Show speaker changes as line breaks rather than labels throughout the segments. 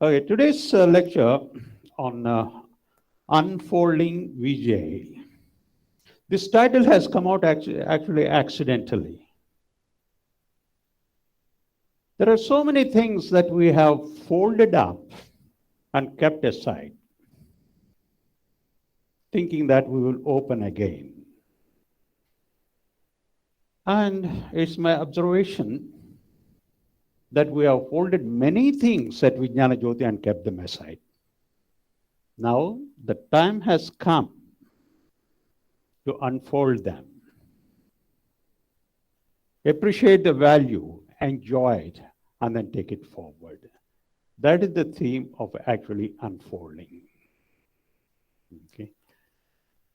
Okay, today's lecture on unfolding Vijay. This title has come out actually accidentally. There are so many things that we have folded up and kept aside, thinking that we will open again. And it's my observation that we have folded many things at Vignana Jyothi and kept them aside. Now the time has come to unfold them. Appreciate the value, enjoy it, and then take it forward. That is the theme of actually unfolding. Okay.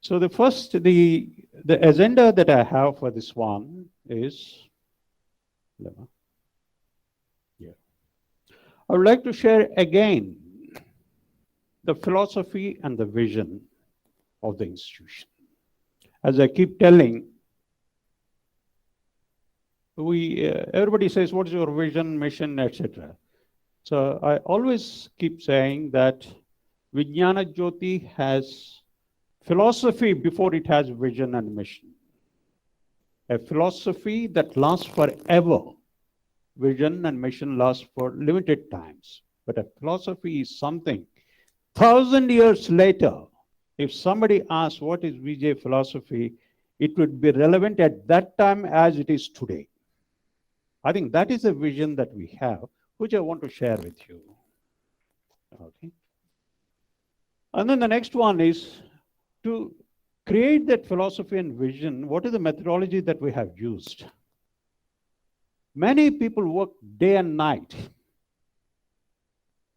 So the first, the agenda that I have for this one is, I would like to share again the philosophy and the vision of the institution. As I keep telling, everybody says, what is your vision, mission, etc. So I always keep saying that Vignana Jyothi has philosophy before it has vision and mission. A philosophy that lasts forever. Vision and mission last for limited times. But a philosophy is something 1,000 years later, if somebody asks what is Vijay philosophy, it would be relevant at that time as it is today. I think that is a vision that we have, which I want to share with you. Okay. And then the next one is to create that philosophy and vision. What is the methodology that we have used? Many people work day and night.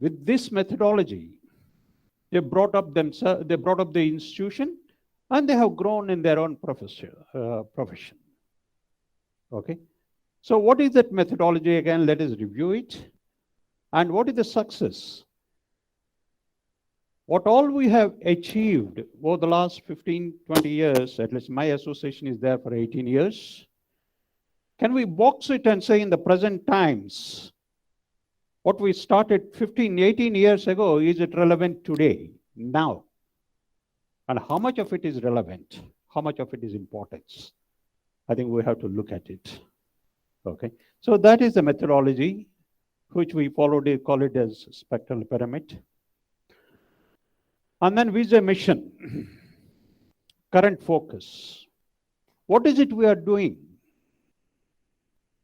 With this methodology, they brought up themselves, they brought up the institution, and they have grown in their own profession. Okay. So what is that methodology again? Let us review it. And what is the success? What all we have achieved over the last 15, 20 years, at least my association is there for 18 years. Can we box it and say in the present times, what we started 15, 18 years ago, is it relevant today, now? And how much of it is relevant? How much of it is importance? I think we have to look at it. Okay, so that is the methodology which we followed, call it as spectral pyramid. And then Vijay mission, current focus. What is it we are doing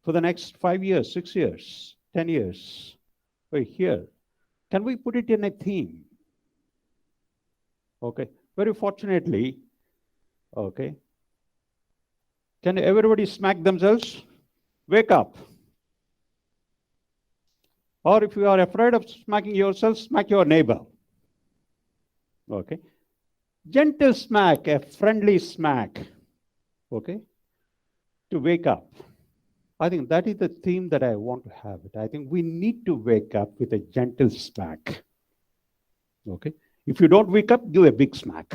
for the next 5 years, 6 years, 10 years? We're here. Can we put it in a theme? Okay, very fortunately, okay. Can everybody smack themselves? Wake up. Or if you are afraid of smacking yourself, smack your neighbor. Okay. Gentle smack, a friendly smack. Okay. To wake up. I think that is the theme that I want to have it. I think we need to wake up with a gentle smack. Okay. If you don't wake up, give a big smack.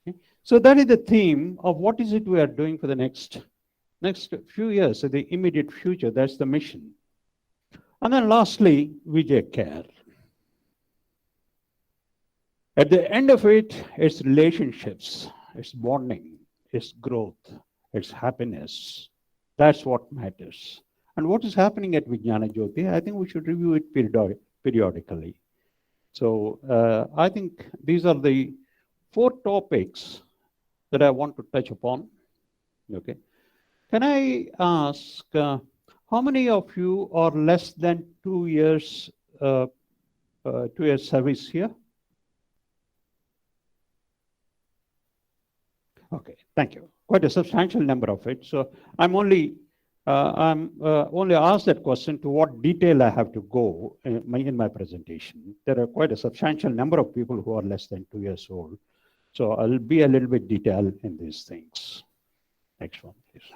Okay. So that is the theme of what is it we are doing for the next few years, so the immediate future. That's the mission. And then lastly, Vijay Care. At the end of it, it's relationships, it's bonding, it's growth, it's happiness. That's what matters. And what is happening at Vignana Jyothi, I think we should review it periodically. So I think these are the 4 topics that I want to touch upon. Okay. Can I ask, how many of you are less than 2 years, 2 years service here? Okay, thank you. Quite a substantial number of it. So I'm only asked that question to what detail I have to go in my presentation. There are quite a substantial number of people who are less than 2 years old. So I'll be a little bit detailed in these things. Next one, please.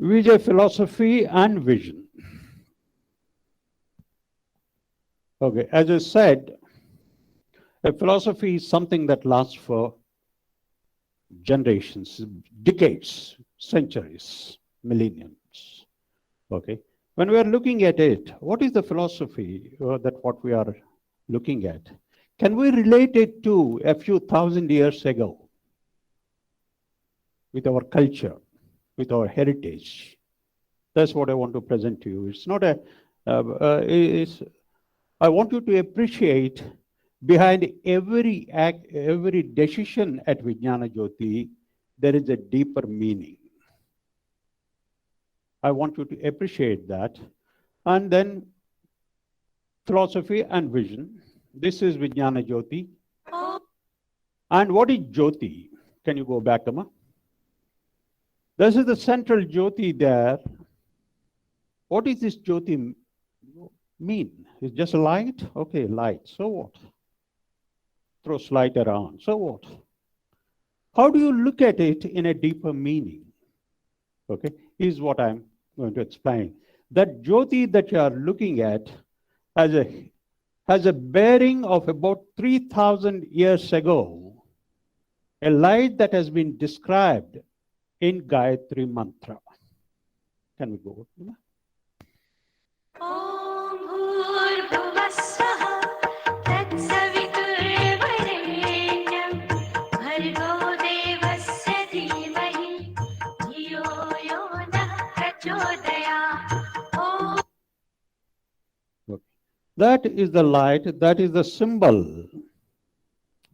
Vijay philosophy and vision. Okay, as I said, a philosophy is something that lasts for generations, decades, centuries, millenniums. Okay, When we are looking at it, what is the philosophy that what we are looking at? Can we relate it to a few thousand years ago with our culture, with our heritage? That's what I want to present to you. It's not a, it's, I want you to appreciate behind every act, every decision at Vignana Jyothi, there is a deeper meaning. I want you to appreciate that. And then philosophy and vision. This is Vignana Jyothi. And what is Jyoti? Can you go back, Amma? This is the central Jyoti there. What is this Jyoti mean? It's just a light? Okay, light. So what? Throws light around. So what? How do you look at it in a deeper meaning? Okay, is what I'm going to explain. That Jyoti that you are looking at has a bearing of about 3,000 years ago, a light that has been described in Gayatri Mantra. Can we go? That is the light, that is the symbol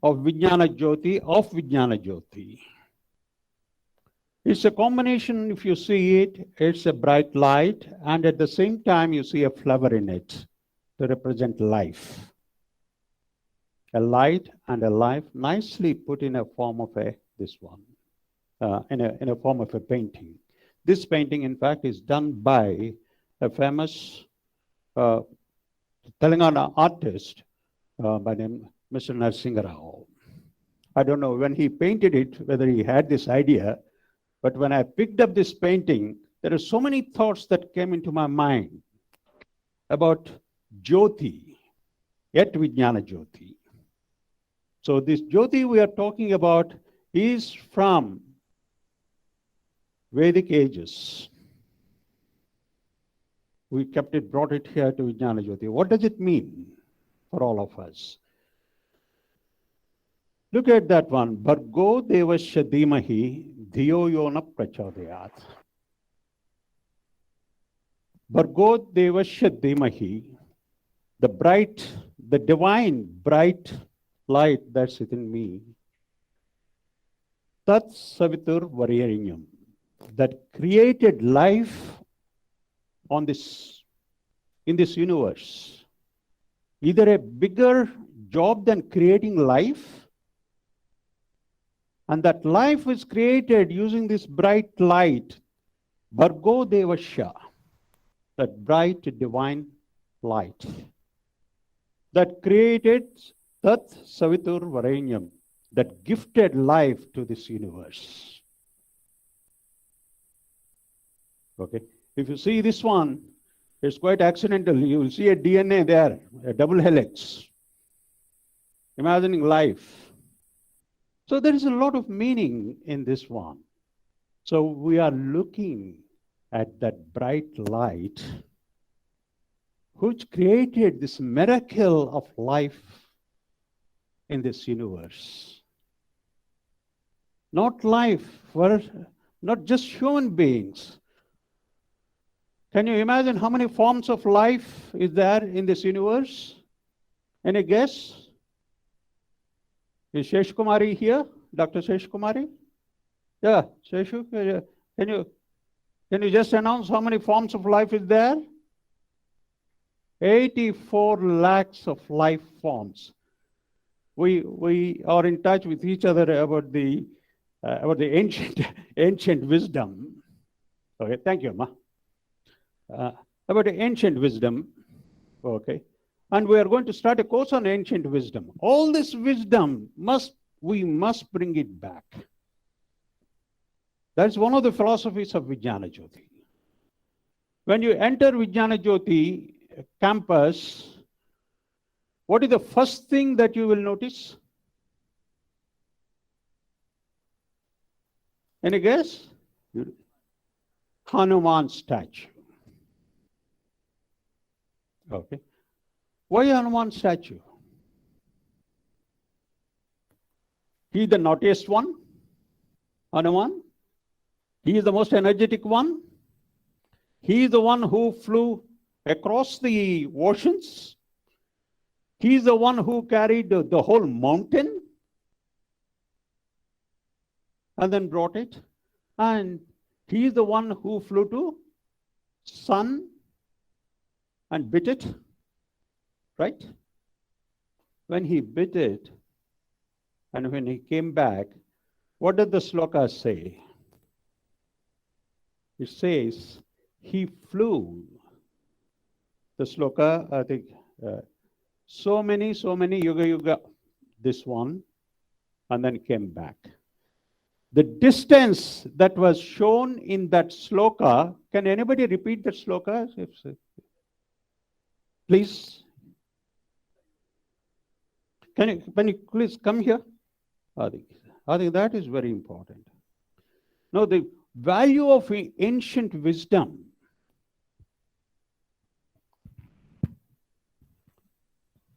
of Vignana Jyothi. It's a combination, if you see it, it's a bright light, and at the same time you see a flower in it to represent life. A light and a life nicely put in a form of this one, in a form of a painting. This painting, in fact, is done by a famous Telangana artist by name Mr. D.N.Rao. I don't know when he painted it, whether he had this idea, but when I picked up this painting, there are so many thoughts that came into my mind about Jyoti, yet Vignana Jyothi. So this Jyoti we are talking about is from Vedic ages. We brought it here to Vignana Jyothi. What does it mean for all of us? Look at that one. Bhargo devasya dhimahi dhiyo yo na prachodayat. Bhargo devasya dhimahi, the divine bright light that's within me. Tat savitur varyenyam, that created life in this universe. Either a bigger job than creating life, and that life is created using this bright light, Bhargo Devasya, that bright divine light, that created Tat Savitur Varenyam, that gifted life to this universe. Okay. If you see this one, it's quite accidental. You will see a DNA there, a double helix. Imagining life. So there is a lot of meaning in this one. So we are looking at that bright light which created this miracle of life in this universe. Not life, not just human beings. Can you imagine how many forms of life is there in this universe? Any guess? Is Shesh Kumari here? Dr. Shesh Kumari? Yeah, Sheshu, can you just announce how many forms of life is there? 84 lakhs of life forms. We are in touch with each other about the ancient wisdom. Okay, thank you, Ma. About the ancient wisdom, okay, and we are going to start a course on ancient wisdom. All this wisdom we must bring it back. That's one of the philosophies of Vignana Jyothi. When you enter Vignana Jyothi campus, what is the first thing that you will notice? Any guess? Hanuman statue. Okay. Why Hanuman statue? He the naughtiest one, Hanuman. He is the most energetic one. He is the one who flew across the oceans. He is the one who carried the whole mountain and then brought it. And he is the one who flew to sun and bit it, right? When he bit it, and when he came back, what did the sloka say? It says, he flew. The sloka, I think, so many yuga, this one, and then came back. The distance that was shown in that sloka, can anybody repeat that sloka? Please. Can you please come here? I think that is very important. Now, the value of ancient wisdom.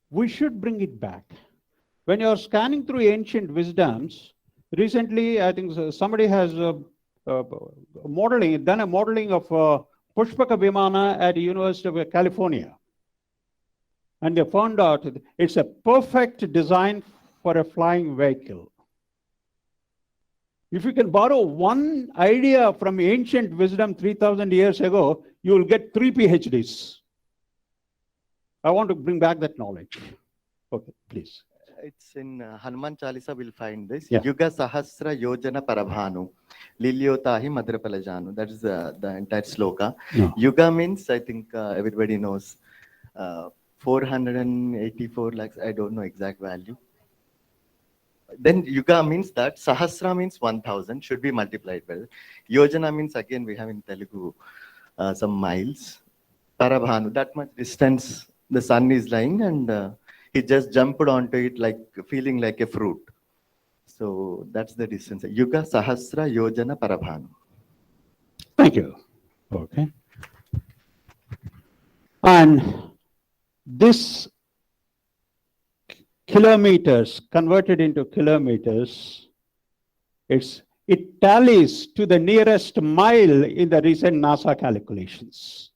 We should bring it back. When you are scanning through ancient wisdoms, recently, I think somebody has done a modeling of Pushpaka Vimana at the University of California. And they found out it's a perfect design for a flying vehicle. If you can borrow one idea from ancient wisdom 3,000 years ago, you will get 3 PhDs. I want to bring back that knowledge. Okay, please.
It's in Hanuman Chalisa, we'll find this.
Yeah.
Yuga Sahasra Yojana Parabhanu. Lilyotahi Madrapalajanu. That is the entire sloka.
No.
Yuga means, I think everybody knows, 484 lakhs. I don't know exact value. Then Yuga means that. Sahasra means 1,000. Should be multiplied by that. Yojana means, again, we have in Telugu some miles. Parabhanu, that much distance the sun is lying, and he just jumped onto it like feeling like a fruit. So that's the distance. Yuga Sahasra Yojana Parabhanu.
Thank you. Okay. And this kilometers converted into kilometers, it tallies to the nearest mile in the recent NASA calculations.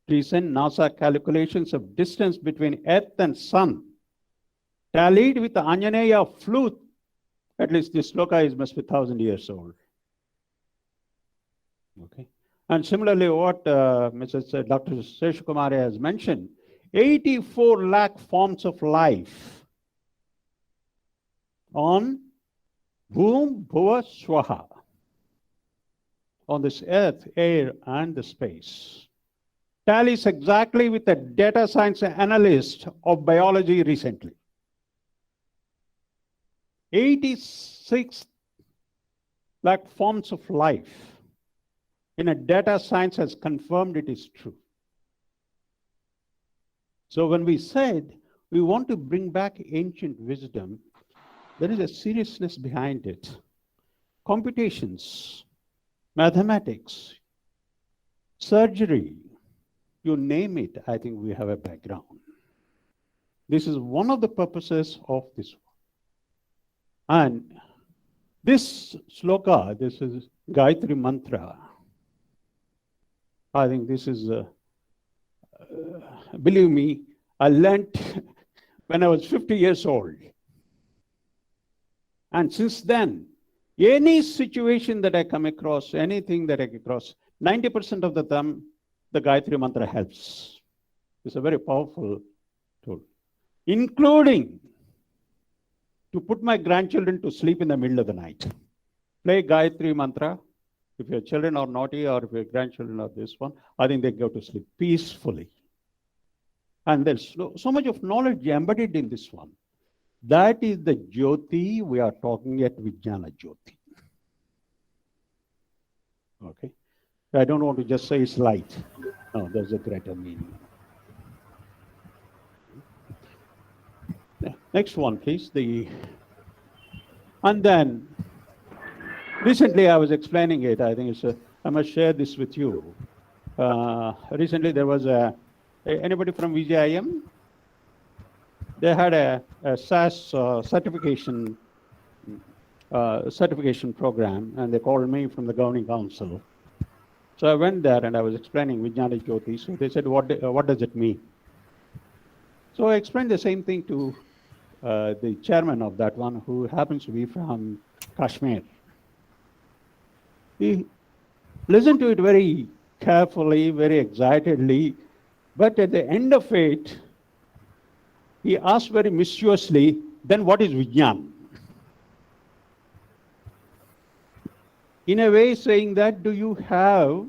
Recent NASA calculations of distance between Earth and Sun tallied with the Anjaneya flute. At least this sloka must be 1,000 years old. Okay. And similarly, what Dr. Seshkumari has mentioned, 84 lakh forms of life on Bhum Bhuva Swaha, on this earth, air, and the space. Tallies exactly with the data science analyst of biology recently. 86 lakh forms of life in a data science has confirmed it is true. So when we said we want to bring back ancient wisdom, there is a seriousness behind it. Computations, mathematics, surgery, you name it, I think we have a background. This is one of the purposes of this one. And this sloka, this is Gayatri Mantra. I think this is, believe me, I learnt when I was 50 years old. And since then, any situation that I come across, anything that I come across, 90% of the time, the Gayatri Mantra helps. It's a very powerful tool, including to put my grandchildren to sleep in the middle of the night. Play Gayatri Mantra. If your children are naughty or if your grandchildren are this one, I think they go to sleep peacefully. And there's so much of knowledge embedded in this one. That is the Jyoti we are talking at Vignana Jyothi. Okay. I don't want to just say it's light. No, there's a greater meaning. Next one, please. And then, recently I was explaining it. I think I must share this with you. Recently there was a Anybody from VJIM? They had a SAS certification program, and they called me from the governing council. So I went there and I was explaining Vignana Jyothi. So they said, what does it mean? So I explained the same thing to the chairman of that one, who happens to be from Kashmir. He listened to it very carefully, very excitedly, but at the end of it, he asked very mischievously, then what is Vijnan? In a way saying that, do you have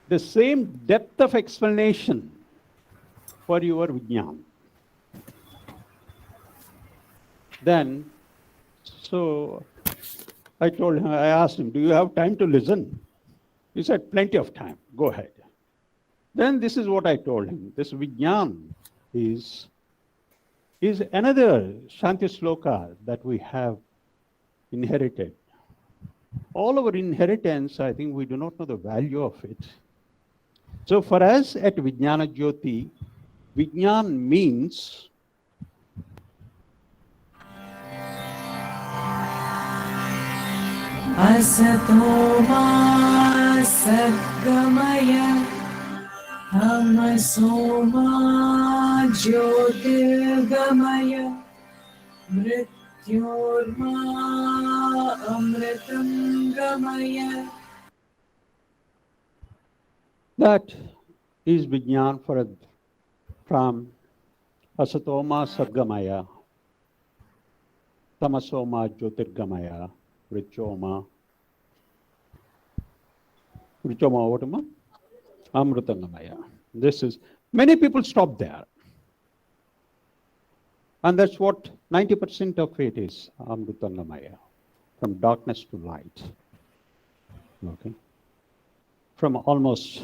the same depth of explanation for your Vijnan? Then, so I asked him, do you have time to listen? He said, plenty of time, go ahead. Then this is what I told him. This Vijnan is another Shanti Sloka that we have inherited. All our inheritance, I think we do not know the value of it. So for us at Vignana Jyothi, Vijnan means
Asato ma sadgamaya Tamaso ma jyotirgamaya Mrityorma amritam gamaya.
that is Vijnan from Asatoma Sadgamaya, Tamasoma Jyotirgamaya, Richoma, Votama, Amrutangamaya. This is, many people stop there. And that's what 90% of it is, Amrutangamaya, from darkness to light. Okay. From almost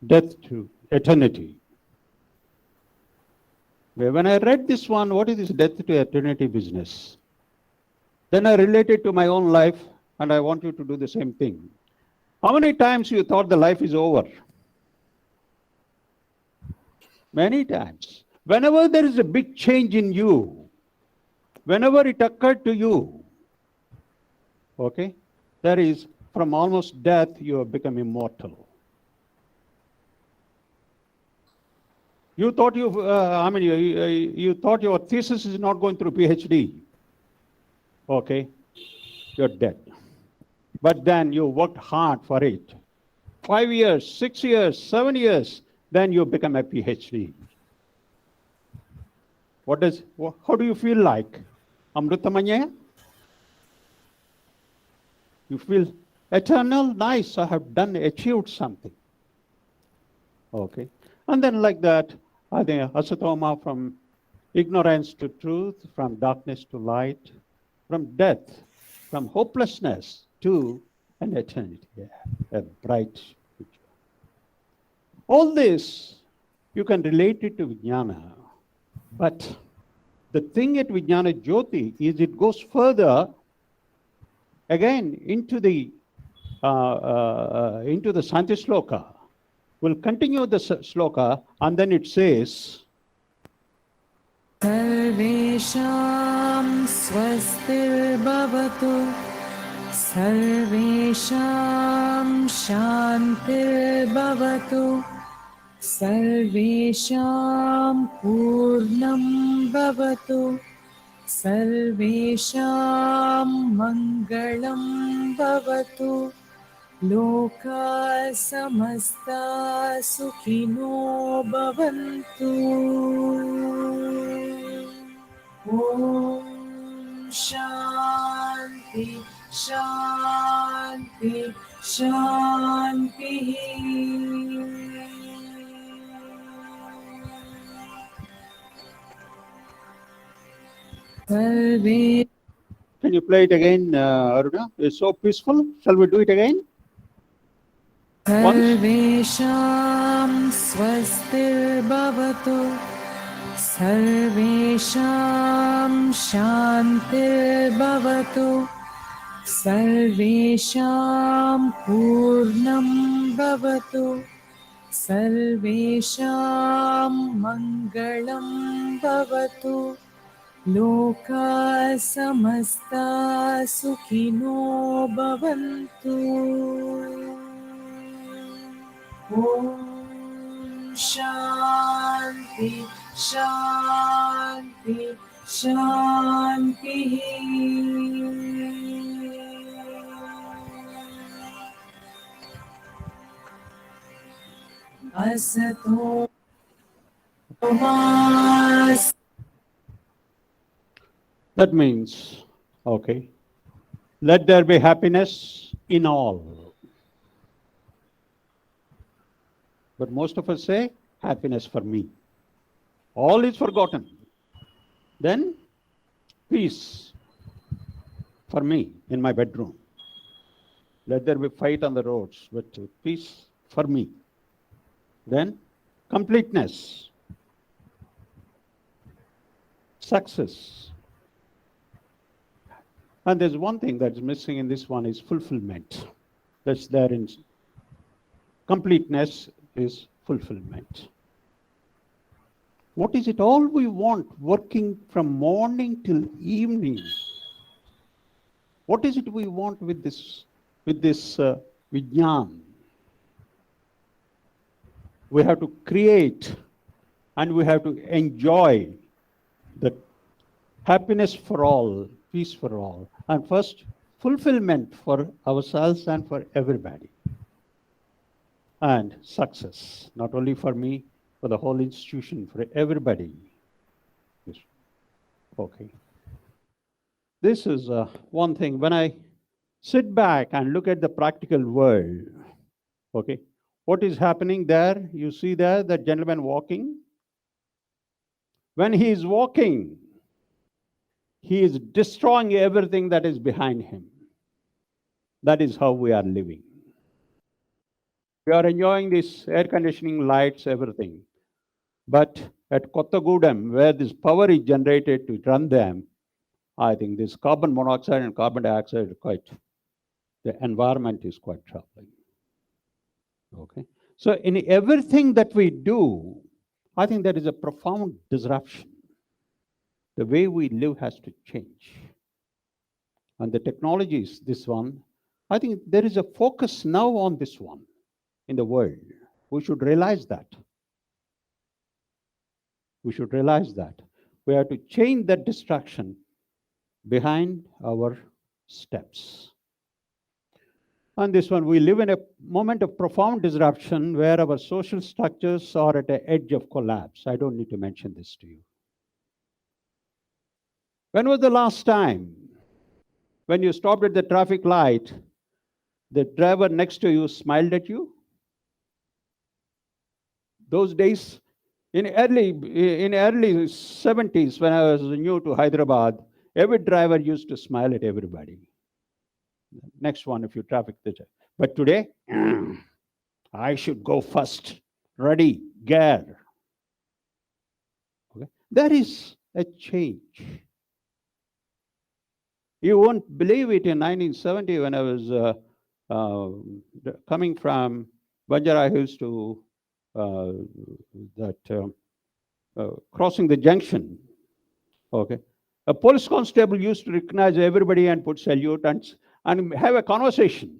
death to eternity. When I read this one, what is this death to eternity business? Then I related to my own life, and I want you to do the same thing. How many times you thought the life is over? Many times. Whenever there is a big change in you, whenever it occurred to you, okay, there is, from almost death, you have become immortal. You thought you thought your thesis is not going through PhD. Okay, you're dead. But then you worked hard for it. 5 years, 6 years, 7 years, then you become a PhD. How do you feel like? Amrutamanya? You feel eternal, nice, I have achieved something. Okay. And then like that, I think Asatoma, from ignorance to truth, from darkness to light, from death, from hopelessness to an eternity, a bright future. All this, you can relate it to Vijnana, but the thing at Vignana Jyothi is it goes further again into the Santi Sloka. We'll continue the sloka, and then it says,
Sarvesham swastir bhavatu Sarvesham shantir bhavatu Sarvesham purnam bhavatu Sarvesham mangalam bhavatu Loka samasta sukhino bhavantu. Om Shanti Shanti Shanti.
Can you play it again, Aruna? It's so peaceful. Shall we do it again?
Sarvesham swastir bhavatu Sarvesham shantir bhavatu Sarvesham purnam bhavatu सर्वेषां मङ्गलं भवतु लोकाः समस्ताः सुखिनो भवन्तु ॐ शान्ति शान्ति शान्तिः असतो मा
That means, okay, let there be happiness in all. But most of us say, happiness for me. All is forgotten. Then, peace for me in my bedroom. Let there be fight on the roads, but peace for me. Then, completeness, success. And there's one thing that's missing in this one is fulfillment. That's there in completeness is fulfillment. What is it all we want working from morning till evening? What is it we want with this Vijnan? We have to create and we have to enjoy the happiness for all, peace for all, and first fulfillment for ourselves and for everybody. And success, not only for me, for the whole institution, for everybody. Okay. This is one thing. When I sit back and look at the practical world, okay, what is happening there? You see there, that gentleman walking. When he is walking, he is destroying everything that is behind him. That is how we are living. We are enjoying this air conditioning, lights, everything. But at Kottagudem, where this power is generated to run them, I think this carbon monoxide and carbon dioxide the environment is quite troubling. Okay. So in everything that we do, I think there is a profound disruption. The way we live has to change. And the technologies, this one, I think there is a focus now on this one in the world. We should realize that. We should realize that. We have to change that distraction behind our steps. And this one, we live in a moment of profound disruption where our social structures are at the edge of collapse. I don't need to mention this to you. When was the last time when you stopped at the traffic light, the driver next to you smiled at you? Those days, in early 70s, when I was new to Hyderabad, every driver used to smile at everybody. Next one, if you traffic the. But today, I should go first. Ready, gear. Okay. There is a change. You won't believe it, in 1970 when I was coming from Banjara Hills to crossing the junction. Okay. A police constable used to recognize everybody and put salute and have a conversation.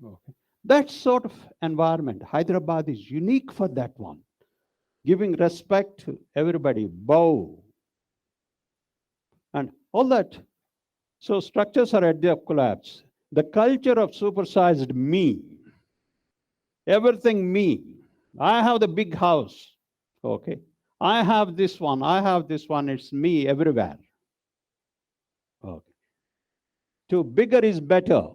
Okay. That sort of environment, Hyderabad is unique for that one. Giving respect to everybody, bow, and all that. So structures are at their collapse. The culture of supersized me, everything me. I have the big house, okay. I have this one, it's me everywhere. Okay. To bigger is better.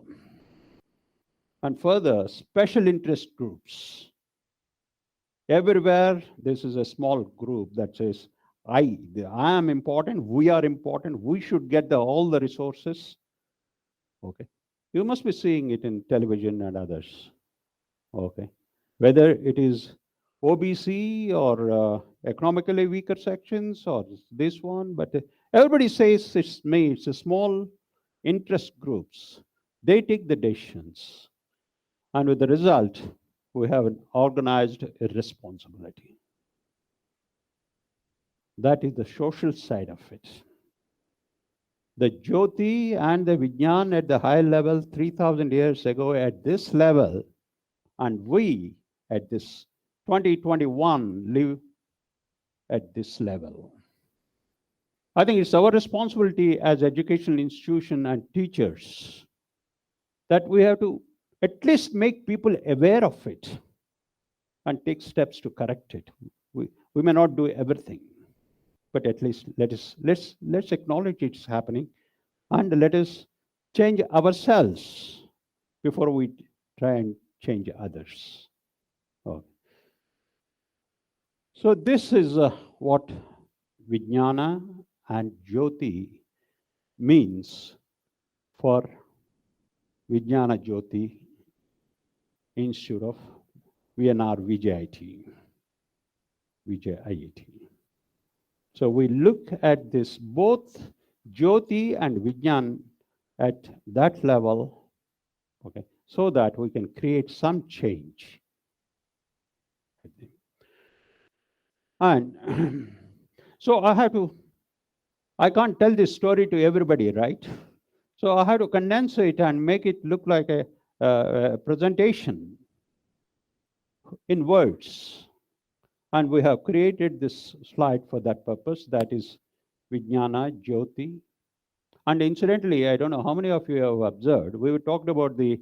And further, special interest groups. Everywhere, this is a small group that says, I am important, we are important, we should get all the resources. Okay. You must be seeing it in television and others. Okay. Whether it is OBC or economically weaker sections or this one, but everybody says it's me, it's a small interest groups. They take the decisions. And with the result, we have an organized irresponsibility. That is the social side of it. The Jyoti and the Vijnan at the high level 3,000 years ago at this level, and we at this 2021 live at this level. I think it's our responsibility as educational institution and teachers that we have to at least make people aware of it and take steps to correct it. We may not do everything, but at least let's acknowledge it's happening, and let us change ourselves before we try and change others. Okay. So this is what Vignana and Jyoti means for Vignana Jyothi Institute of VNR VJIT. So we look at this, both Jyoti and Vignan at that level, okay, so that we can create some change. And so I can't tell this story to everybody, right? So I have to condense it and make it look like a presentation in words. And we have created this slide for that purpose. That is Vignana Jyothi. And incidentally, I don't know how many of you have observed, we talked about the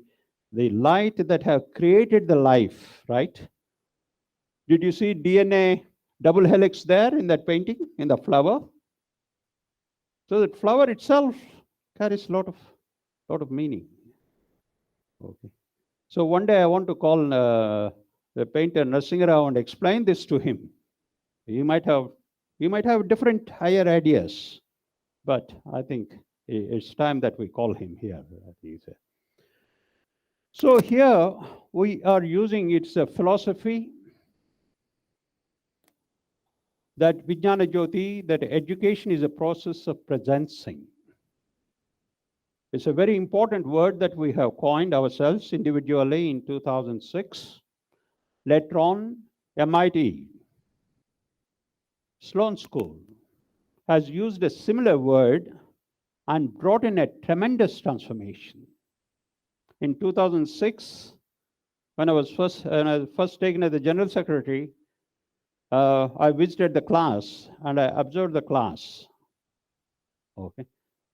light that have created the life, right? Did you see DNA double helix there in that painting, in the flower? So that flower itself carries a lot of meaning. Okay. So one day I want to call the painter D.N.Rao and explain this to him. He might have different higher ideas, but I think it's time that we call him here. So here we are using its philosophy that Vignana Jyothi, that education is a process of presencing. It's a very important word that we have coined ourselves individually in 2006. Later on, MIT, Sloan School, has used a similar word and brought in a tremendous transformation. In 2006, when I was first taken as the general secretary, I visited the class and I observed the class. Okay.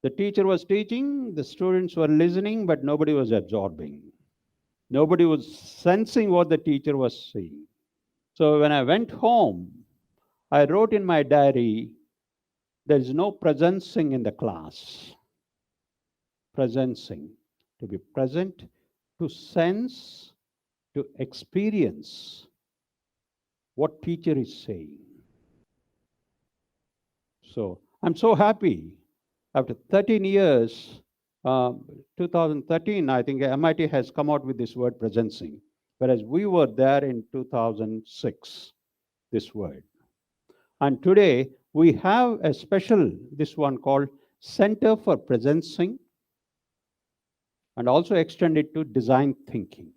The teacher was teaching, the students were listening, but nobody was absorbing. Nobody was sensing what the teacher was saying. So when I went home, I wrote in my diary, there is no presencing in the class. Presencing, to be present, to sense, to experience what teacher is saying. So I'm so happy. After 13 years, 2013, I think MIT has come out with this word presencing, whereas we were there in 2006, this word. And today, we have a special, this one called Center for Presencing, and also extended to design thinking.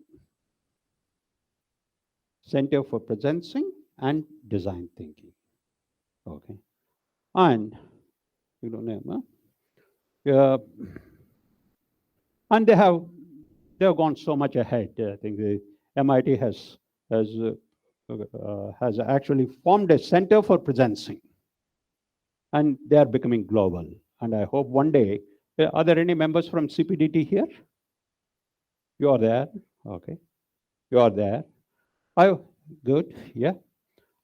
Center for Presencing and design thinking. Okay. And you don't know, and they have gone so much ahead. I think the MIT has actually formed a center for presencing, and they are becoming global. And I hope one day, are there any members from CPDT here? You are there, okay. You are there. Good, yeah.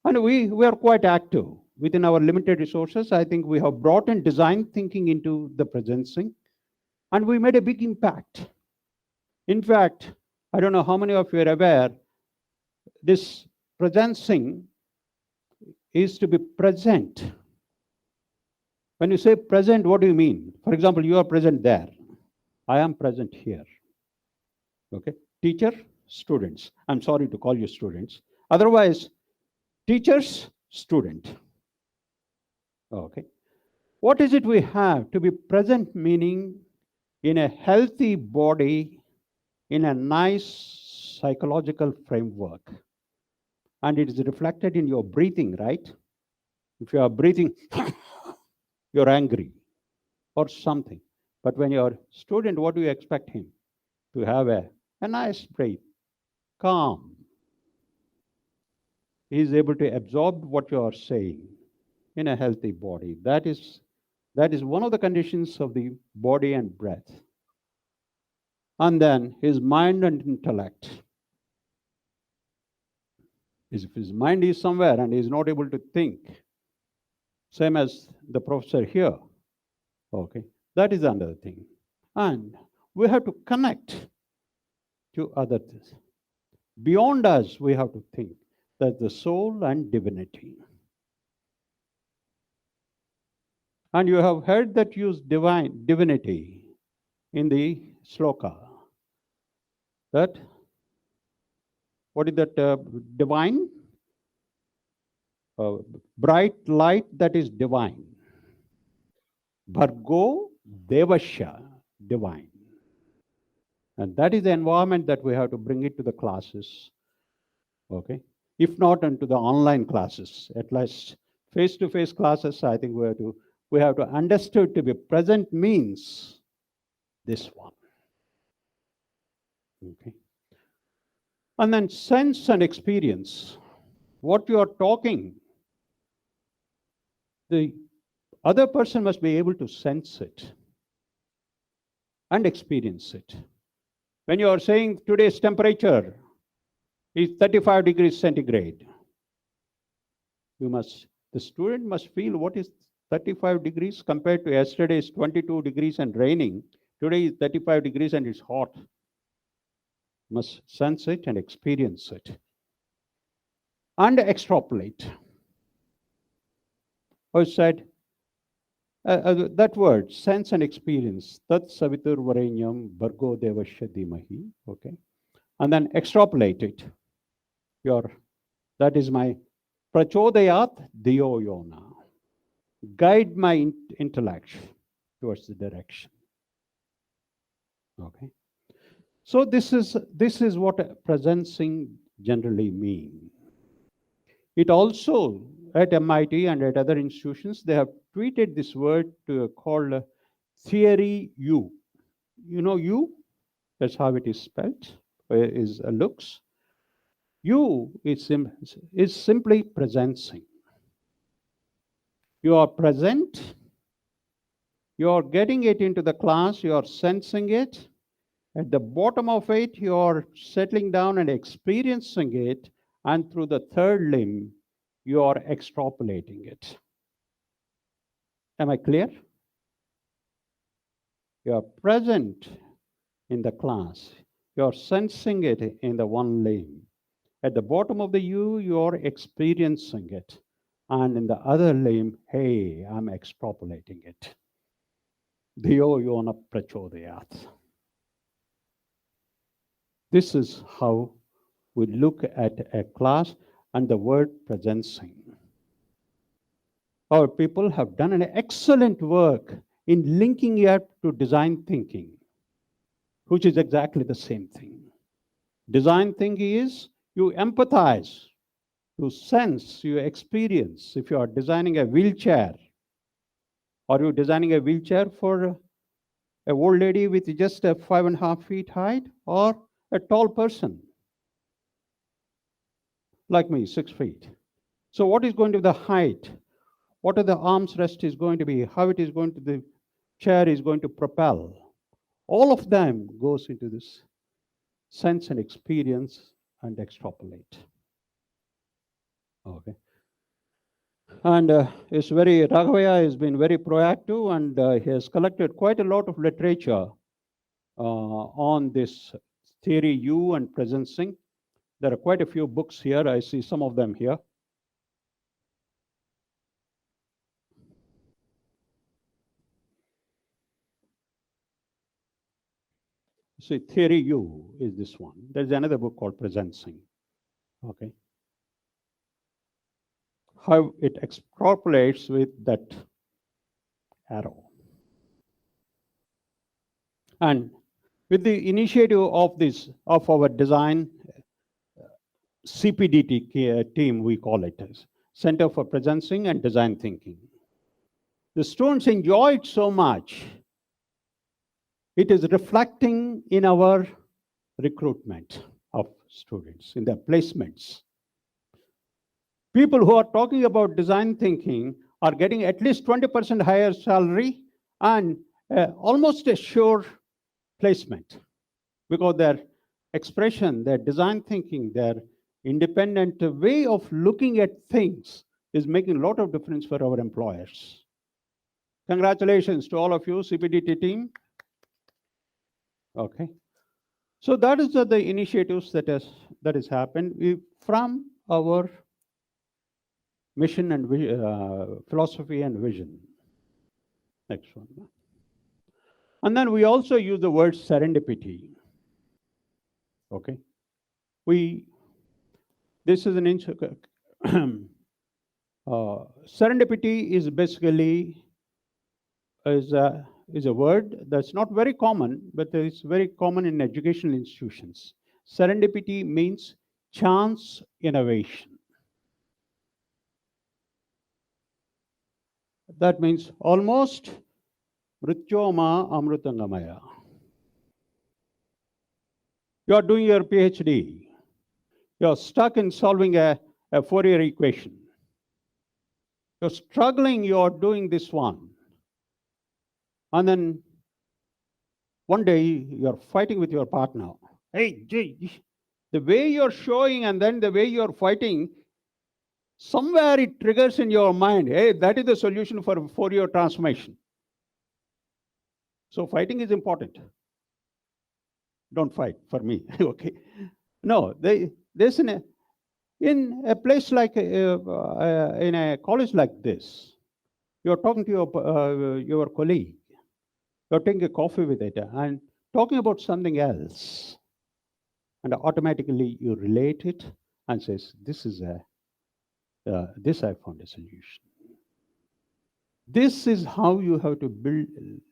And we are quite active. Within our limited resources, I think we have brought in design thinking into the presencing, and we made a big impact. In fact, I don't know how many of you are aware, this presencing is to be present. When you say present, what do you mean? For example, you are present there. I am present here. Okay, teacher, students. I'm sorry to call you students. Otherwise, teachers, student. Okay. What is it we have? To be present meaning in a healthy body, in a nice, psychological framework. And it is reflected in your breathing, right? If you are breathing, you're angry or something. But when you're a student, what do you expect him? To have a nice breath, calm. He is able to absorb what you are saying in a healthy body. That is one of the conditions of the body and breath. And then his mind and intellect. If his mind is somewhere and he is not able to think, same as the professor here, okay, that is another thing. And we have to connect to others. Beyond us, we have to think that the soul and divinity. And you have heard that use divinity in the sloka. That, what is that? Divine? Bright light that is divine. Bhargo Devasya, divine. And that is the environment that we have to bring it to the classes. Okay? If not into the online classes, at least face-to-face classes, I think we have to understand to be present means this one. Okay? And then sense and experience. What you are talking, the other person must be able to sense it and experience it. When you are saying today's temperature is 35 degrees centigrade, the student must feel what is 35 degrees compared to yesterday's 22 degrees and raining. Today is 35 degrees and it's hot. Must sense it and experience it. And extrapolate. I said, that word, sense and experience, Tat Savitur Varenyam Bhargo Devasya Dhimahi, okay? And then extrapolate it. That is my Prachodayat Diyo Yona. Guide my intellect towards the direction. Okay? So this is what presencing generally means. It also, at MIT and at other institutions, they have tweeted this word called theory U. You know U? That's how it is spelled, looks. U is simply presencing. You are present, you are getting it into the class, you are sensing it. At the bottom of it, you are settling down and experiencing it. And through the third limb, you are extrapolating it. Am I clear? You are present in the class. You are sensing it in the one limb. At the bottom of the U, you are experiencing it. And in the other limb, hey, I'm extrapolating it. Dhiyo yona prachodayat. This is how we look at a class and the word presencing. Our people have done an excellent work in linking it to design thinking, which is exactly the same thing. Design thinking is you empathize, you sense, you experience. If you are designing a wheelchair, are you designing a wheelchair for an old lady with just a 5.5 feet height or a tall person like me, 6 feet? So what is going to be the height? What are the arms rest is going to be? How it is going to, the chair is going to propel? All of them goes into this sense and experience and extrapolate. Okay. And Raghavaya has been very proactive, and he has collected quite a lot of literature on this theory U and presencing. There are quite a few books here. I see some of them here. See, theory U is this one. There's another book called Presencing. Okay. How it extrapolates with that arrow. And with the initiative of our design CPDT team, we call it as Center for Presencing and Design Thinking. The students enjoy it so much. It is reflecting in our recruitment of students, in their placements. People who are talking about design thinking are getting at least 20% higher salary and almost a sure placement, because their expression, their design thinking, their independent way of looking at things is making a lot of difference for our employers. Congratulations to all of you, CPDT team. Okay. So that is the initiatives that has happened from our mission and philosophy and vision. Next one. And then we also use the word serendipity. Okay. This is an serendipity is basically is a word that's not very common, but it's very common in educational institutions. Serendipity means chance innovation. That means almost Mrityoma Amrutangamaya. You are doing your PhD. You're stuck in solving a Fourier equation. You're struggling, you're doing this one. And then one day you're fighting with your partner. Hey, the way you're showing and then the way you're fighting, somewhere it triggers in your mind, hey, that is the solution for Fourier transformation. So fighting is important. Don't fight for me, okay? No, there's in a place like, in a college like this, you're talking to your colleague, you're taking a coffee with it and talking about something else. And automatically you relate it and says, this I found a solution. This is how you have to build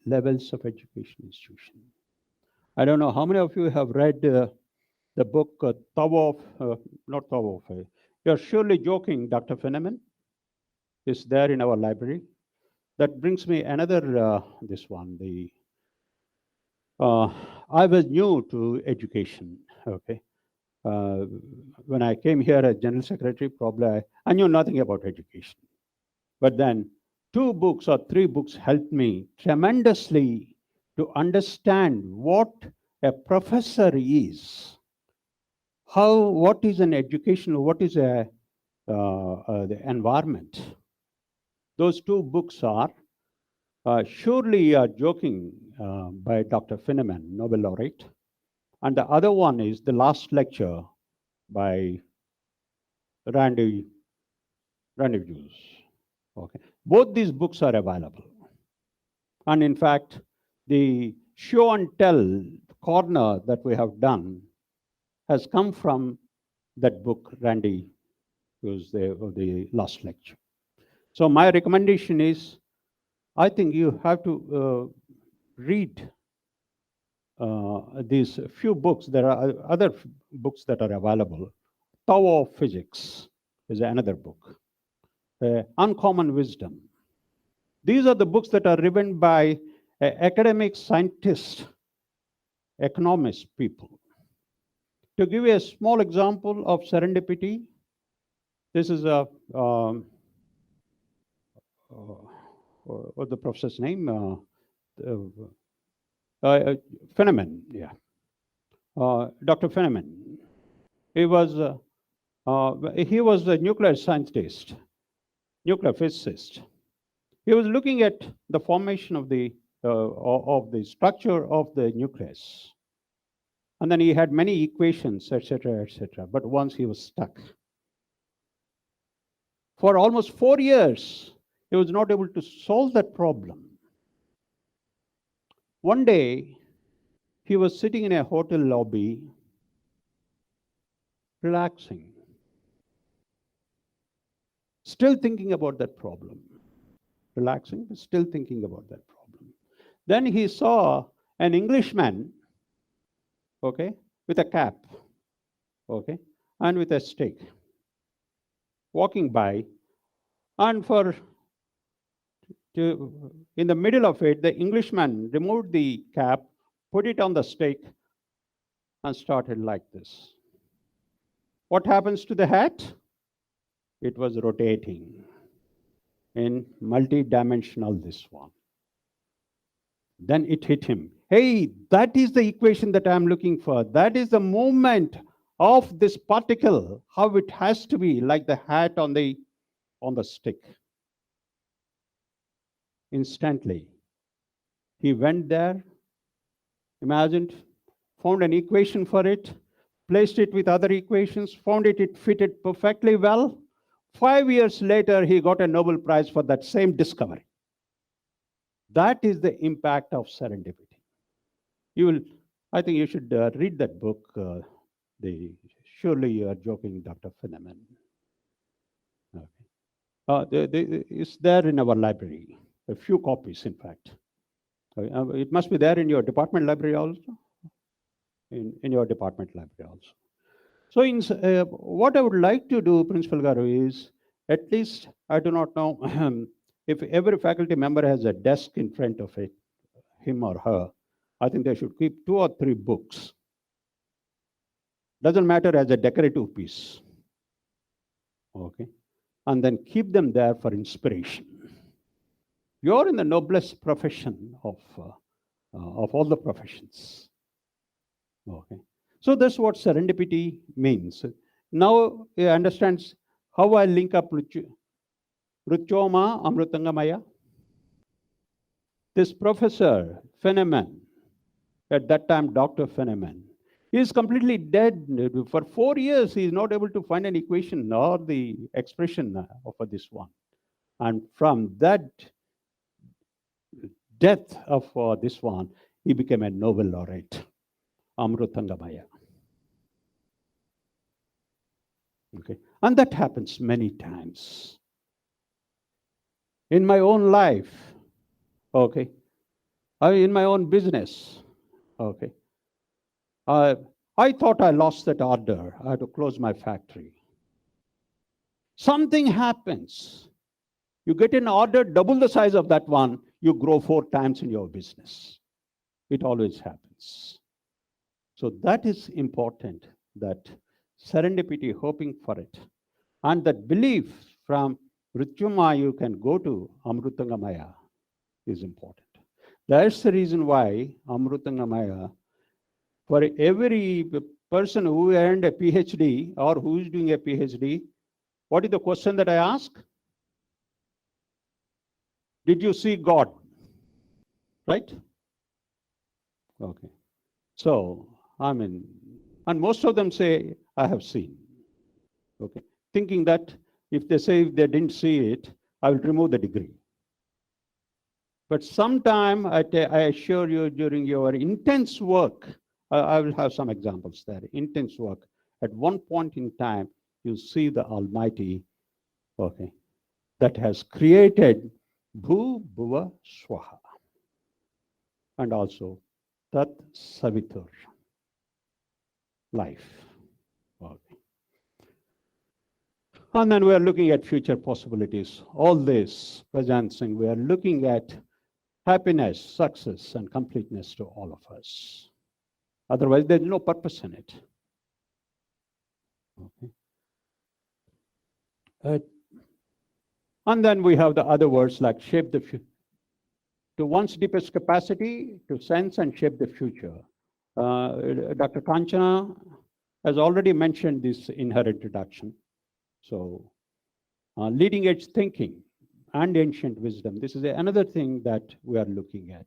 levels of education institution. I don't know how many of you have read the book not Tao of, you're surely joking, Dr. Feneman is there in our library. That brings me another, this one, I was new to education, okay. When I came here as General Secretary, probably I knew nothing about education. But then 2 books or 3 books helped me tremendously to understand what a professor is, what is an education, what is the environment. Those 2 books are Surely You Are Joking by Dr. Feneman, Nobel laureate. And the other one is The Last Lecture by Randy Hughes. Okay. Both these books are available. And in fact, the show and tell corner that we have done has come from that book, Randy Hughes, the Last Lecture. So my recommendation is, I think you have to read these few books. There are other books that are available. Tao of Physics is another book. Uncommon Wisdom. These are the books that are written by academic scientists, economists, people. To give you a small example of serendipity, this is what's the professor's name? Feneman, yeah. Dr. Feneman. He was a nuclear scientist, nuclear physicist. He was looking at the formation of the structure of the nucleus. And then he had many equations, etc., etc. But once he was stuck. For almost 4 years, he was not able to solve that problem. One day, he was sitting in a hotel lobby, relaxing, still thinking about that problem. Relaxing, but still thinking about that problem. Then he saw an Englishman okay, with a cap, okay, and with a stick, walking by, and in the middle of it, the Englishman removed the cap, put it on the stick, and started like this. What happens to the hat? It was rotating in multi-dimensional, this one. Then it hit him. Hey, that is the equation that I'm looking for. That is the movement of this particle, how it has to be like the hat on the stick. Instantly, he went there, imagined, found an equation for it, placed it with other equations, found it fitted perfectly well. 5 years later, he got a Nobel Prize for that same discovery. That is the impact of serendipity. I think you should read that book. Surely you are joking, Dr. Finneman. Okay. It's there in our library, a few copies, in fact. It must be there in your department library also. In your department library also. So what I would like to do, Principal Garu, is at least, I do not know if every faculty member has a desk in front of it, him or her, I think they should keep 2 or 3 books. Doesn't matter, as a decorative piece. Okay. And then keep them there for inspiration. You're in the noblest profession of all the professions. Okay. So that's what serendipity means. Now he understands how I link up Ruchoma Amrutangamaya. This professor, Feneman, at that time Dr. Feneman, he is completely dead. For 4 years, he is not able to find an equation or the expression for this one. And from that death of this one, he became a Nobel laureate, Amrutangamaya. Okay. And that happens many times. In my own life, okay, in my own business, okay, I thought I lost that order. I had to close my factory. Something happens. You get an order double the size of that one, you grow 4 times in your business. It always happens. So that is important, that serendipity, hoping for it. And that belief from Rityuma you can go to Amrutangamaya is important. That's the reason why Amrutangamaya, for every person who earned a PhD or who is doing a PhD, what is the question that I ask? Did you see God? Right? Okay. So, and most of them say, I have seen. Okay. Thinking that if they say if they didn't see it, I will remove the degree. But sometime, I assure you, during your intense work, I will have some examples there, intense work. At one point in time, you see the Almighty, okay, that has created Bhu Bhuva Swaha, and also Tat Savitur, life. Okay. And then we are looking at future possibilities. All this, presenting, we are looking at happiness, success, and completeness to all of us. Otherwise, there's no purpose in it. Okay. And then we have the other words like shape the future. To one's deepest capacity to sense and shape the future. Dr. Kanchana has already mentioned this in her introduction. So, leading edge thinking and ancient wisdom. This is another thing that we are looking at.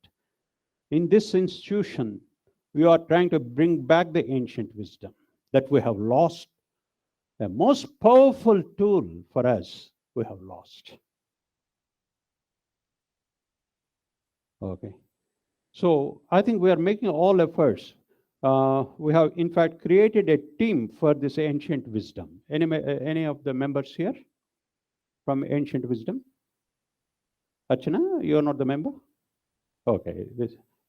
In this institution, we are trying to bring back the ancient wisdom that we have lost. The most powerful tool for us, we have lost. Okay. So I think we are making all efforts. We have, in fact, created a team for this ancient wisdom. Any of the members here from ancient wisdom? Archana, you are not the member? Okay.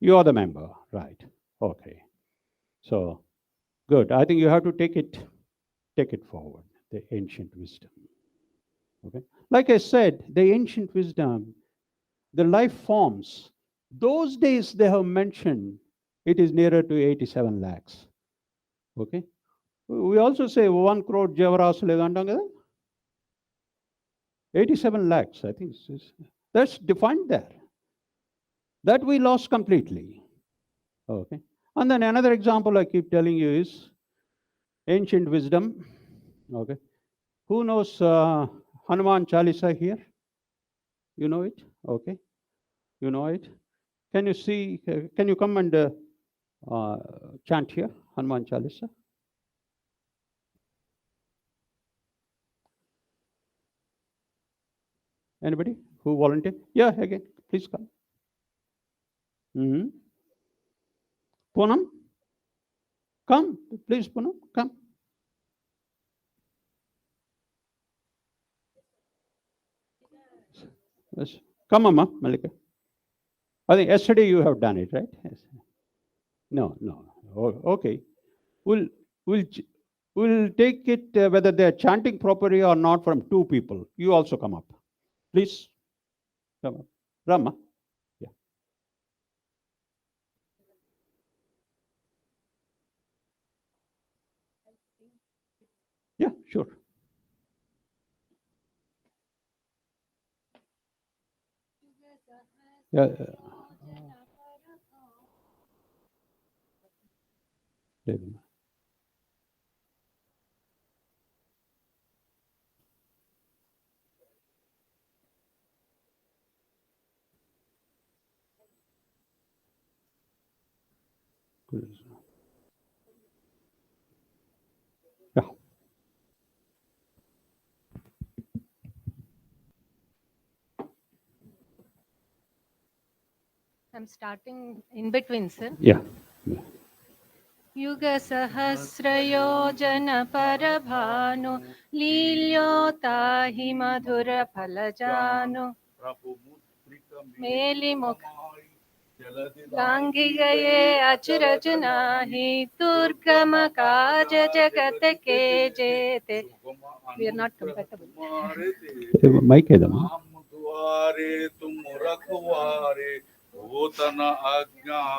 You are the member, right. Okay. So, good. I think you have to take it forward, the ancient wisdom. Okay. Like I said, the ancient wisdom, the life forms, those days they have mentioned it is nearer to 87 lakhs. Okay. We also say 1 crore Javarasu ledantam kada. 87 lakhs, I think. That's defined there. That we lost completely. Okay. And then another example I keep telling you is ancient wisdom. Okay. Who knows Hanuman Chalisa here? You know it? Okay. You know it? Can you see, can you come and chant here, Hanuman Chalisa? Anybody who volunteer? Yeah, again, please come. Poonam? Come, please, Poonam, come. Yes. Come, Amma, Malika. I think yesterday you have done it, right? Yes. No. Oh, okay. We'll take it whether they're chanting properly or not from 2 people. You also come up. Please come up. Rama. Yeah. Yeah, sure. Yeah. Yeah.
I'm starting in between, sir.
Yeah.
युगसहस्रयोजनपरभानु लील्योता हि मधुरफलजानु मेलिमुख लांघि गए अचरज नाही दुर्गम काज जगत के जेते. We are not compatible.
Mic edama.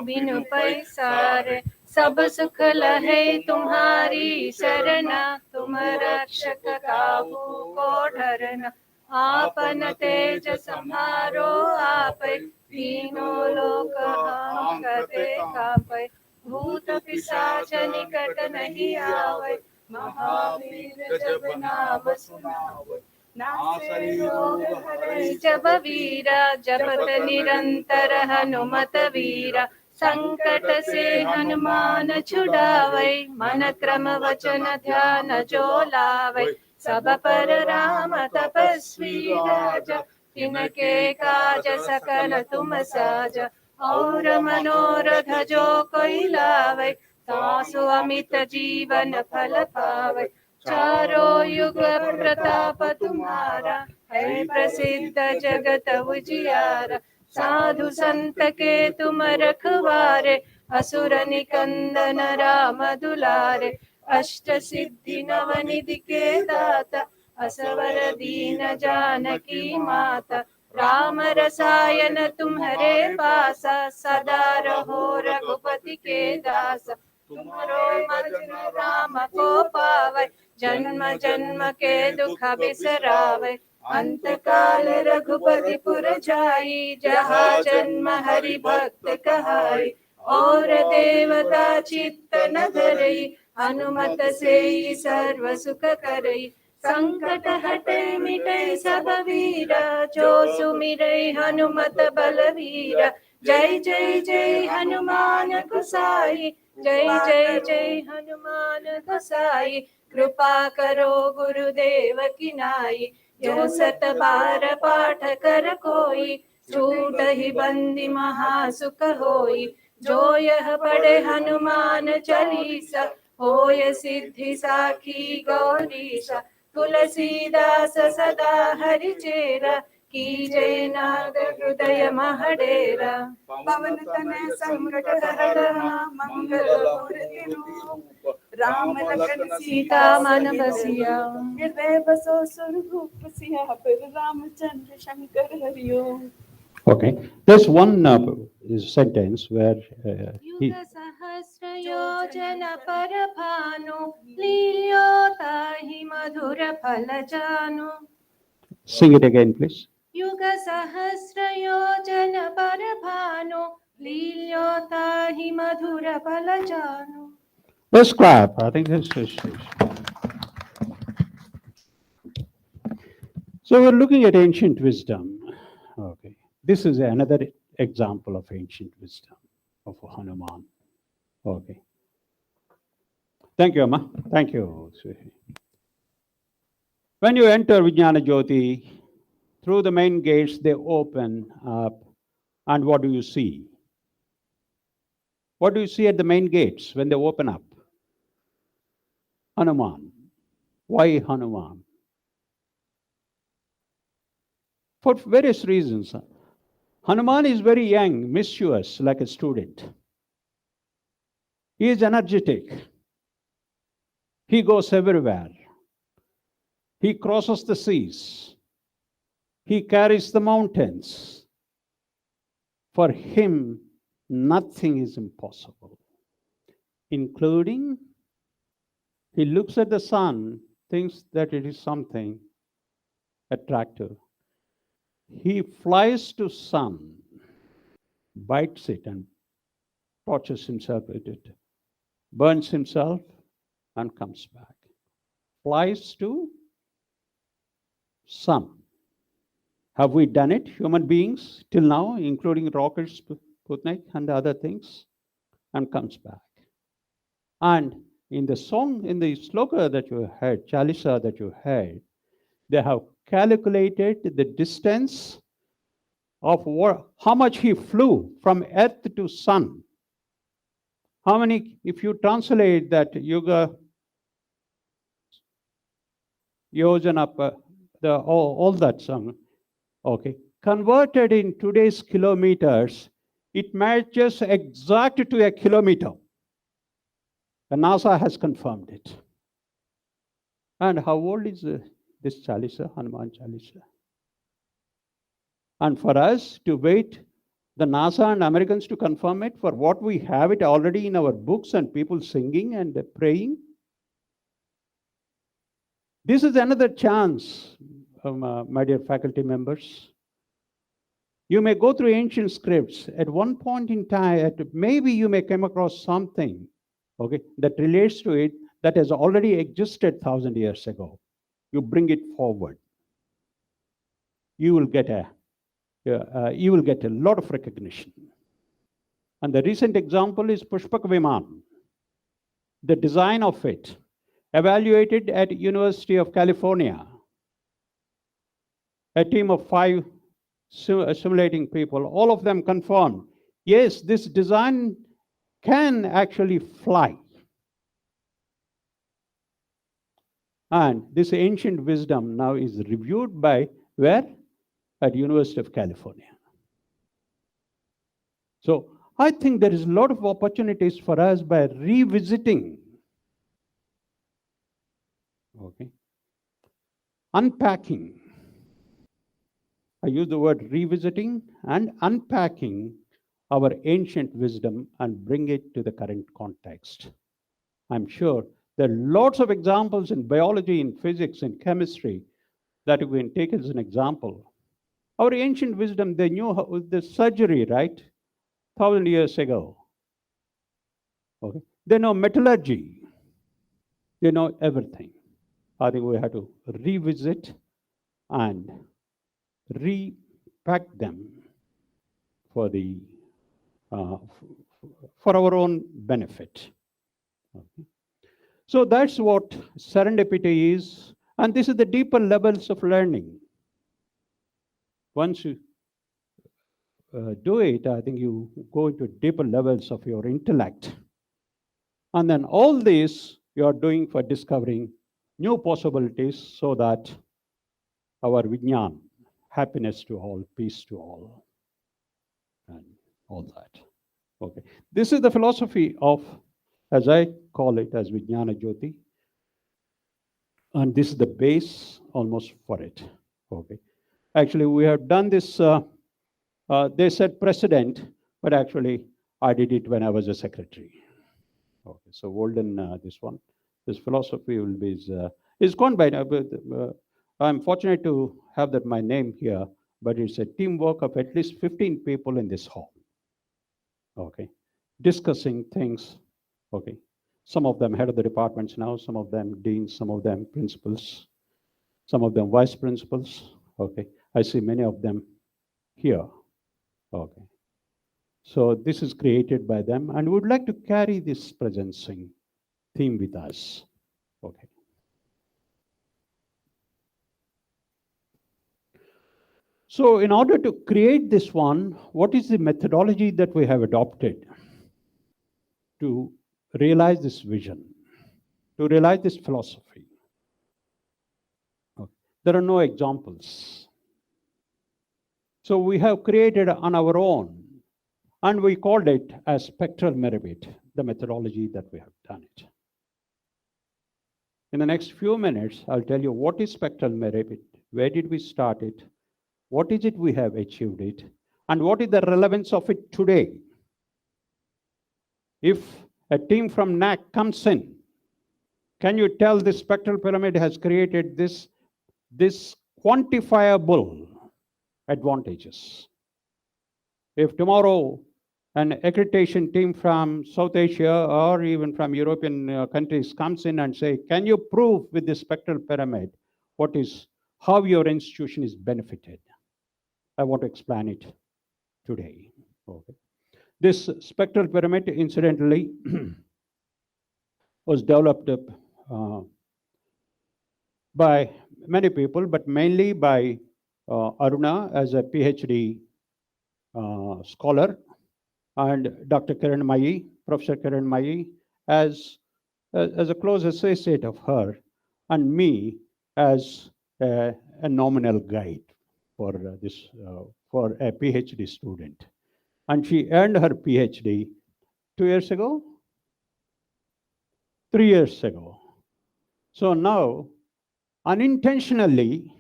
बिनु पैसारे सब सुख लहे तुम्हारी शरणा तुम रक्षक काहू को डरना आपन तेज सम्हारो आपै तीनों लोक हांकते कापै भूत पिशाच निकट नहीं आवै महावीर जब नाम सुनावै नासे रोग हरै जब वीरा जपत निरंतर हनुमत वीरा संकट से हनुमान छुड़ावै मन क्रम वचन ध्यान जो लावै सब पर राम तपस्वी राजा तिनके काज सकल तुम साजा और मनोरथ जो कोई लावै तासु अमित जीवन फल पावै चारों युग प्रताप तुम्हारा है प्रसिद्ध जगत उजियारा साधु संत के तुम रखवारे असुर निकंदन राम दुलारे अष्ट सिद्धि नवनिधि के दाता असवर दीन जानकी माता राम रसायन तुम्हारे पासा सदा रहो रघुपति के दासा तुम्हारो भजन राम को पावै जन्म जन्म के दुख बिसरावै अंत काल रघुपति पुर जाई जहाँ जन्म हरि भक्त कहाई और देवता चित्त न धरई हनुमत से सर्व सुख करई संकट हटे मिटे सब वीरा जो सुमिरै हनुमत बलवीरा जय जय जय हनुमान गोसाई जय जय जय हनुमान गोसाई कृपा करो गुरुदेव की नाई जो 100 बार पाठ कर कोई छूट ही बंदी महासुख होई जो यह पढ़े हनुमान चालीसा होय सिद्धि साखी गौरीसा तुलसीदास सदा हरि चेरा की जय नाग हृदय महडेरा
पवन तनय संकट हर मंगल मूर्ति रूप राम लखन
सीता मन बसिया
हृदय बसो सुरभूप Siyapati Ramchandra Shankar Hariom.
Okay, there's one sentence where
युग सहस्र योजन पर भानु लील्योता हि मधुर फल जानु
sing it again, please.
युग सहस्र योजन पर भानु लील्योता हि मधुर फल जानु.
Let's clap. I think this is. So we're looking at ancient wisdom. Okay, this is another example of ancient wisdom of Hanuman. Okay. Thank you, Amma. Thank you. When you enter Vignana Jyothi, through the main gates, they open up. And what do you see? What do you see at the main gates when they open up? Hanuman. Why Hanuman? For various reasons. Hanuman is very young, mischievous, like a student. He is energetic. He goes everywhere. He crosses the seas. He carries the mountains. For him, nothing is impossible, including he looks at the sun, thinks that it is something attractive. He flies to sun, bites it and tortures himself with it, burns himself and comes back. Flies to sun. Have we done it, human beings, till now, including rockets, Sputnik, and other things, and comes back? And in the song, in the sloka that you heard, Chalisa that you heard, they have calculated the distance of how much he flew from earth to sun. How many, if you translate that yuga, yojana, all that song, okay, converted in today's kilometers, it matches exact to a kilometer. The NASA has confirmed it. And how old is this Chalisa, Hanuman Chalisa? And for us to wait, the NASA and Americans to confirm it, for what we have it already in our books and people singing and praying. This is another chance, my dear faculty members. You may go through ancient scripts. At one point in time, maybe you may come across something, okay, that relates to it that has already existed 1,000 years ago. You bring it forward. You will get a lot of recognition. And the recent example is Pushpak Viman. The design of it, evaluated at University of California. A team of 5 simulating people, all of them confirmed, yes, this design can actually fly. And this ancient wisdom now is reviewed by where? At University of California. So I think there is a lot of opportunities for us by revisiting, okay, unpacking. I use the word revisiting and unpacking our ancient wisdom and bring it to the current context. I'm sure there are lots of examples in biology, in physics, in chemistry that we can take as an example. Our ancient wisdom, they knew how, the surgery, right? 1,000 years ago. Okay. They know metallurgy. They know everything. I think we have to revisit and repack them for the for our own benefit. Okay. So that's what serendipity is, and this is the deeper levels of learning. Once you do it, I think you go into deeper levels of your intellect. And then all this you are doing for discovering new possibilities so that our Vignan happiness to all, peace to all, and all that. Okay. This is the philosophy of, as I call it, as Vignana Jyothi. And this is the base almost for it. Okay. Actually, we have done this, they said president, but actually I did it when I was a secretary. Okay. So Walden, this one, this philosophy will be, is gone by now, but I'm fortunate to have that my name here, but it's a teamwork of at least 15 people in this hall. Okay. Discussing things. Okay. Some of them head of the departments now, some of them deans, some of them principals, some of them vice principals. Okay. I see many of them here. Okay. So this is created by them, and we would like to carry this presencing theme with us. Okay. So in order to create this one, what is the methodology that we have adopted to realize this vision, to realize this philosophy? Okay. There are no examples. So we have created on our own, and we called it as Spectral Pyramid, the methodology that we have done it. In the next few minutes, I'll tell you what is Spectral Pyramid, where did we start it, what is it we have achieved it, and what is the relevance of it today. If a team from NAC comes in, can you tell this Spectral Pyramid has created this quantifiable advantages? If tomorrow an accreditation team from South Asia or even from European countries comes in and say, can you prove with this Spectral Pyramid how your institution is benefited? I want to explain it today. Okay. This Spectral Pyramid, incidentally, was developed by many people, but mainly by Aruna as a PhD scholar, and Dr. Kiran Mayi, Professor Kiran Mayi, as a close associate of her, and me as a nominal guide for for a PhD student. And she earned her PhD 2 years ago, 3 years ago. So now, unintentionally,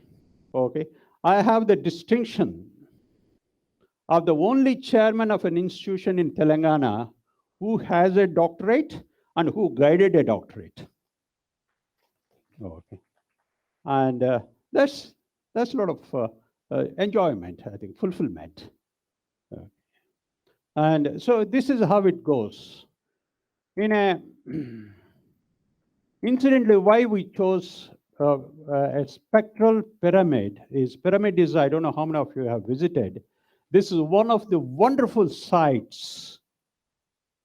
okay, I have the distinction of the only chairman of an institution in Telangana who has a doctorate and who guided a doctorate. Okay. And that's a lot of enjoyment, I think, fulfillment. And so this is how it goes. Incidentally, why we chose a spectral pyramid is, I don't know how many of you have visited. This is one of the wonderful sights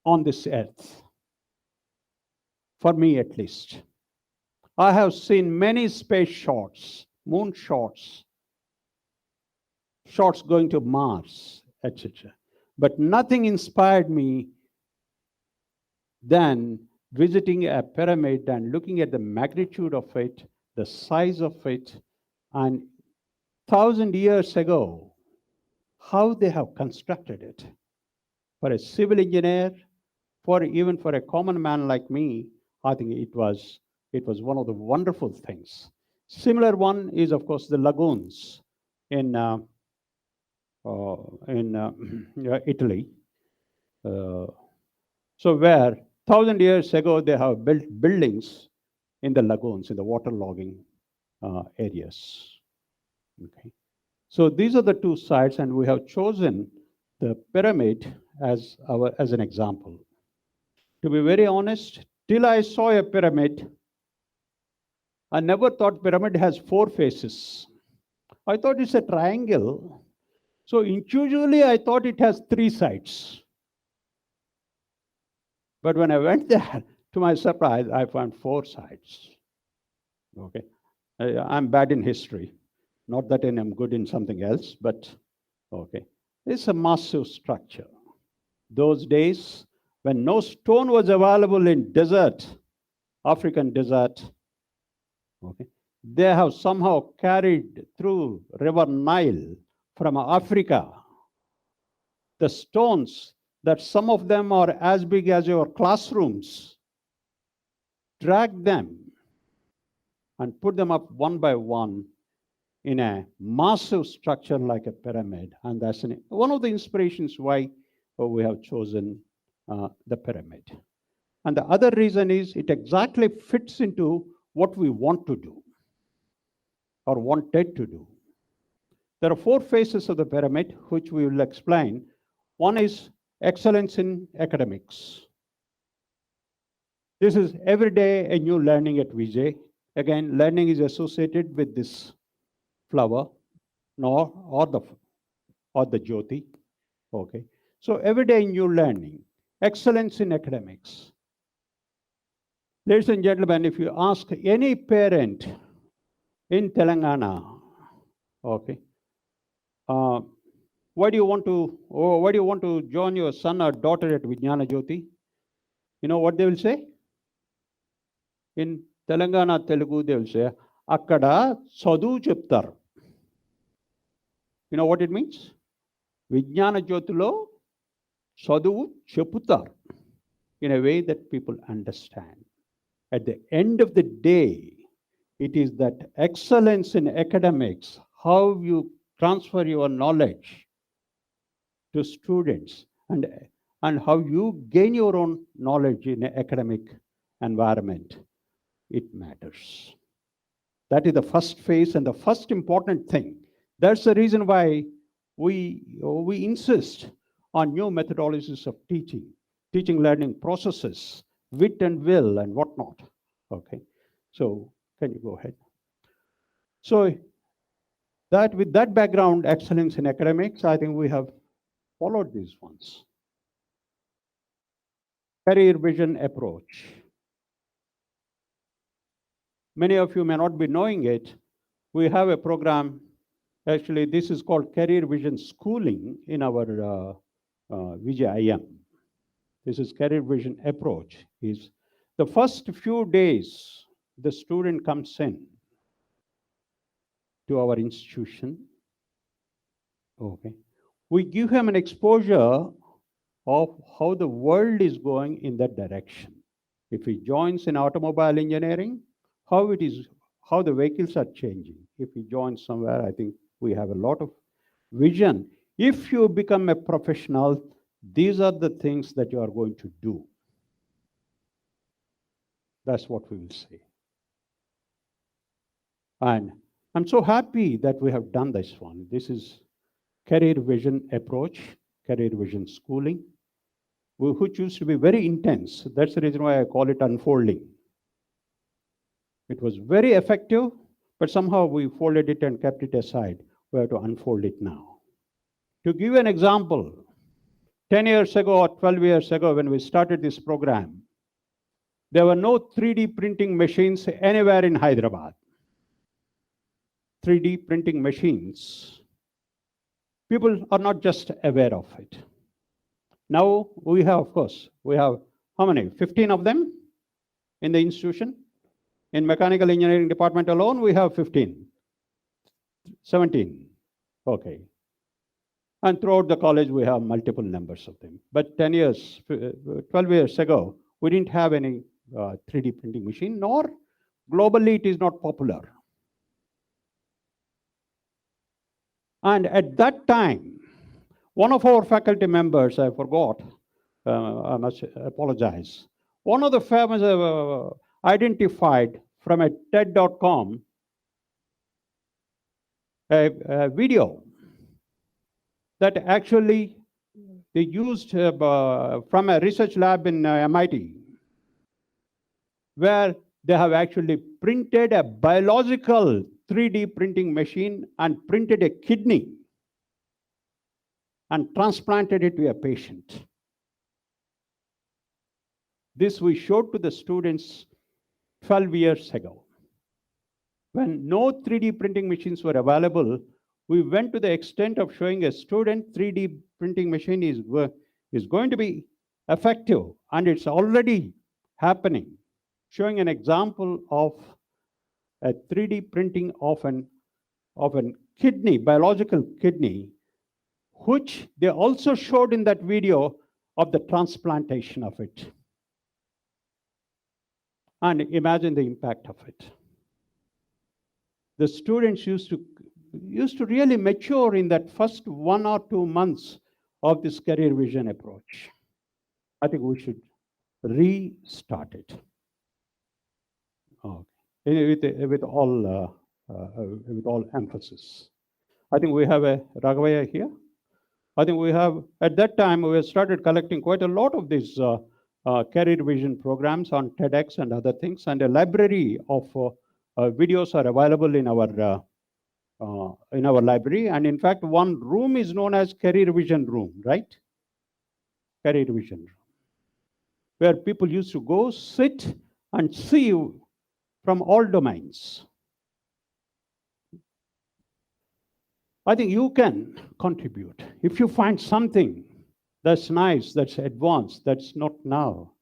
on this earth, for me at least. I have seen many space shots, moon shots, shots going to Mars, etc. But nothing inspired me than visiting a pyramid and looking at the magnitude of it, the size of it, and 1,000 years ago, how they have constructed it. For a civil engineer, even for a common man like me, I think it was one of the wonderful things. Similar one is, of course, the lagoons in Italy. So where 1,000 years ago, they have built buildings in the lagoons, in the waterlogging areas. Okay. So these are the two sides, and we have chosen the pyramid as an example. To be very honest, till I saw a pyramid, I never thought pyramid has 4 faces. I thought it's a triangle. So intuitively, I thought it has 3 sides. But when I went there, to my surprise, I found 4 sides. Okay. I'm bad in history. Not that I'm good in something else, but okay. It's a massive structure. Those days, when no stone was available in desert, African desert, okay, they have somehow carried through River Nile from Africa the stones that some of them are as big as your classrooms, drag them and put them up one by one in a massive structure like a pyramid. And that's one of the inspirations why we have chosen the pyramid. And the other reason is it exactly fits into what we want to do or wanted to do. There are 4 phases of the pyramid, which we will explain. One is excellence in academics. This is every day a new learning at Vijay. Again, learning is associated with this flower, or the Jyoti. Okay. So every day new learning, excellence in academics. Ladies and gentlemen, if you ask any parent in Telangana, okay, why do you want to join your son or daughter at Vignana Jyothi? You know what they will say? In Telangana Telugu, they will say, Akkada Sadhu Cheptar. You know what it means? Vignana Jyothilo Sadhu Cheputar. In a way that people understand. At the end of the day, it is that excellence in academics, how you transfer your knowledge to students and how you gain your own knowledge in an academic environment, it matters. That is the first phase and the first important thing. That's the reason why we insist on new methodologies of teaching learning processes, wit and will and whatnot. Okay, so can you go ahead? So that with that background, excellence in academics, I think we have followed these ones. Career vision approach. Many of you may not be knowing it. We have a program, actually this is called Career Vision Schooling in our Vijay IM. This is career vision approach. Is the first few days the student comes in to our institution. Okay, we give him an exposure of how the world is going in that direction. If he joins in automobile engineering, how the vehicles are changing. If he joins somewhere, I think we have a lot of vision. If you become a professional, these are the things that you are going to do. That's what we will say. And I'm so happy that we have done this one. This is career vision approach, career vision schooling, which used to be very intense. That's the reason why I call it unfolding. It was very effective, but somehow we folded it and kept it aside. We have to unfold it now. To give an example, 10 years ago or 12 years ago when we started this program, there were no 3D printing machines anywhere in Hyderabad. 3D printing machines. People are not just aware of it. Now we have, of course, we have how many? 15 of them in the institution. In mechanical engineering department alone, we have 15, 17. Okay. And throughout the college, we have multiple numbers of them. But 10 years, 12 years ago, we didn't have any 3D printing machine, nor globally it is not popular. And at that time, one of our faculty members, I forgot, I must apologize. One of the famous identified from a TED.com a video that actually they used from a research lab in MIT, where they have actually printed a biological 3D printing machine and printed a kidney and transplanted it to a patient. This we showed to the students 12 years ago. When no 3D printing machines were available, we went to the extent of showing a student 3D printing machine is going to be effective, and it's already happening, showing an example of a 3D printing of an kidney, biological kidney, which they also showed in that video of the transplantation of it. And imagine the impact of it. The students used to really mature in that first 1 or 2 months of this career vision approach. I think we should restart it. With all emphasis. I think we have a Raghavaya here. I think we have, at that time, we started collecting quite a lot of these career vision programs on TEDx and other things, and a library of videos are available in our library. And in fact, one room is known as career vision room, right? Career vision room, where people used to go, sit, and see from all domains. I think you can contribute. If you find something that's nice, that's advanced, that's not now,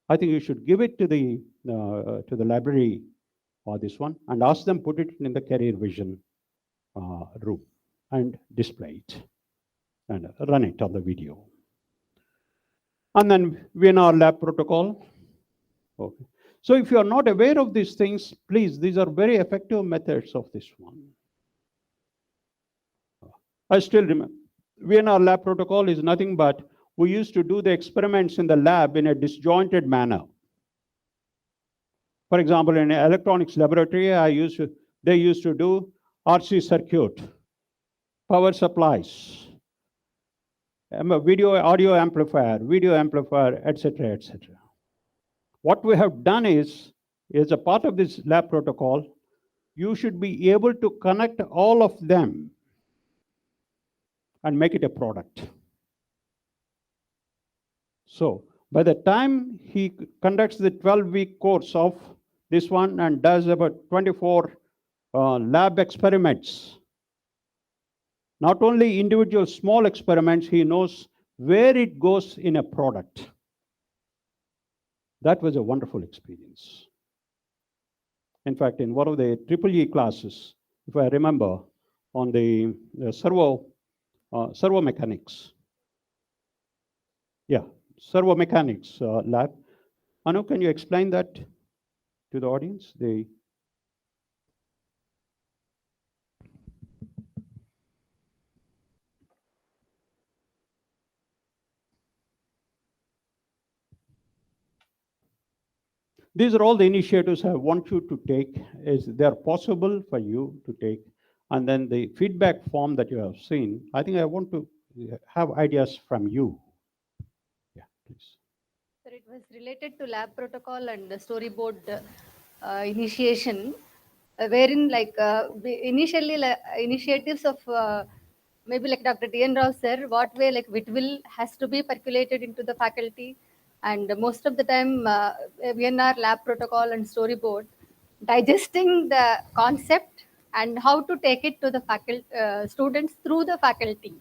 I think you should give it to the library or this one and ask them put it in the career vision room and display it and run it on the video. And then Vignana lab protocol. Okay. So if you are not aware of these things, please, these are very effective methods of this one. I still remember, Vignana lab protocol is nothing but we used to do the experiments in the lab in a disjointed manner. For example, in an electronics laboratory, they used to do RC circuit, power supplies, audio amplifier, etc., etc. What we have done is a part of this lab protocol, you should be able to connect all of them and make it a product. So by the time he conducts the 12-week course of this one and does about 24 lab experiments, not only individual small experiments, he knows where it goes in a product. That was a wonderful experience. In fact, in one of the EEE classes, if I remember, on the servo mechanics. Yeah, servo mechanics lab. Anu, can you explain that to the audience? These are all the initiatives I want you to take. They are possible for you to take. And then the feedback form that you have seen, I think I want to have ideas from you. Yeah, please.
Sir, it was related to lab protocol and the storyboard initiation, wherein initially initiatives of maybe like Dr. D.N.Rao sir, what way like Whitwill has to be percolated into the faculty, and most of the time VNR lab protocol and storyboard, digesting the concept and how to take it to the faculty students through the faculty.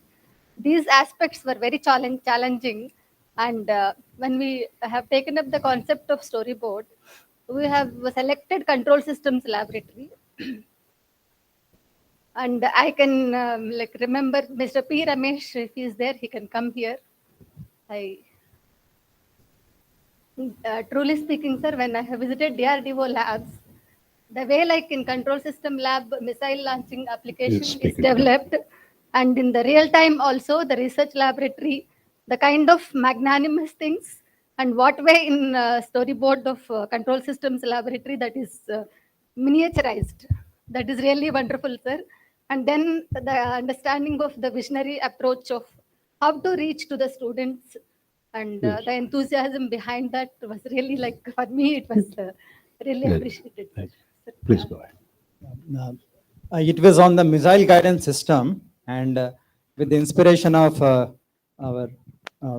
These aspects were very challenging, and when we have taken up the concept of storyboard, we have selected control systems laboratory. And I can remember Mr. P. Ramesh, if he is there, he can come here. Truly speaking, sir, when I have visited DRDO labs, the way like in control system lab, missile launching application is developed, and in the real time also the research laboratory, the kind of magnanimous things, and what way in storyboard of control systems laboratory that is miniaturized. That is really wonderful, sir. And then the understanding of the visionary approach of how to reach to the students, and
Yes.
the enthusiasm behind that was really like, for me, it was really
Yes.
appreciated.
Yes. Please go ahead.
It was on the missile guidance system, and with the inspiration of our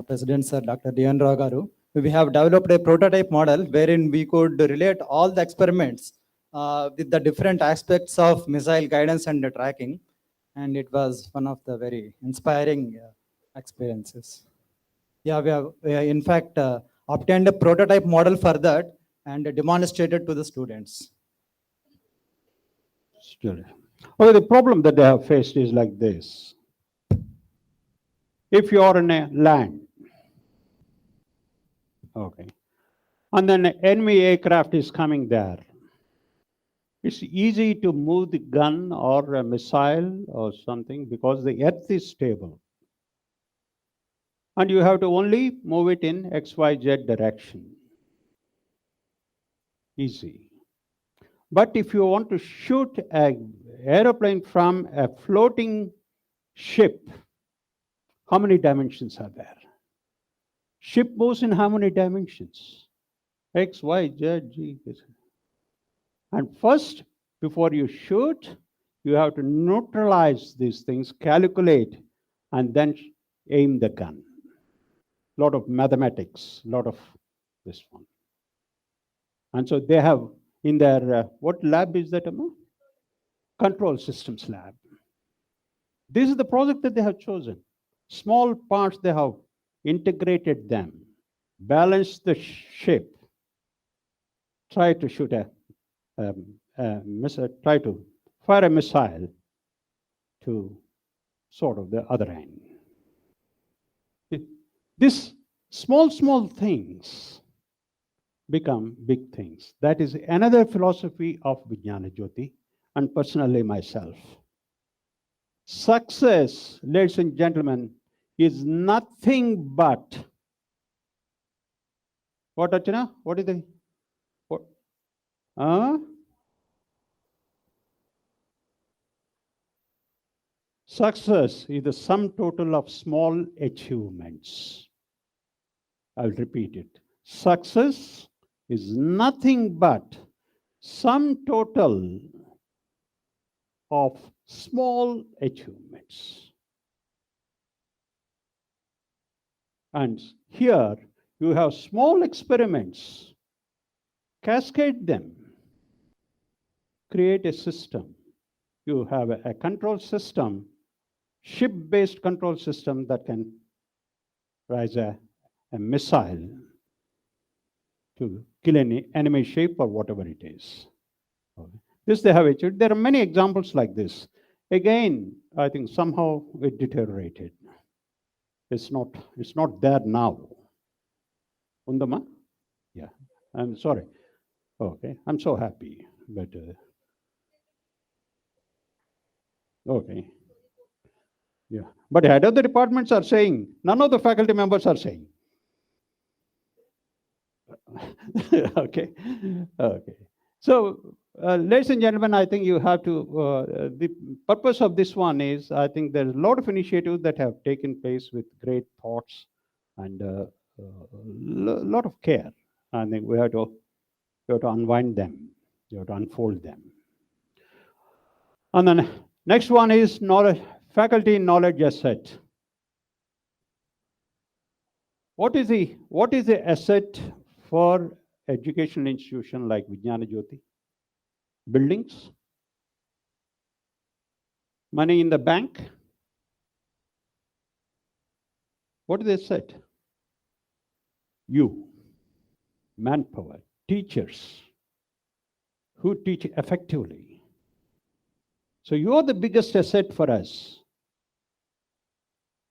President Sir Dr. D.N.Rao garu, we have developed a prototype model wherein we could relate all the experiments with the different aspects of missile guidance and tracking, and it was one of the very inspiring experiences. Yeah, we have in fact obtained a prototype model for that and demonstrated to the students.
Still. Okay, the problem that they have faced is like this. If you are in a land, okay, and then an enemy aircraft is coming there, it's easy to move the gun or a missile or something because the earth is stable. And you have to only move it in XYZ direction. Easy. But if you want to shoot an aeroplane from a floating ship, how many dimensions are there? Ship moves in how many dimensions? X, Y, Z, G. And first, before you shoot, you have to neutralize these things, calculate, and then aim the gun. Lot of mathematics, lot of this one. And so they have in their, what lab is that, Amma? Control systems lab. This is the project that they have chosen. Small parts, they have integrated them, balanced the ship, try to shoot missile, try to fire a missile to sort of the other end. This small things become big things. That is another philosophy of Vignana Jyothi, and personally myself. Success, ladies and gentlemen, is nothing but what, Archana? What is the what? Success is the sum total of small achievements. I'll repeat it. Success is nothing but sum total of small achievements. And here you have small experiments, cascade them, create a system. You have a control system, ship-based control system that can raise a missile to kill any enemy ship or whatever it is. Okay. This they have achieved. There are many examples like this. Again, I think somehow it deteriorated. It's not there now. Undama? Yeah, I'm sorry. Okay, I'm so happy, but okay. Yeah, but head of the departments are saying, none of the faculty members are saying. Okay, okay. So, ladies and gentlemen, I think you have to, the purpose of this one is, I think there's a lot of initiatives that have taken place with great thoughts and a lot of care. I think we have to unwind them, you have to unfold them. And then next one is knowledge, faculty knowledge asset. What is the asset for educational institution like Vignana Jyothi? Buildings? Money in the bank? What is the asset? You, manpower, teachers who teach effectively. So you are the biggest asset for us.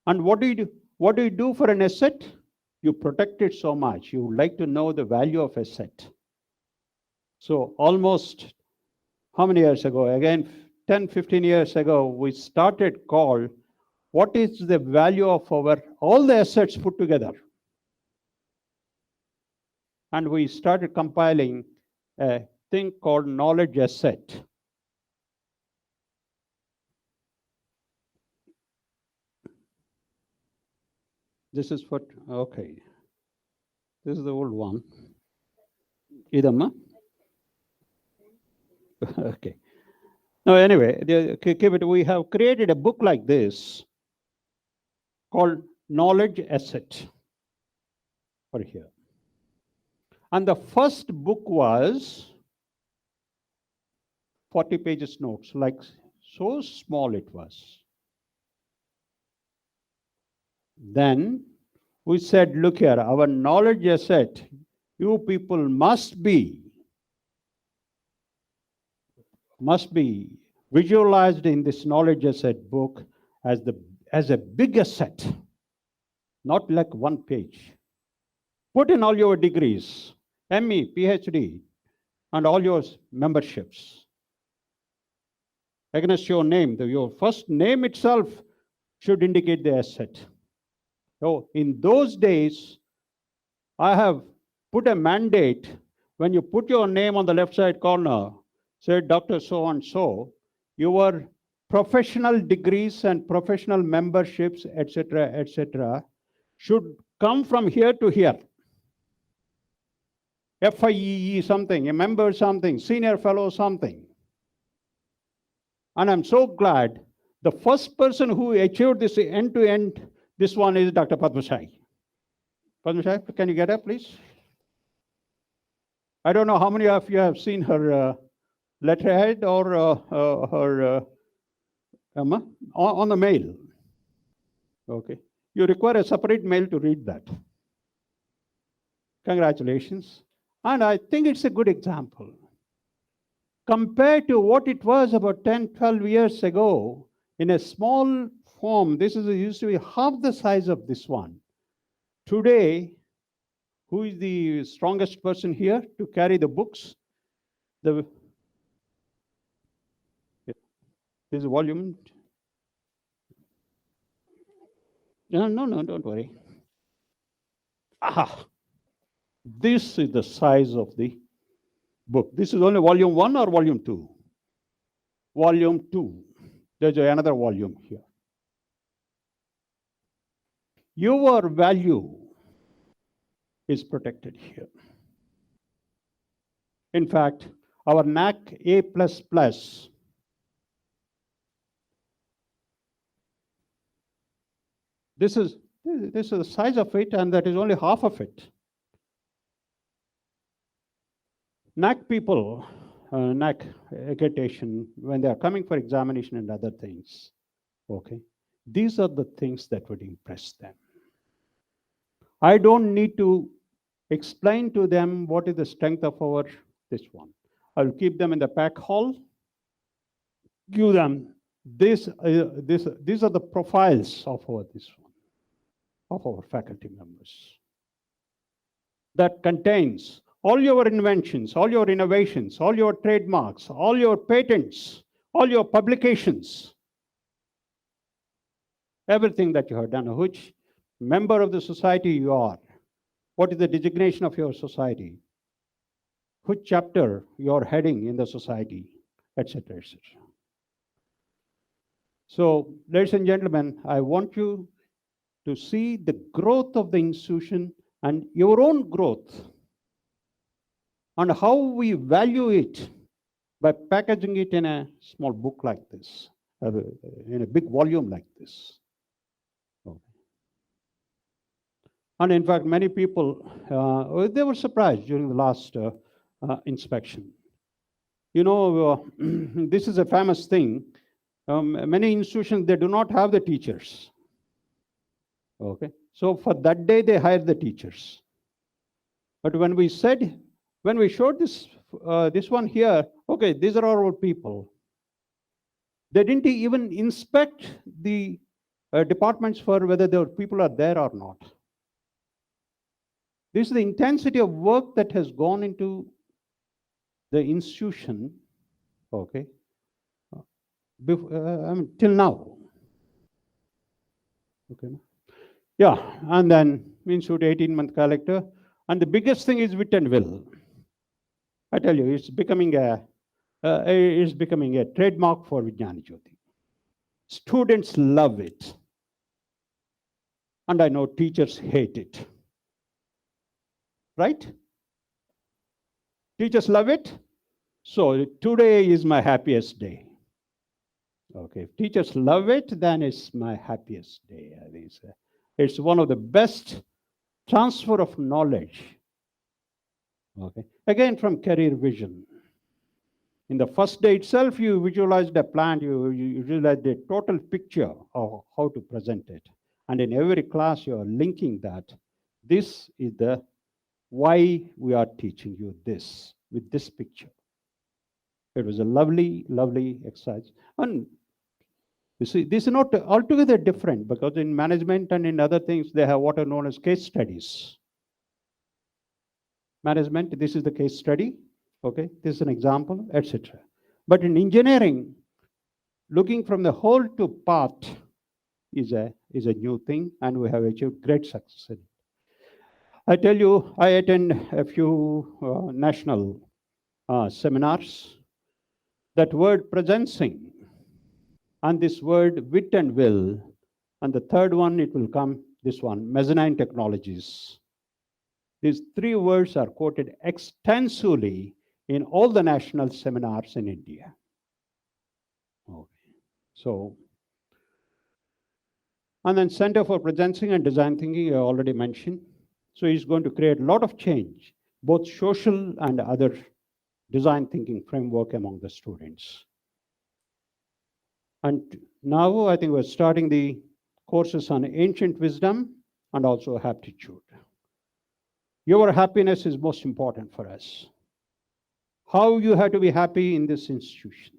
And what do you do? What do you do for an asset? You protect it so much. You would like to know the value of asset. So almost, how many years ago? Again, 10, 15 years ago, we started called, what is the value of all the assets put together? And we started compiling a thing called knowledge asset. This is what, okay. This is the old one. Idamma? Okay. Now, anyway, we have created a book like this called Knowledge Asset for here. And the first book was 40 pages notes, like so small it was. Then we said, look here, our knowledge asset, you people must be visualized in this knowledge asset book as a big asset, not like one page. Put in all your degrees, ME, PhD, and all your memberships against your name. Your first name itself should indicate the asset. So in those days, I have put a mandate. When you put your name on the left side corner, say Dr. So and so, your professional degrees and professional memberships, etc., should come from here to here. FIEE something, a member something, senior fellow something. And I'm so glad the first person who achieved this end-to-end, this one is Dr. Padmashai. Padmashai, can you get up, please? I don't know how many of you have seen her letterhead or her on the mail. Okay. You require a separate mail to read that. Congratulations. And I think it's a good example. Compared to what it was about 10, 12 years ago, in a small form, this used to be half the size of this one. Today, who is the strongest person here to carry the books? This is volume. No, don't worry. This is the size of the book. This is only volume 1 or volume 2? Volume 2. There's another volume here. Your value is protected here. In fact, our NAC A++, this is the size of it, and that is only half of it. NAC people, NAC accreditation, when they are coming for examination and other things, okay, these are the things that would impress them. I don't need to explain to them what is the strength of our this one. I'll keep them in the pack hall, give them these are the profiles of our this one, of our faculty members. That contains all your inventions, all your innovations, all your trademarks, all your patents, all your publications, everything that you have done, which member of the society you are, what is the designation of your society, which chapter you are heading in the society, etc., etc. So, ladies and gentlemen, I want you to see the growth of the institution and your own growth, and how we value it by packaging it in a small book like this, in a big volume like this. Okay. And in fact, many people, they were surprised during the last inspection. You know, this is a famous thing. Many institutions, they do not have the teachers. Okay. So for that day, they hire the teachers. But when we showed this one here, okay, these are our people. They didn't even inspect the departments for whether the people are there or not. This is the intensity of work that has gone into the institution, okay, till now. Okay. Yeah, and then institute 18-month collector. And the biggest thing is wit and will. I tell you, it's becoming a trademark for Vignana Jyothi. Students love it. And I know teachers hate it. Right? Teachers love it. So today is my happiest day. Okay, if teachers love it, then it's my happiest day. It's one of the best transfer of knowledge. Okay, again from career vision. In the first day itself, you visualized a plant, you visualized the total picture of how to present it. And in every class, you are linking that. This is the why we are teaching you this with this picture. It was a lovely, lovely exercise. And you see, this is not altogether different, because in management and in other things, they have what are known as case studies. Management, this is the case study, okay? This is an example, etc. But in engineering, looking from the whole to part is a new thing, and we have achieved great success in it. I tell you, I attend a few national seminars. That word presencing, and this word wit and will, and the third one, it will come, this one, mezzanine technologies. These three words are quoted extensively in all the national seminars in India. Okay. So, and then Center for Presencing and Design Thinking, I already mentioned. So it's going to create a lot of change, both social and other design thinking framework among the students. And now I think we're starting the courses on ancient wisdom and also aptitude. Your happiness is most important for us. How you have to be happy in this institution.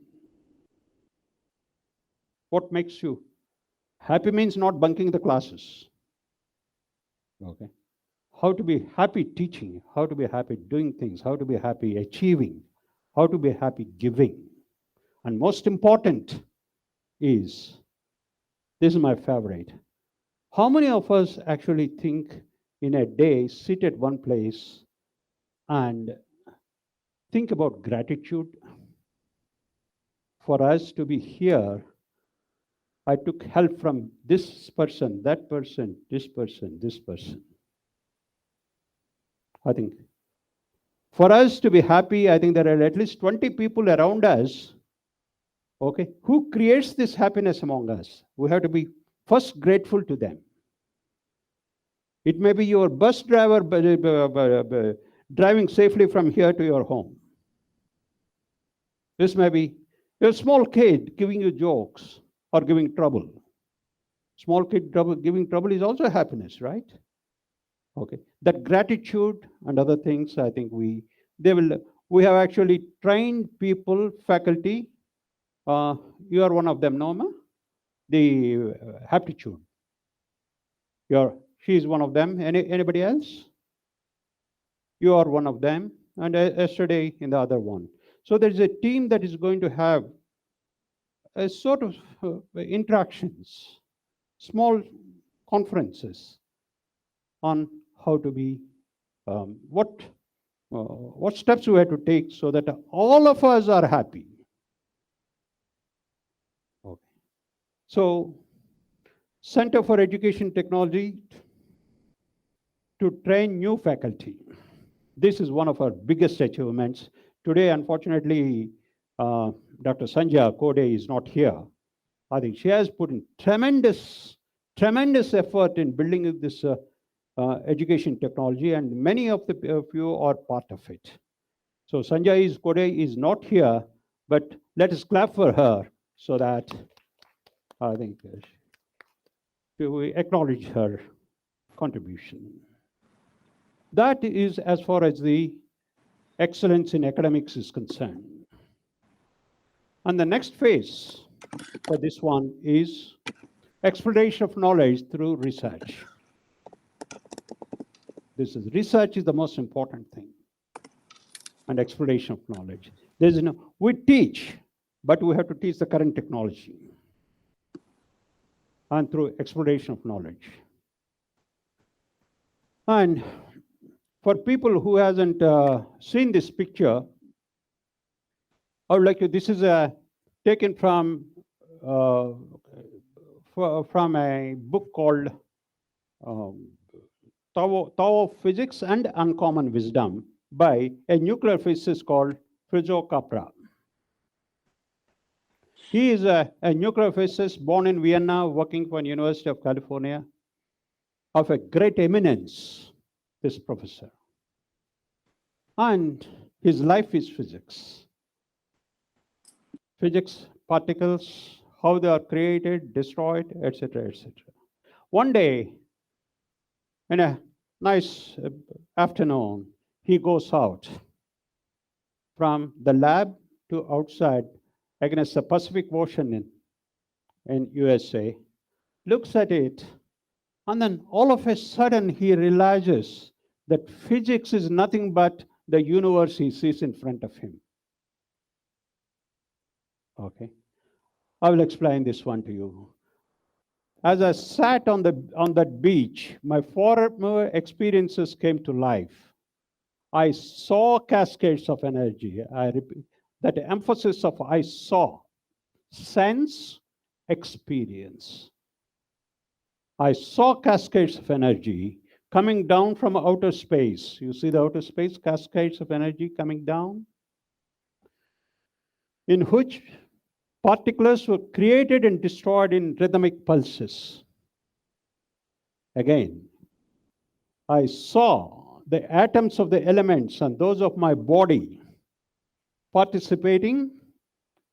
What makes you happy means not bunking the classes. Okay. How to be happy teaching, how to be happy doing things, how to be happy achieving, how to be happy giving. And most important is, this is my favorite, how many of us actually think in a day, sit at one place and think about gratitude? For us to be here, I took help from this person, that person, this person, this person. I think for us to be happy, I think there are at least 20 people around us, okay, who creates this happiness among us. We have to be first grateful to them. It may be your bus driver driving safely from here to your home. This may be your small kid giving you jokes or giving trouble. Small kid giving trouble is also happiness, right? Okay, that gratitude and other things, I think we have actually trained people, faculty. You are one of them, Norma. The aptitude. She is one of them. Anybody else? You are one of them. And yesterday in the other one. So there is a team that is going to have a sort of interactions, small conferences on how to be, what steps we have to take so that all of us are happy. Okay. So, Center for Education Technology to train new faculty. This is one of our biggest achievements. Today, unfortunately, Dr. Sanjay Kode is not here. I think she has put in tremendous effort in building this education technology, and many of you are part of it. So Sanjay Kode is not here, but let us clap for her so that I think we acknowledge her contribution. That is as far as the excellence in academics is concerned. And the next phase for this one is exploration of knowledge through research. Research is the most important thing, and exploration of knowledge. We teach, but we have to teach the current technology, and through exploration of knowledge. And for people who hasn't seen this picture, I would like to. This is taken from a book called Tao of Physics and Uncommon Wisdom by a nuclear physicist called Frizo Capra. He is a nuclear physicist born in Vienna, working for the University of California, of a great eminence, this professor. And his life is physics. Physics, particles, how they are created, destroyed, etc., etc. One day, in a nice afternoon, he goes out from the lab to outside against the Pacific Ocean in USA, looks at it, and then all of a sudden he realizes that physics is nothing but the universe he sees in front of him. Okay, I will explain this one to you. As I sat on that beach, my former experiences came to life. I saw cascades of energy. I repeat that emphasis of I saw, sense, experience. I saw cascades of energy coming down from outer space. You see the outer space, cascades of energy coming down, in which particles were created and destroyed in rhythmic pulses. Again, I saw the atoms of the elements and those of my body participating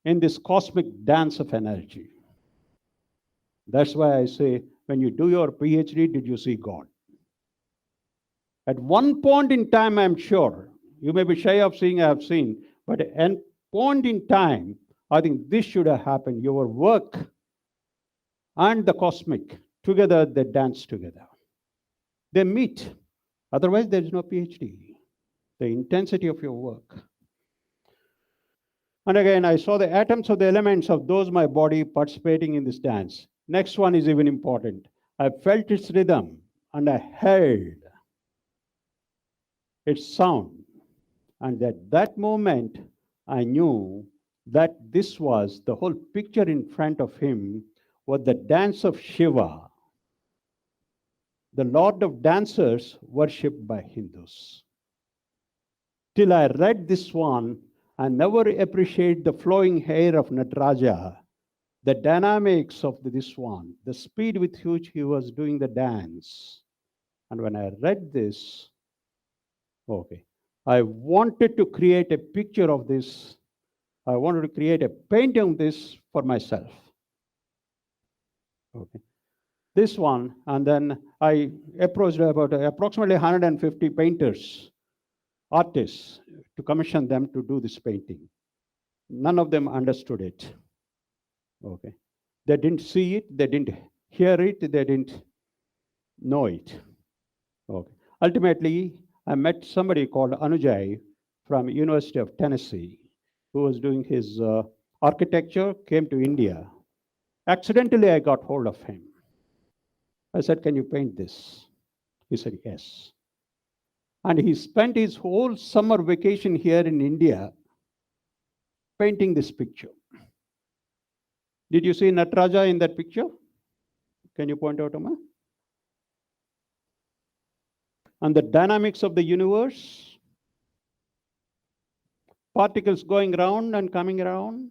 in this cosmic dance of energy. That's why I say, when you do your PhD, did you see God? At one point in time, I'm sure, you may be shy of seeing, I have seen, but at a point in time, I think this should have happened. Your work and the cosmic, together they dance together. They meet. Otherwise, there is no PhD. The intensity of your work. And again, I saw the atoms of the elements of those my body participating in this dance. Next one is even important. I felt its rhythm and I heard its sound. And at that moment, I knew that this was the whole picture in front of him was the dance of Shiva, the lord of dancers worshipped by Hindus. Till I read this one, I never appreciate the flowing hair of Nataraja, the dynamics of this one, the speed with which he was doing the dance. And when I read this, okay, I wanted to create a picture of this. I wanted to create a painting of this for myself. Okay, this one, and then I approached about approximately 150 painters, artists, to commission them to do this painting. None of them understood it. Okay, they didn't see it, they didn't hear it, they didn't know it. Okay, ultimately, I met somebody called Anujay from University of Tennessee, who was doing his architecture, came to India. Accidentally, I got hold of him. I said, can you paint this? He said, yes. And he spent his whole summer vacation here in India painting this picture. Did you see Nataraja in that picture? Can you point out, Amma? And the dynamics of the universe, particles going round and coming around.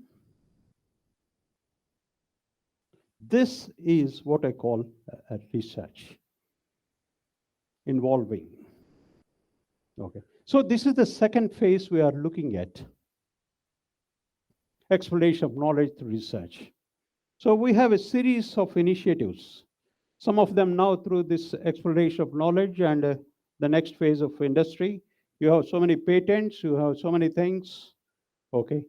This is what I call a research involving. Okay. So this is the second phase we are looking at. Exploration of knowledge through research. So we have a series of initiatives, some of them now through this exploration of knowledge and the next phase of industry. You have so many patents, you have so many things. Okay.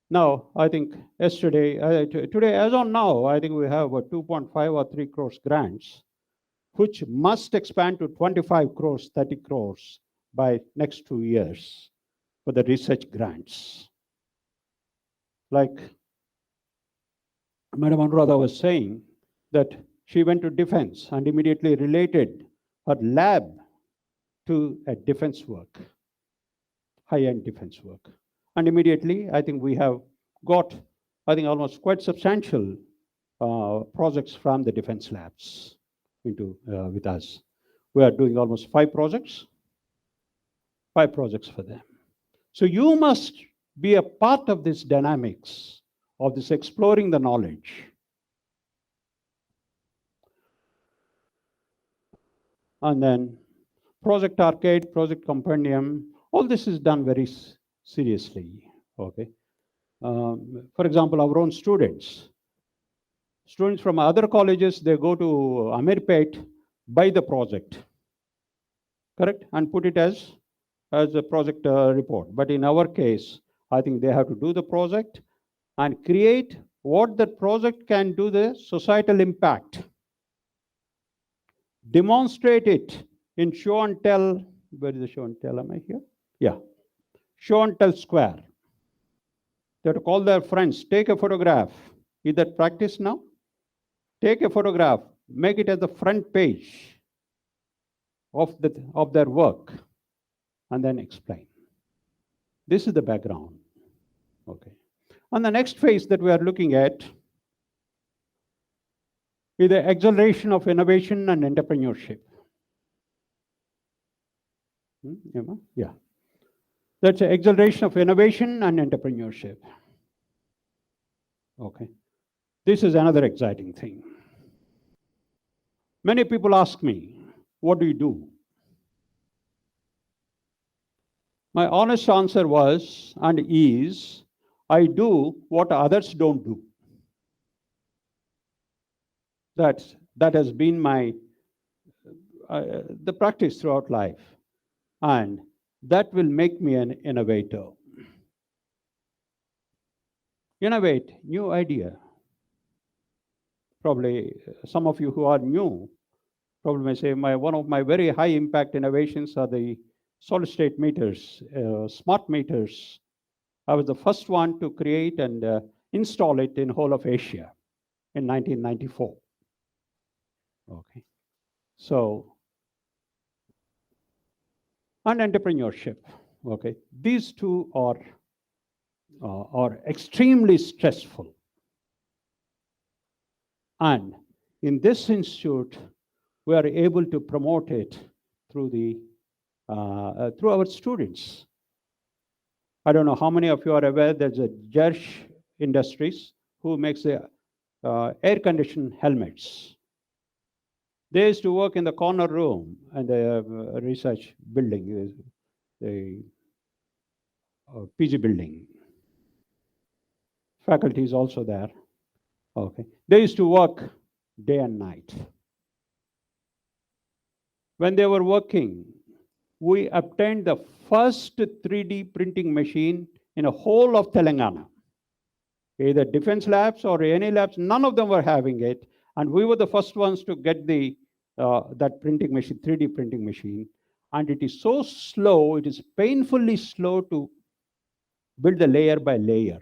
Now, I think today, as on now, I think we have about 2.5 or 3 crores grants, which must expand to 25 crores, 30 crores by next 2 years for the research grants. Like Madam Anuradha was saying, that she went to defense and immediately related her lab to a defense work, high-end defense work. And immediately, I think we have got, I think, almost quite substantial projects from the defense labs with us. We are doing almost 5 projects for them. So you must be a part of this dynamics of this exploring the knowledge. And then Project Arcade, Project Compendium, all this is done very seriously, okay? For example, our own students from other colleges, they go to Amirpet, buy the project, correct? And put it as a project report. But in our case, I think they have to do the project and create what that project can do the societal impact. Demonstrate it in show and tell. Where is the show and tell? Am I here? Yeah. Show and tell square. They have to call their friends, take a photograph. Is that practice now? Take a photograph, make it as the front page of their work, and then explain. This is the background. Okay. And the next phase that we are looking at is the acceleration of innovation and entrepreneurship. Emma? Yeah. That's the acceleration of innovation and entrepreneurship. Okay. This is another exciting thing. Many people ask me, what do you do? My honest answer was and is, I do what others don't do. That has been my the practice throughout life, and that will make me an innovator. Innovate, new idea. Probably some of you who are new probably may say one of my very high impact innovations are the solid state meters, smart meters. I was the first one to create and install it in whole of Asia in 1994. Okay. So, and entrepreneurship. Okay. These two are extremely stressful. And in this institute, we are able to promote it through through our students. I don't know how many of you are aware there's a Jersh Industries who makes the air-conditioned helmets. They used to work in the corner room and the research building, the PG building. Faculty is also there. Okay. They used to work day and night. When they were working, we obtained the first 3D printing machine in a whole of Telangana. Either defense labs or any labs, none of them were having it. And we were the first ones to get that printing machine, 3D printing machine. And it is so slow, it is painfully slow to build the layer by layer.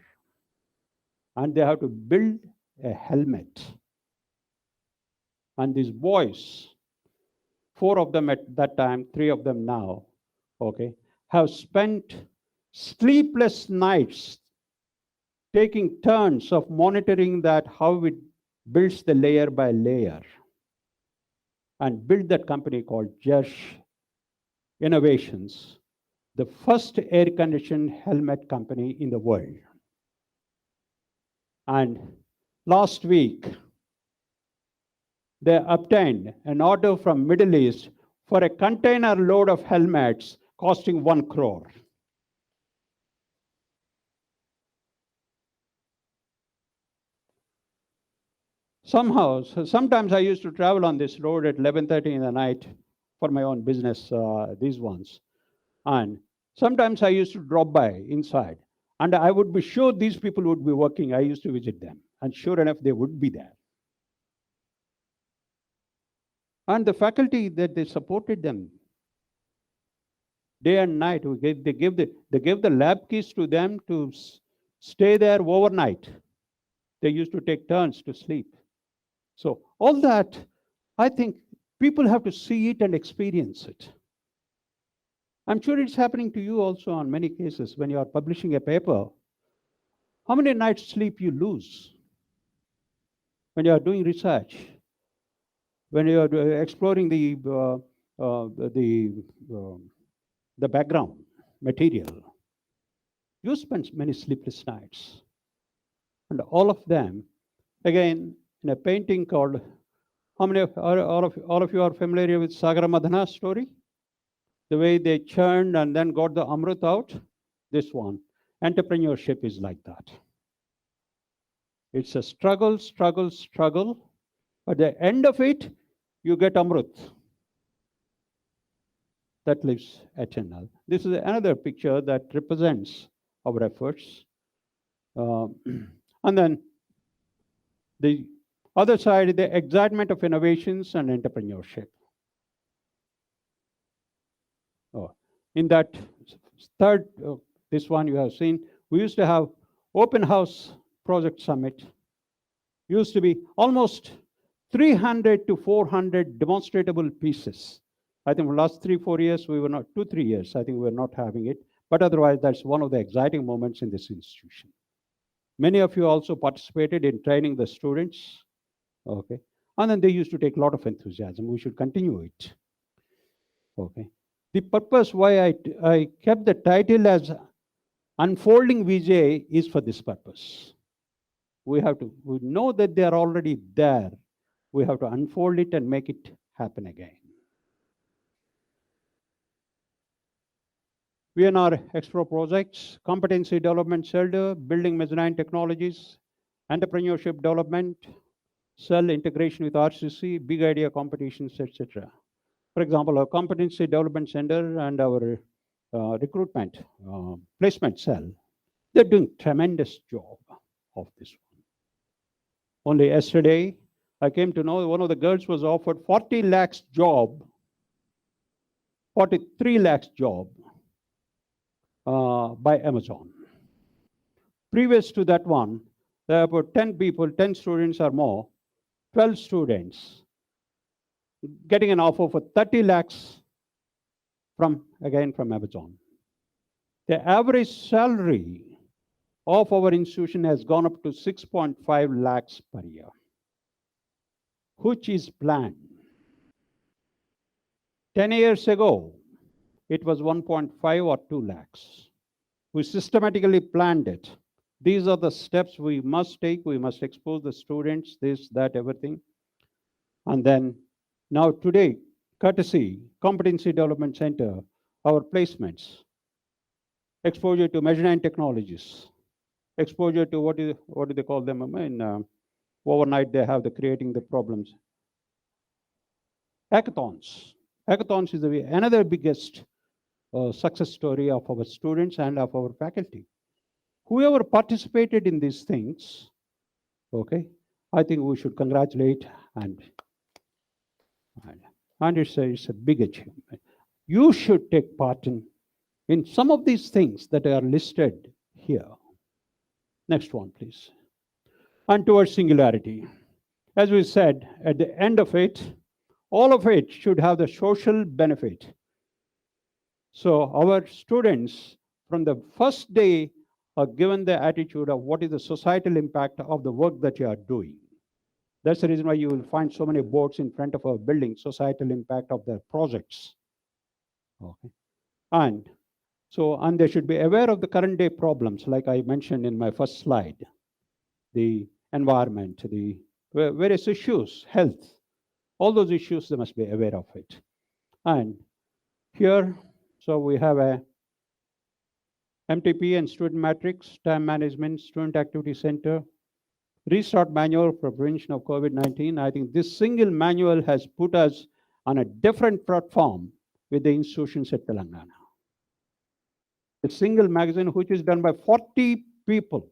And they have to build a helmet. And these boys, 4 of them at that time, 3 of them now, okay, have spent sleepless nights taking turns of monitoring that, how it builds the layer by layer, and build that company called Jersh Innovations, the first air-conditioned helmet company in the world. And last week, they obtained an order from Middle East for a container load of helmets costing 1 crore. Somehow, sometimes I used to travel on this road at 11:30 in the night for my own business, these ones. And sometimes I used to drop by inside, and I would be sure these people would be working. I used to visit them, and sure enough, they would be there. And the faculty that they supported them day and night, they gave the lab keys to them to stay there overnight. They used to take turns to sleep. So all that, I think people have to see it and experience it. I'm sure it's happening to you also on many cases when you are publishing a paper. How many nights sleep you lose when you are doing research, when you are exploring the background material? You spend many sleepless nights. And all of them, again, in a painting called, how many of all of you are familiar with Sagara Madhana's story? The way they churned and then got the Amrit out? This one. Entrepreneurship is like that. It's a struggle, struggle, struggle. At the end of it, you get Amrit. That lives eternal. This is another picture that represents our efforts. And then the other side, the excitement of innovations and entrepreneurship. In that third, this one you have seen, we used to have open house project summit. Used to be almost 300 to 400 demonstrable pieces. I think the last 3-4 years, we were not, 2-3 years, I think we were not having it. But otherwise, that's one of the exciting moments in this institution. Many of you also participated in training the students. Okay. And then they used to take a lot of enthusiasm. We should continue it. Okay. The purpose why I kept the title as Unfolding VJ is for this purpose. We know that they are already there. We have to unfold it and make it happen again. VNR Explore projects, competency development center, building mezzanine technologies, entrepreneurship development, cell integration with RCC, big idea competitions, etc. For example, our competency development center and our recruitment placement cell, they're doing tremendous job of this one. Only yesterday, I came to know one of the girls was offered 40 lakhs job, 43 lakhs job by Amazon. Previous to that one, there were about 10 people, 10 students or more, 12 students getting an offer for 30 lakhs from Amazon. The average salary of our institution has gone up to 6.5 lakhs per year, which is planned. 10 years ago, it was 1.5 or 2 lakhs. We systematically planned it. These are the steps we must take. We must expose the students, this, that, everything. And then now today, courtesy, Competency Development Center, our placements, exposure to mezzanine technologies, exposure to what do they call them? I mean, overnight they have the creating the problems. Hackathons. Hackathons is another biggest success story of our students and of our faculty. Whoever participated in these things, okay, I think we should congratulate and it's a big achievement. You should take part in some of these things that are listed here. Next one, please. And towards singularity. As we said, at the end of it, all of it should have the social benefit. So our students from the first day are given the attitude of what is the societal impact of the work that you are doing. That's the reason why you will find so many boards in front of our building, societal impact of their projects. Okay. And they should be aware of the current day problems, like I mentioned in my first slide, the environment, the various issues, health, all those issues, they must be aware of it. And here, so we have a MTP and student matrix, time management, student activity center, restart manual for prevention of COVID-19. I think this single manual has put us on a different platform with the institutions at Telangana. A single magazine which is done by 40 people.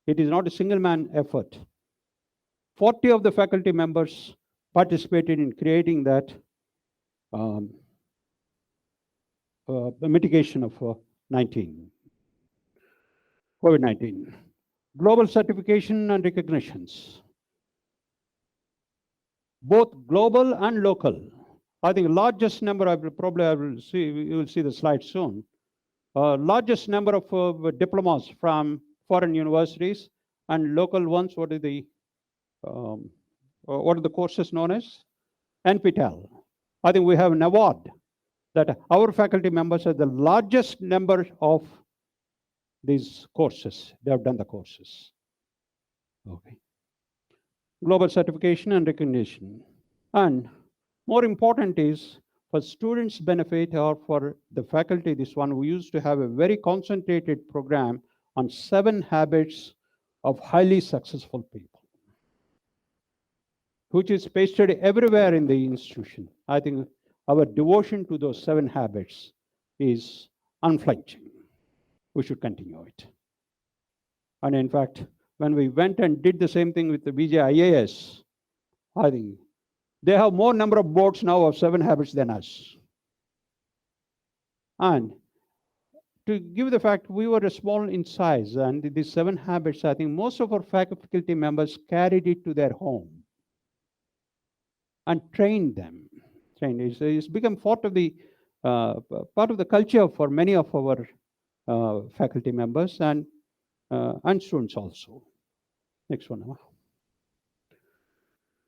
It is not a single man effort. 40 of the faculty members participated in creating that the mitigation of COVID-19. Global certification and recognitions, both global and local. I think largest number, you will see the slide soon. Largest number of diplomas from foreign universities and local ones. What are the courses known as? NPTEL. I think we have an award that our faculty members are the largest number of these courses. They have done the courses. Okay. Global certification and recognition. And more important is for students' benefit or for the faculty, this one, we used to have a very concentrated program on 7 habits of highly successful people, which is pasted everywhere in the institution. I think our devotion to those 7 habits is unflinching. we should continue it. And in fact, when we went and did the same thing with the BJIAS, I think they have more number of boards now of 7 habits than us. And to give the fact, we were small in size, and these 7 habits, I think most of our faculty members carried it to their home and trained them. It's become part of the culture for many of our faculty members and students also. Next one.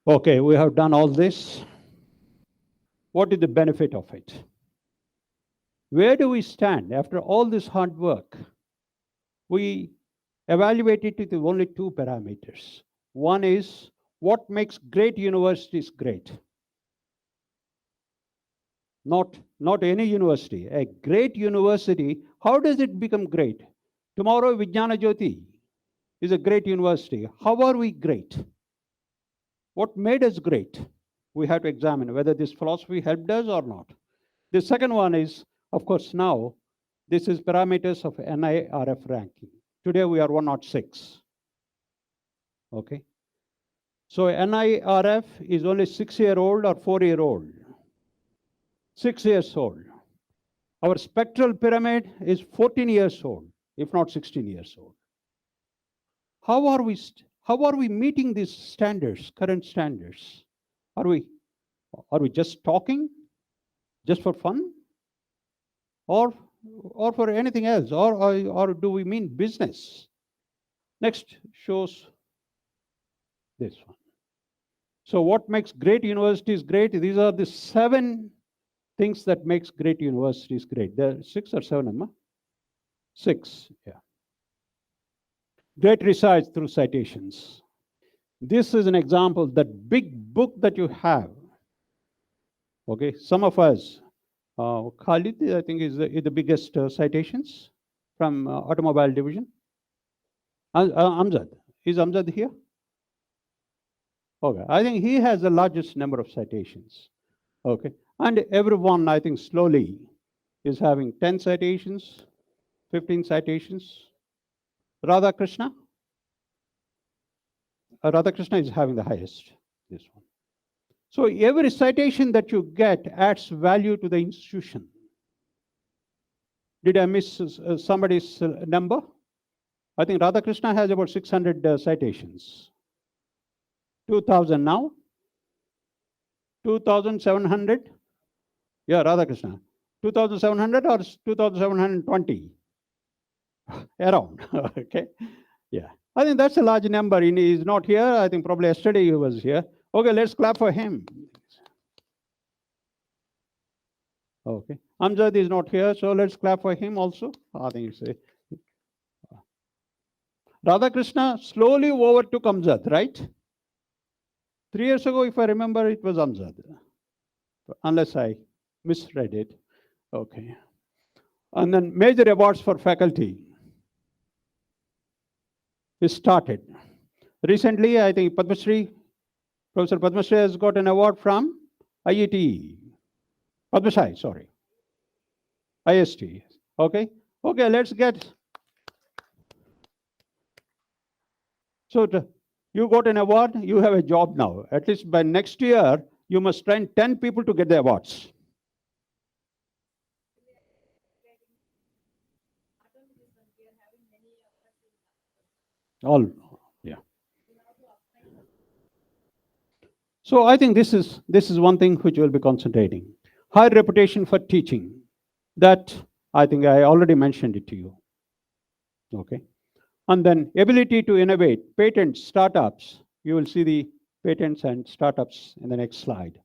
Okay, we have done all this. What is the benefit of it? Where do we stand after all this hard work? We evaluated it with only 2 parameters. One is what makes great universities great. Not any university, a great university. How does it become great? Tomorrow, Vignana Jyothi is a great university. How are we great? What made us great? We have to examine whether this philosophy helped us or not. The second one is, of course, now, this is parameters of NIRF ranking. Today, we are 106. Okay. So NIRF is only 6-year-old or 4-year-old. 6 years old. Our spectral pyramid is 14 years old, if not 16 years old. How are we meeting these standards, current standards? Are we just talking, just for fun, or for anything else, or do we mean business? Next shows this one. So what makes great universities great? These are the 7 things that makes great universities great. There are 6 or 7, Amma? 6, yeah. Great research through citations. This is an example, that big book that you have. Okay, some of us, Khalid, I think, is the biggest citations from automobile division. Amjad, is Amjad here? Okay, I think he has the largest number of citations. Okay, and everyone, I think, slowly is having 10 citations, 15 citations. Radhakrishna? Radhakrishna is having the highest, this one. So every citation that you get adds value to the institution. Did I miss somebody's number? I think Radhakrishna has about 600 citations. 2,000 now? 2,700? Yeah, Radhakrishna. 2,700 or 2,720? Around, okay. Yeah, I think that's a large number. He's not here. I think probably yesterday he was here. Okay, let's clap for him. Okay, Amjad is not here, so let's clap for him also. I think it's Radhakrishna slowly overtook Amjad, right? 3 years ago, if I remember, it was Amjad, unless I misread it. Okay, and then major awards for faculty is started. Recently, I think Padma-Shri, Professor Padma-Shri has got an award from IIT. Padma-Shri, sorry. IST. Okay. Okay, let's get. So you got an award, you have a job now. At least by next year, you must train 10 people to get the awards. All, yeah. So I think this is one thing which we'll be concentrating. High reputation for teaching. That I think I already mentioned it to you. Okay. And then ability to innovate, patents, startups. You will see the patents and startups in the next slide.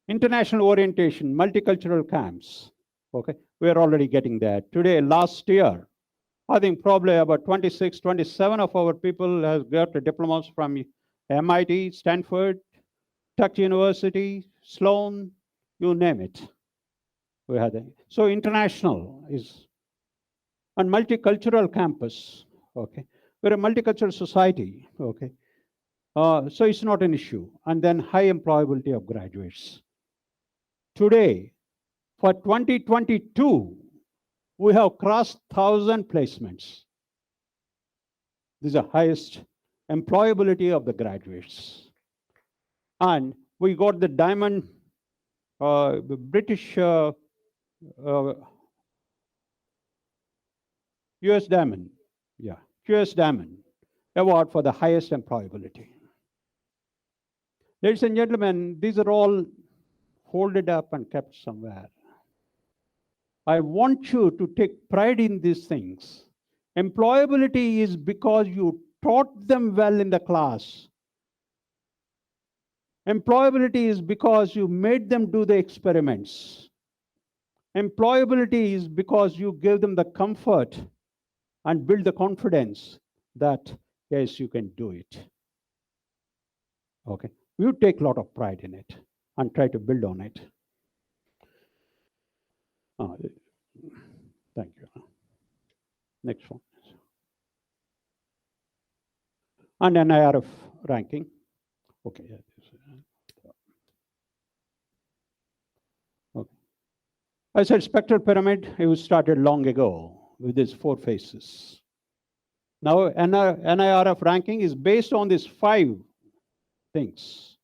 International orientation, multicultural camps. Okay. We are already getting there. Today, last year, I think probably about 26, 27 of our people has got diplomas from MIT, Stanford, Tuck University, Sloan, you name it. We had so international is, and multicultural campus. Okay, we're a multicultural society. Okay, so it's not an issue. And then high employability of graduates. Today, for 2022, We have crossed 1,000 placements. This is the highest employability of the graduates. And we got the diamond, the British US Diamond, US Diamond Award for the highest employability. Ladies and gentlemen, these are all folded up and kept somewhere. I want you to take pride in these things. Employability is because you taught them well in the class. Employability is because you made them do the experiments. Employability is because you gave them the comfort and build the confidence that, yes, you can do it. Okay. You take a lot of pride in it and try to build on it. Thank you. Next one. And NIRF ranking. Okay. Okay. I said spectral pyramid, it was started long ago with these 4 phases. Now, NIRF ranking is based on these 5 things.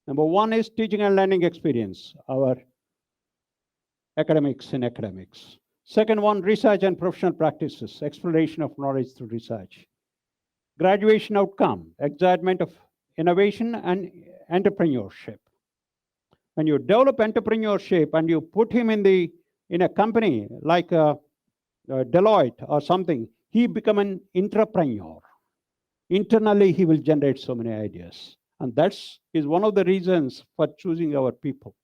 Number 1 is teaching and learning experience, our academics in academics. Second one, research and professional practices, exploration of knowledge through research. Graduation outcome, excitement of innovation and entrepreneurship. When you develop entrepreneurship and you put him in a company like Deloitte or something, he become an entrepreneur. Internally, he will generate so many ideas. And that's is one of the reasons for choosing our people.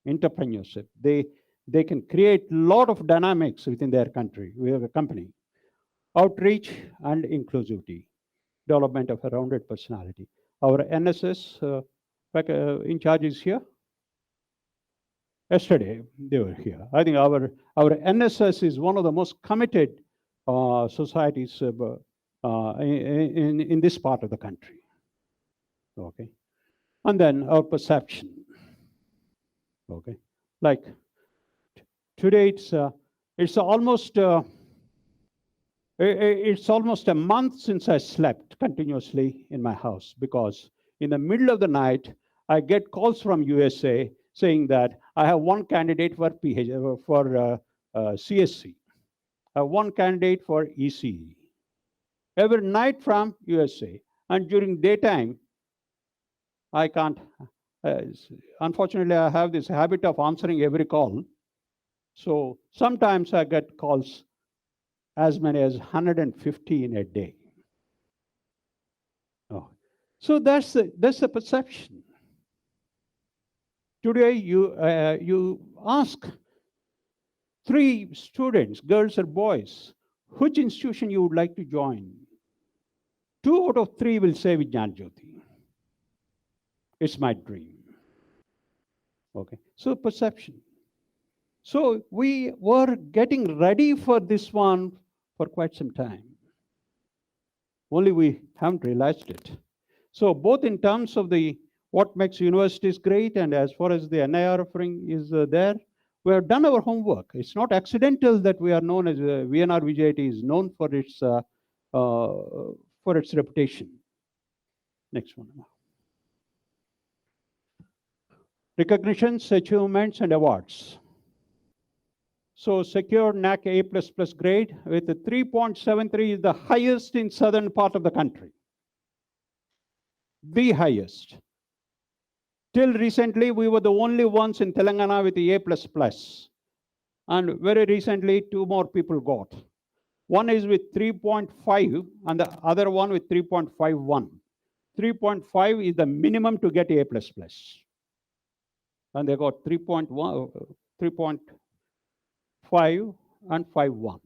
Entrepreneurship. They can create a lot of dynamics within their country. We have a company. Outreach and inclusivity. Development of a rounded personality. Our NSS in charge is here. Yesterday, they were here. I think our NSS is one of the most committed societies in this part of the country. Okay. And then our perception. Okay. Like today, it's almost a month since I slept continuously in my house, because in the middle of the night, I get calls from USA saying that I have one candidate for CSC, I have one candidate for ECE. Every night from USA, and during daytime, I can't. Unfortunately, I have this habit of answering every call. So sometimes I get calls as many as 150 in a day. Oh. So that's the perception. Today, you ask 3 students, girls or boys, which institution you would like to join. 2 out of 3 will say Vignana Jyothi. It's my dream. Okay, so perception. So we were getting ready for this one for quite some time. Only we haven't realized it. So both in terms of what makes universities great, and as far as the NIR offering is there, we have done our homework. It's not accidental that we are known as VNR VJIT is known for its reputation. Next one. Recognitions, achievements, and awards. So secure NAC A++ grade with a 3.73 is the highest in southern part of the country. The highest. Till recently, we were the only ones in Telangana with the A++. And very recently, 2 more people got. One is with 3.5 and the other one with 3.51. 3.5 is the minimum to get A++. And they got 3.5 and 5.1,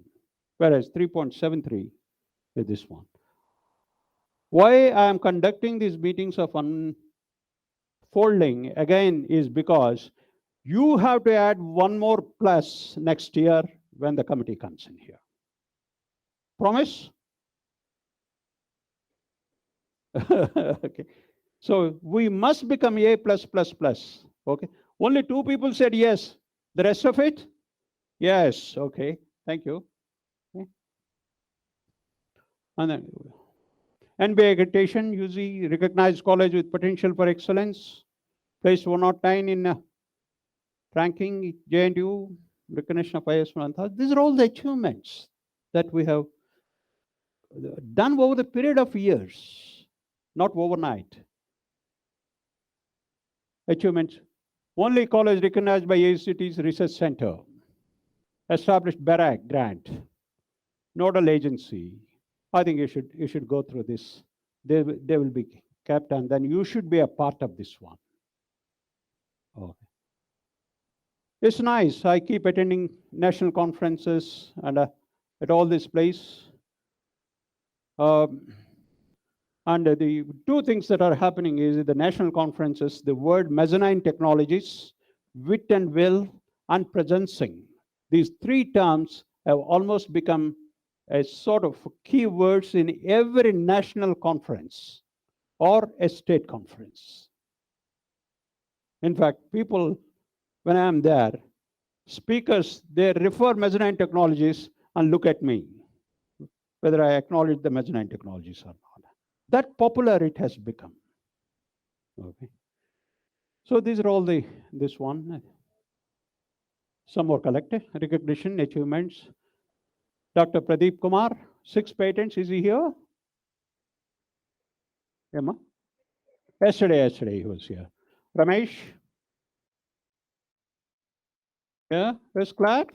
whereas 3.73 is this one. Why I am conducting these meetings of unfolding again is because you have to add 1 more plus next year when the committee comes in here. Promise? Okay. So we must become A+++. Okay. Only 2 people said yes. The rest of it? Yes. Okay. Thank you. Okay. And then NBA accreditation, UC recognized college with potential for excellence, placed 109 in ranking, JNU, recognition of IS 1000. These are all the achievements that we have done over the period of years, not overnight. Achievements. Only college recognized by ACT's Research Center, established BARAC grant, nodal agency. I think you should go through this. They will be kept, and then you should be a part of this one. Okay. It's nice. I keep attending national conferences and at all this place. And the two things that are happening is the national conferences, the word mezzanine technologies, wit and will, and presencing. These three terms have almost become a sort of keywords in every national conference or a state conference. In fact, people, when I am there, speakers, they refer mezzanine technologies and look at me, whether I acknowledge the mezzanine technologies or not. That popular it has become. Okay. So these are all this one. Some more collective recognition, achievements. Dr. Pradeep Kumar, 6 patents. Is he here? Emma? Yesterday he was here. Ramesh? Yeah, West Clark?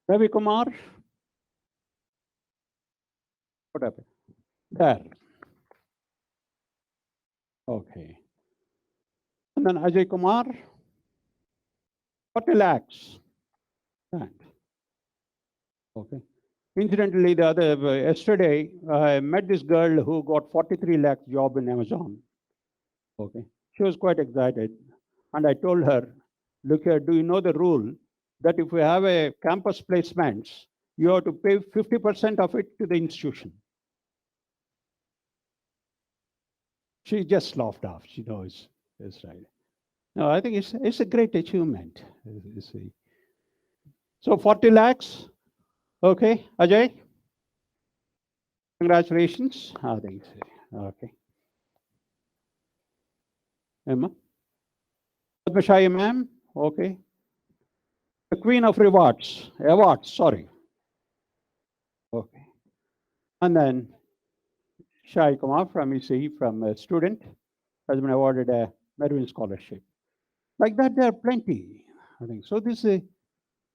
Ravi Kumar? What happened? There. Okay. And then Ajay Kumar? 40 lakhs. And okay. Incidentally, yesterday, I met this girl who got 43 lakhs job in Amazon. Okay. She was quite excited. And I told her, look here, do you know the rule that if we have a campus placements, you have to pay 50% of it to the institution? She just laughed off. She knows it's right. No, I think it's a great achievement. You see. So 40 lakhs. Okay, Ajay. Congratulations. I think so. Okay. Emma. Padmashai ma'am. Okay. The Queen of Awards, sorry. Okay. And then Shai Kumar from ECE, from a student, has been awarded a Merwin Scholarship. Like that, there are plenty. I think so. This is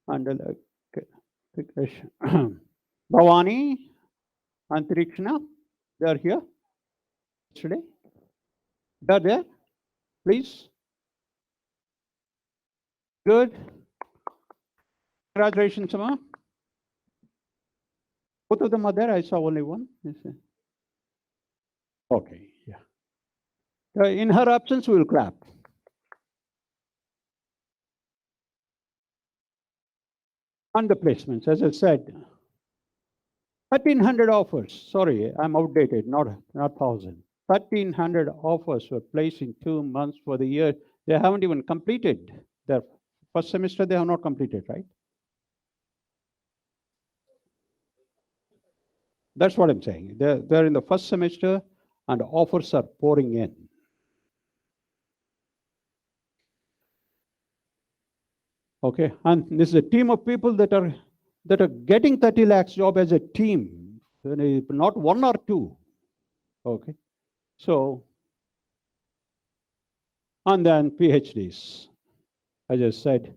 under Bhavani, Antirikshana, they are here today. They are there, please. Good. Congratulations, Amma. Both of them are there. I saw only one. Okay, yeah. In her absence, we will clap. On the placements, as I said, 1,300 offers. Sorry, I'm outdated, not 1,000. 1,300 offers were placed in 2 months for the year. They haven't even completed their first semester. They have not completed, right? That's what I'm saying. They're in the first semester and offers are pouring in. Okay, and this is a team of people that are getting 30 lakhs job as a team, not one or two. Okay, so, and then PhDs. As I said,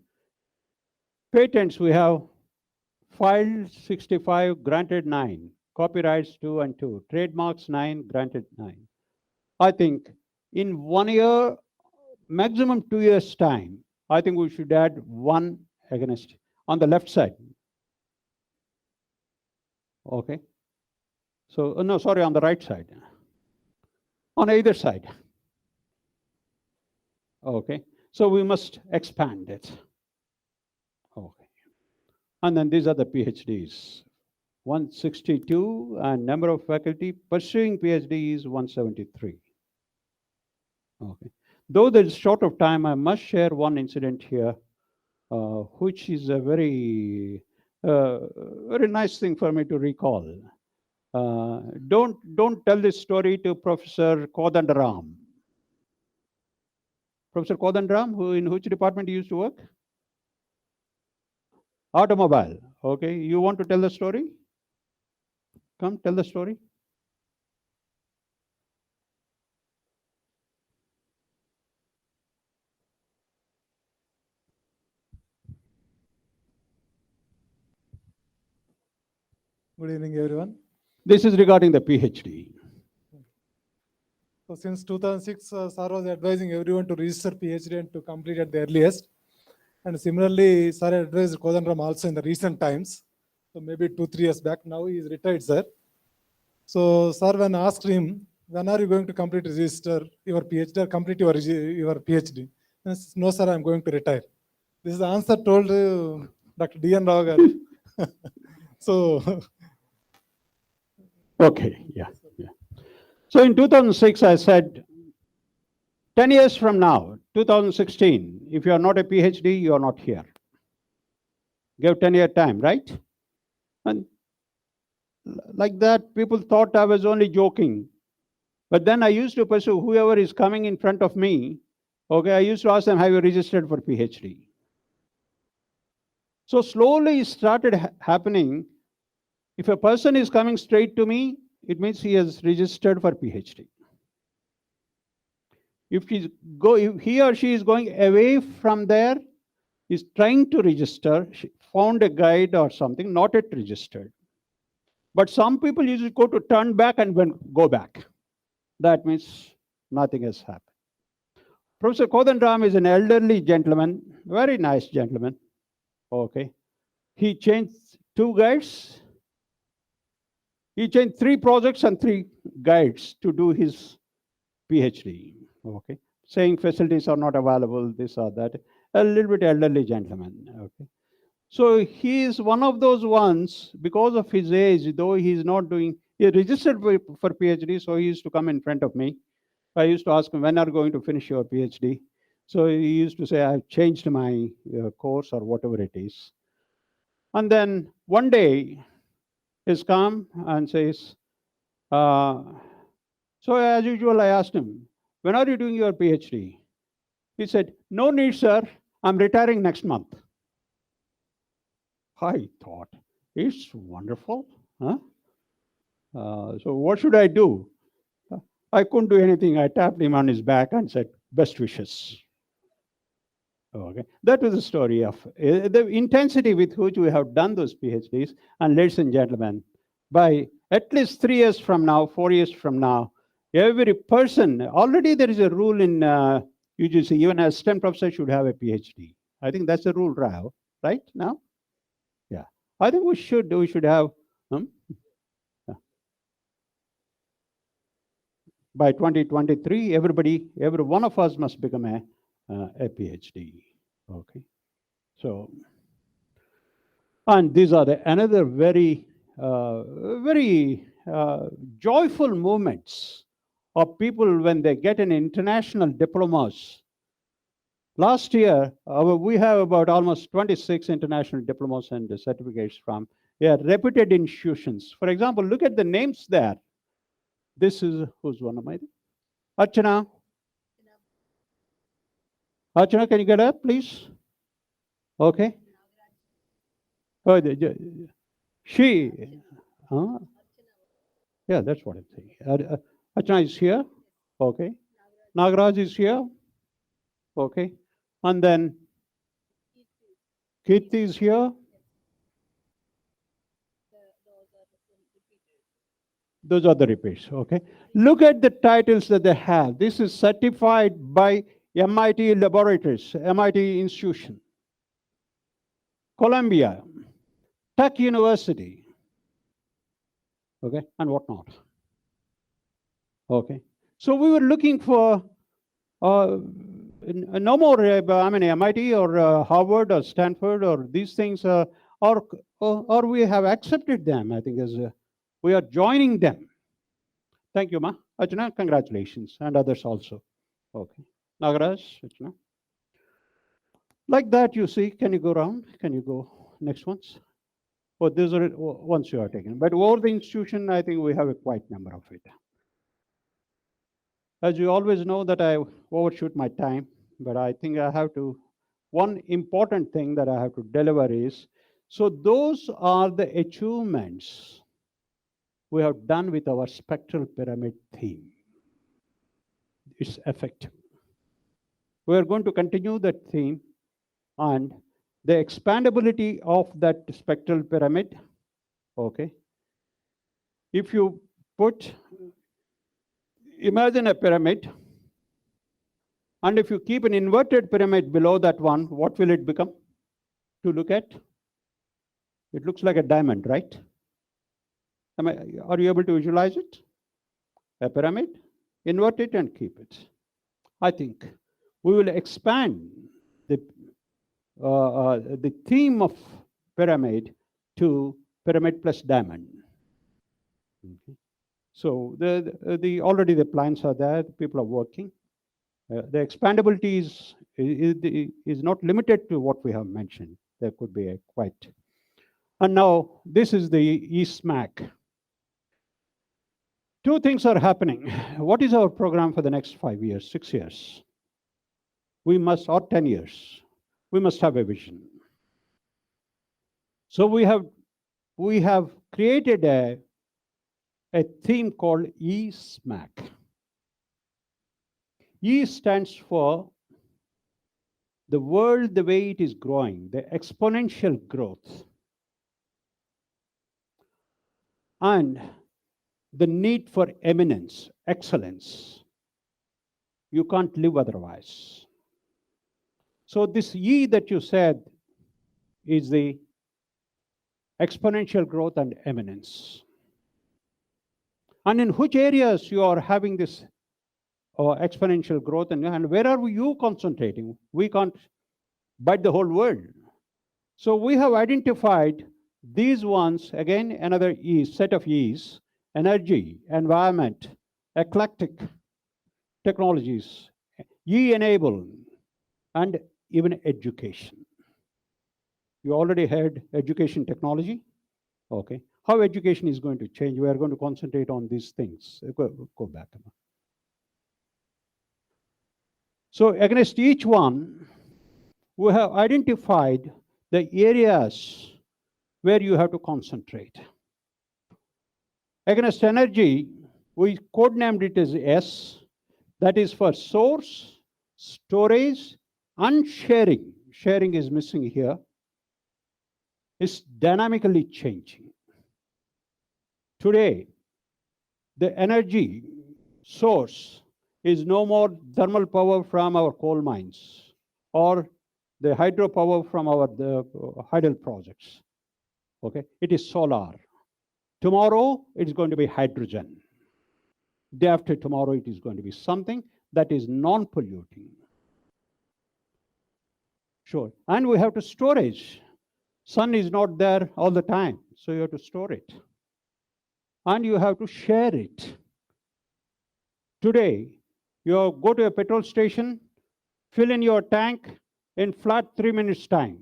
patents we have filed 65, granted 9, copyrights 2 and 2, trademarks 9, granted 9. I think in 1 year, maximum 2 years time, I think we should add one against on the left side. Okay. So, no, sorry, on the right side. On either side. Okay. So we must expand it. Okay. And then these are the PhDs. 162 and number of faculty pursuing PhD is 173. Okay. Though there's short of time, I must share one incident here. which is a very nice thing for me to recall. Don't tell this story to Professor Kodandaram. Professor Kodandaram, who in which department you used to work? Automobile. Okay, you want to tell the story? Come, tell the story.
Good evening, everyone.
This is regarding the PhD.
So since 2006, Sir was advising everyone to register PhD and to complete at the earliest. And similarly, Sir advised Kodandaram also in the recent times. So maybe 2-3 years back. Now he is retired, sir. So Sir, when asked him, when are you going to complete register your PhD or complete your PhD? He says, no, sir, I'm going to retire. This is the answer told Dr. D.N.Rao garu. So
Okay, yeah. So in 2006, I said, 10 years from now, 2016, if you are not a PhD, you are not here. Give 10-year time, right? And like that, people thought I was only joking. But then I used to pursue whoever is coming in front of me. Okay, I used to ask them, have you registered for PhD? So slowly it started happening. If a person is coming straight to me, it means he has registered for PhD. If he or she is going away from there, is trying to register, found a guide or something, not yet registered. But some people usually go to turn back and go back. That means nothing has happened. Professor Kodandaram is an elderly gentleman, very nice gentleman. Okay. He changed 2 guides. He changed 3 projects and 3 guides to do his PhD. Okay. Saying facilities are not available, this or that. A little bit elderly gentleman. Okay. So he is one of those ones, because of his age, though he is not doing, he registered for PhD, so he used to come in front of me. I used to ask him, when are you going to finish your PhD? So he used to say, I've changed my course or whatever it is. And then one day, he's come and says, so as usual, I asked him, when are you doing your PhD? He said, no need, sir. I'm retiring next month. I thought, it's wonderful. Huh? So what should I do? I couldn't do anything. I tapped him on his back and said, best wishes. Okay, that was the story of the intensity with which we have done those PhDs. And ladies and gentlemen, by at least 3 years from now, 4 years from now, every person, already there is a rule in UGC, even an assistant professor should have a PhD. I think that's the rule, Rao, right now? Yeah, I think we should have, by 2023, every one of us must become a PhD. Okay, so, and these are another very joyful moments of people when they get an international diplomas. Last year, we have about almost 26 international diplomas and certificates from reputed institutions. For example, look at the names there. This is, who's one of my, Archana. Archana, can you get up, please? Okay. Oh, she. Yeah, that's what I'm saying. Archana is here. Okay. Nagaraj is here. Okay. And then Kirti is here. Those are the repeats. Okay. Look at the titles that they have. This is certified by MIT Laboratories, MIT Institution, Columbia, Tech University, okay, and whatnot. Okay. So we were looking for no more, I mean, MIT or Harvard or Stanford or these things, or we have accepted them, I think, as we are joining them. Thank you, Ma. Archana, congratulations, and others also. Okay. Nagaraj, Archana. Like that, you see, can you go around? Can you go next ones? Oh, these are ones you are taking. But over the institution, I think we have a quite number of it. As you always know that I overshoot my time, but I think I have to, one important thing that I have to deliver is, so those are the achievements we have done with our spectral pyramid theme. It's effective. We are going to continue that theme, and the expandability of that spectral pyramid, okay? If you imagine a pyramid, and if you keep an inverted pyramid below that one, what will it become to look at? It looks like a diamond, right? Are you able to visualize it? A pyramid, invert it and keep it. I think we will expand the theme of pyramid to pyramid plus diamond. Okay. So already the plans are there, people are working. The expandability is not limited to what we have mentioned. There could be a quite. And now this is the eSMAC. Two things are happening. What is our program for the next 5 years, 6 years? We must, or 10 years, we must have a vision. So we have created a theme called eSMAC. E stands for the world, the way it is growing, the exponential growth, and the need for eminence, excellence. You can't live otherwise. So this E that you said is the exponential growth and eminence. And in which areas you are having this exponential growth, and where are you concentrating? We can't bite the whole world. So we have identified these ones, again, another E, set of E's: energy, environment, eclectic technologies, E-enable, and even education. You already heard education technology. Okay. How education is going to change? We are going to concentrate on these things. Go back. So against each one, we have identified the areas where you have to concentrate. Against energy, we codenamed it as S. That is for source, storage, and sharing. Sharing is missing here. It's dynamically changing. Today, the energy source is no more thermal power from our coal mines or the hydropower from the hydel projects. Okay, it is solar. Tomorrow, it's going to be hydrogen. Day after tomorrow, it is going to be something that is non-polluting. Sure, and we have to storage. Sun is not there all the time, so you have to store it. And you have to share it. Today, you go to a petrol station, fill in your tank in flat 3 minutes time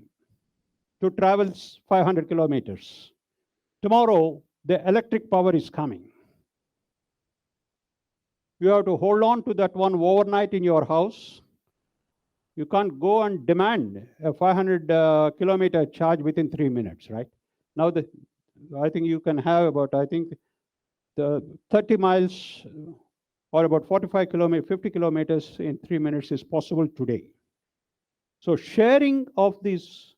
to travel 500 kilometers. Tomorrow, the electric power is coming. You have to hold on to that one overnight in your house. You can't go and demand a 500 kilometer charge within 3 minutes, right? Now, I think you can have about, I think, the 30 miles or about 45 kilometers, 50 kilometers in 3 minutes is possible today. So sharing of this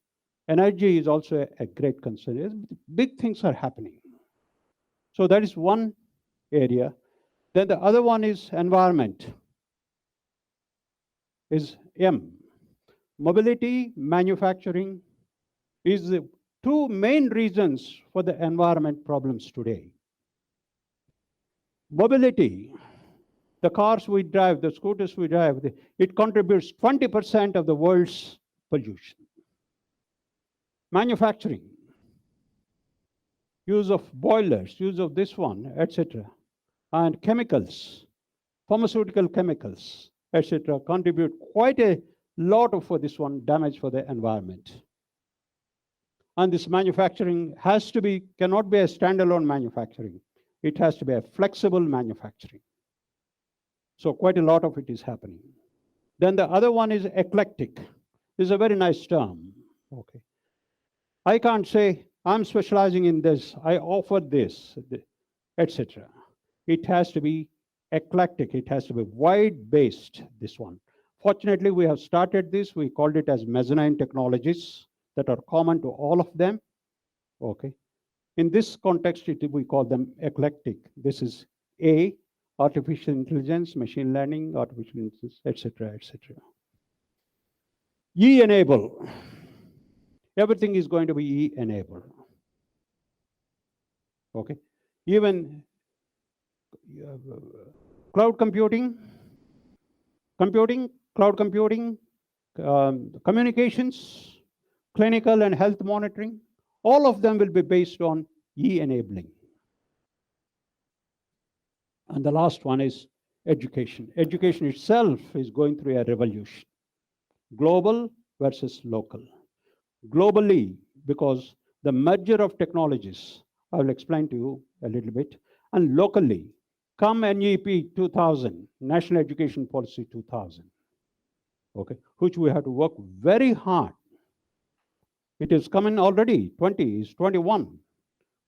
energy is also a great concern. Big things are happening. So that is one area. Then the other one is environment, is M. Mobility, manufacturing is the two main reasons for the environment problems today. Mobility, the cars we drive, the scooters we drive, it contributes 20% of the world's pollution. Manufacturing, use of boilers, use of this one, etc. And chemicals, pharmaceutical chemicals, etc., contribute quite a lot of for this one damage for the environment. And this manufacturing has to be, cannot be a standalone manufacturing. It has to be a flexible manufacturing. So quite a lot of it is happening. Then the other one is eclectic. This is a very nice term. Okay. I can't say I'm specializing in this, I offer this, etc. It has to be eclectic. It has to be wide-based, this one. Fortunately, we have started this. We called it as mezzanine technologies that are common to all of them. Okay. In this context, we call them eclectic. This is A, artificial intelligence, machine learning, artificial intelligence, etc., etc. E-enable. Everything is going to be E-enabled. Okay. Even cloud computing, cloud computing, communications, clinical and health monitoring, all of them will be based on E-enabling. And the last one is education. Education itself is going through a revolution. Global versus local. Globally, because the merger of technologies, I will explain to you a little bit, and locally, come NEP 2000, National Education Policy 2000, okay, which we have to work very hard. It is coming already, 20 is 21.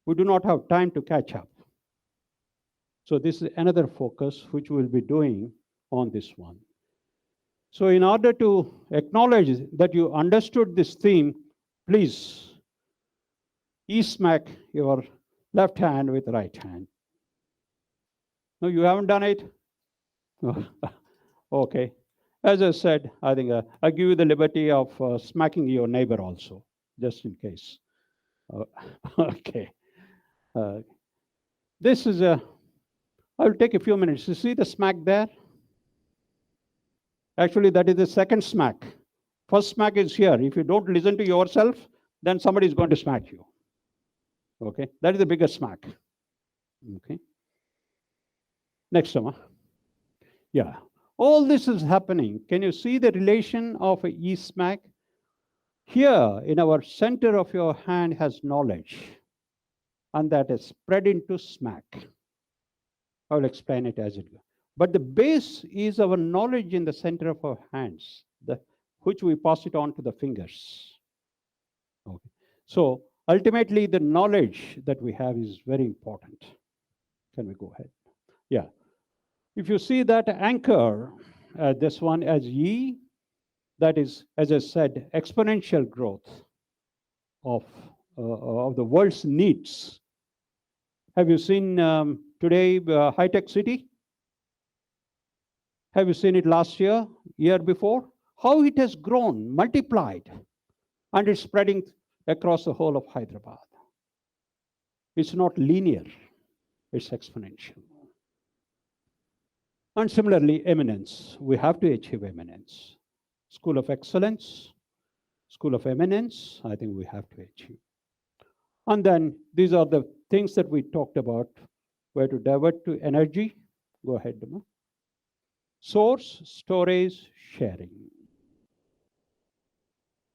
We do not have time to catch up. So this is another focus which we'll be doing on this one. So in order to acknowledge that you understood this theme, please smack your left hand with right hand. No, you haven't done it? Okay. As I said, I think I give you the liberty of smacking your neighbor also, just in case. Okay. This is a, I'll take a few minutes. You see the smack there? Actually, that is the second smack. First smack is here. If you don't listen to yourself, then somebody is going to smack you. Okay, that is the biggest smack. Okay. Next one. Yeah, all this is happening. Can you see the relation of a e-smack? Here, in our center of your hand has knowledge, and that is spread into smack. I will explain it as it goes. But the base is our knowledge in the center of our hands, which we pass it on to the fingers. Okay. So ultimately, the knowledge that we have is very important. Can we go ahead? Yeah. If you see that anchor, this one as E, that is, as I said, exponential growth of the world's needs. Have you seen today high-tech city? Have you seen it last year, year before? How it has grown, multiplied, and it's spreading across the whole of Hyderabad. It's not linear, it's exponential. And similarly, eminence. We have to achieve eminence. School of excellence, school of eminence, I think we have to achieve. And then these are the things that we talked about, where to divert to energy. Go ahead, Dima. Source, storage, sharing.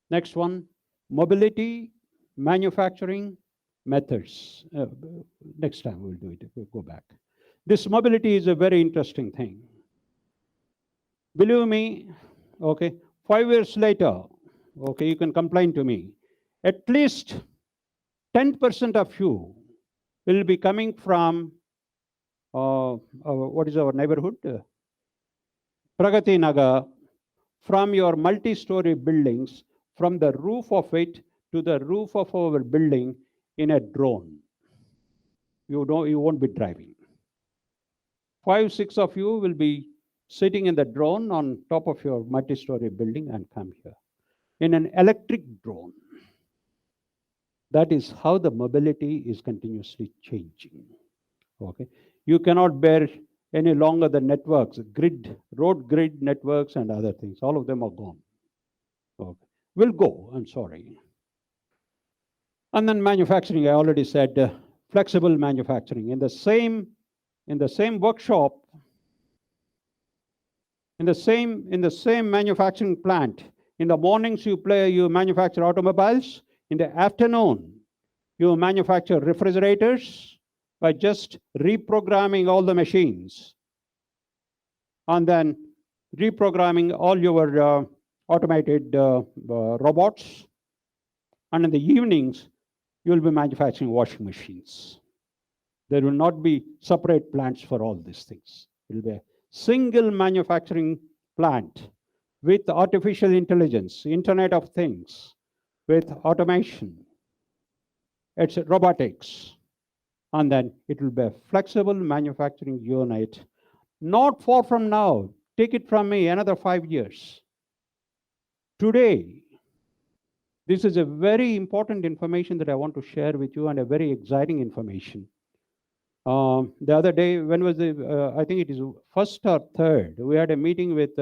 Next one, mobility, manufacturing, methods. Next time we'll do it, we'll go back. This mobility is a very interesting thing. Believe me, okay, 5 years later, okay, you can complain to me. At least 10% of you will be coming from, what is our neighborhood? Pragati Nagar, from your multi-story buildings, from the roof of it to the roof of our building in a drone. You won't be driving. 5, 6 of you will be sitting in the drone on top of your multi-story building and come here in an electric drone. That is how the mobility is continuously changing. Okay, you cannot bear any longer the networks, road grid networks and other things. All of them are gone. Okay, will go. I'm sorry. And then manufacturing. I already said flexible manufacturing. In the same workshop, in the same manufacturing plant. In the mornings you manufacture automobiles. In the afternoon you manufacture refrigerators by just reprogramming all the machines and then reprogramming all your automated robots. And in the evenings you will be manufacturing washing machines. There will not be separate plants for all these things. It will be a single manufacturing plant with artificial intelligence, Internet of Things, with automation, it's robotics. And then it will be a flexible manufacturing unit. Not far from now, take it from me, another 5 years. Today, this is a very important information that I want to share with you and a very exciting information. The other day, when was the, I think it is 1st or 3rd, we had a meeting with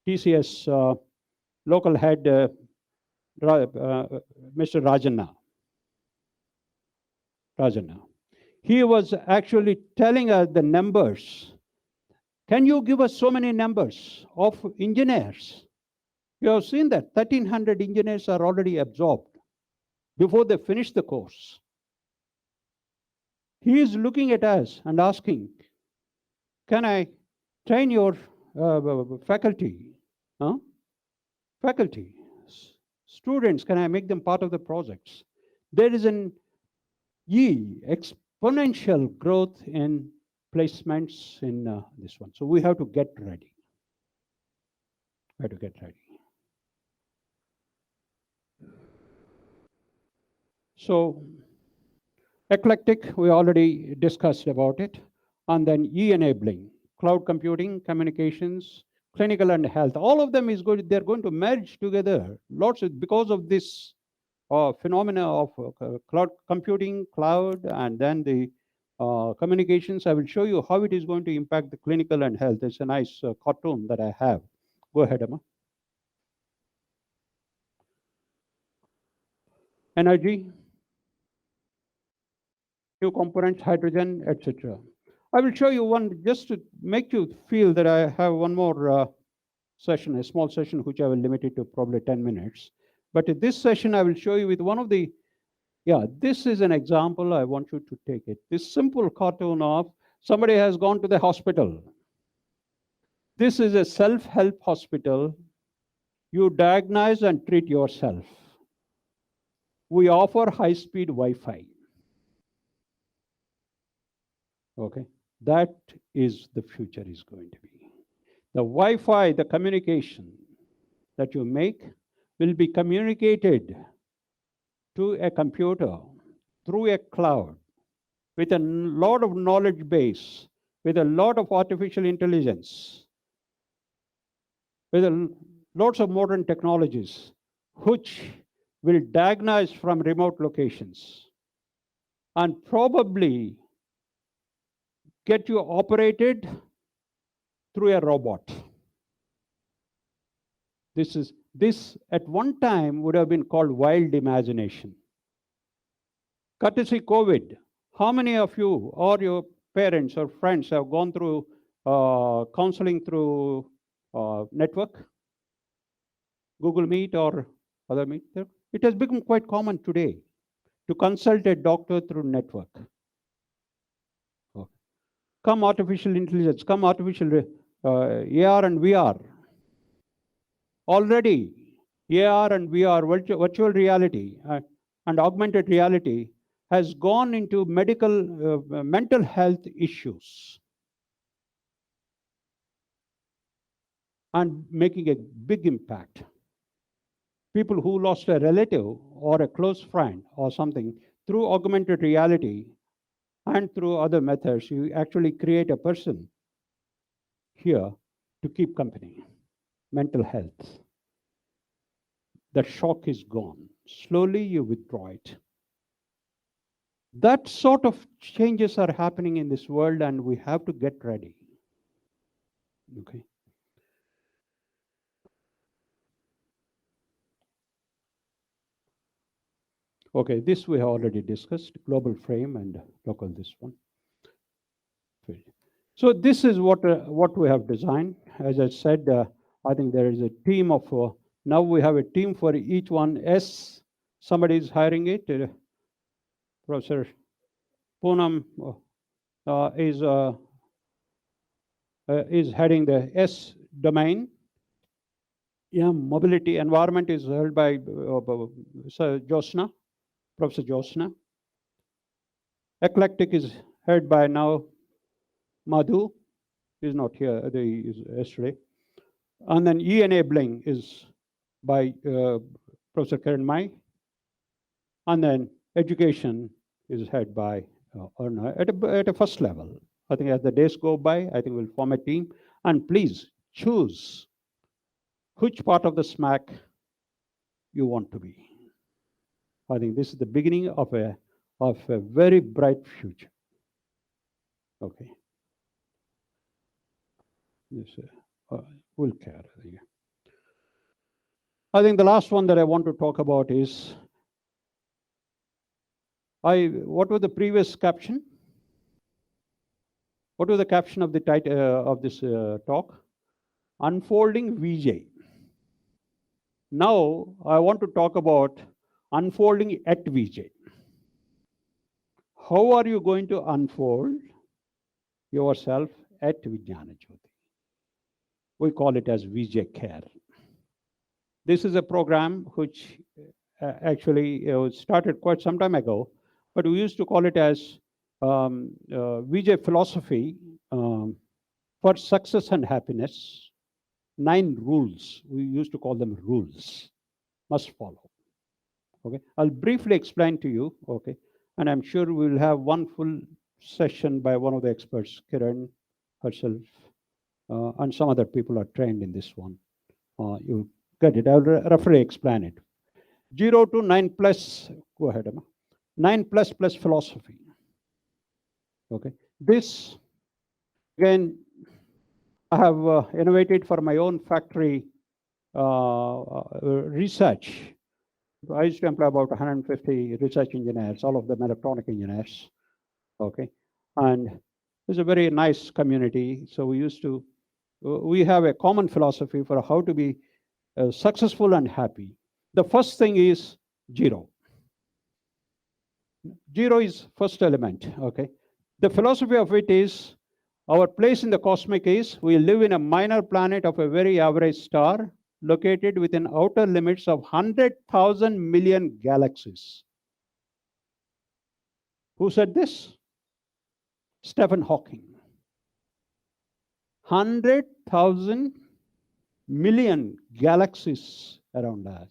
TCS local head, Mr. Rajanna. He was actually telling us the numbers. Can you give us so many numbers of engineers? You have seen that 1,300 engineers are already absorbed before they finish the course. He is looking at us and asking, can I train your faculty? Faculty, students, can I make them part of the projects? There is an exponential growth in placements in this one. So we have to get ready. We have to get ready. So eclectic, we already discussed about it. And then E-enabling, cloud computing, communications, clinical and health. All of them is going, they're going to merge together. Because of this phenomena of cloud computing, cloud, and then the communications. I will show you how it is going to impact the clinical and health. It's a nice cartoon that I have. Go ahead, Emma. Energy, new components, hydrogen, etc. I will show you one just to make you feel that I have one more session, a small session, which I will limit it to probably 10 minutes. But in this session, I will show you with one of the, this is an example. I want you to take it. This simple cartoon of somebody has gone to the hospital. This is a self-help hospital. You diagnose and treat yourself. We offer high-speed Wi-Fi. Okay, that is the future is going to be. The Wi-Fi, the communication that you make will be communicated to a computer through a cloud with a lot of knowledge base, with a lot of artificial intelligence, with lots of modern technologies, which will diagnose from remote locations and probably get you operated through a robot. This at one time would have been called wild imagination. Courtesy COVID, how many of you or your parents or friends have gone through counseling through network, Google Meet or other Meet? It has become quite common today to consult a doctor through network. Come artificial intelligence, come artificial AR and VR. Already, AR and VR, virtual reality and augmented reality has gone into mental health issues and making a big impact. People who lost a relative or a close friend or something through augmented reality and through other methods, you actually create a person here to keep company. Mental health. The shock is gone. Slowly you withdraw it. That sort of changes are happening in this world and we have to get ready. Okay. Okay, this we have already discussed, global frame and local this one. So this is what we have designed. As I said, I think there is a team of, now we have a team for each one. S, somebody is hiring it. Professor Poonam is heading the S domain. Yeah, mobility environment is held by Sir Josna, Professor Josna. Eclectic is heard by now Madhu, is not here, is yesterday. And then E-enabling is by Professor Kiran Mai. And then education is heard by Arna at a first level. I think as the days go by, I think we'll form a team. And please choose which part of the SMAC you want to be. I think this is the beginning of a very bright future. Okay. Yes, we'll care. I think the last one that I want to talk about is, what was the previous caption? What was the caption of the title of this talk? Unfolding VJ. Now I want to talk about unfolding at VJ. How are you going to unfold yourself at Vignana Jyothi? We call it as VJ Care. This is a program which actually started quite some time ago, but we used to call it as VJ Philosophy for Success and Happiness. 9 rules. We used to call them rules. Must follow. Okay. I'll briefly explain to you. Okay. And I'm sure we'll have one full session by one of the experts, Kiran herself, and some other people are trained in this one. You get it. I'll roughly explain it. 0 to 9 plus. Go ahead, Emma. 9 plus philosophy. Okay. This again, I have innovated for my own factory research. I used to employ about 150 research engineers, all of them electronic engineers. Okay. And it's a very nice community. So we have a common philosophy for how to be successful and happy. The first thing is 0. 0 is first element. Okay. The philosophy of it is, our place in the cosmic is, we live in a minor planet of a very average star located within outer limits of 100,000 million galaxies. Who said this? Stephen Hawking. 100,000 million galaxies around us.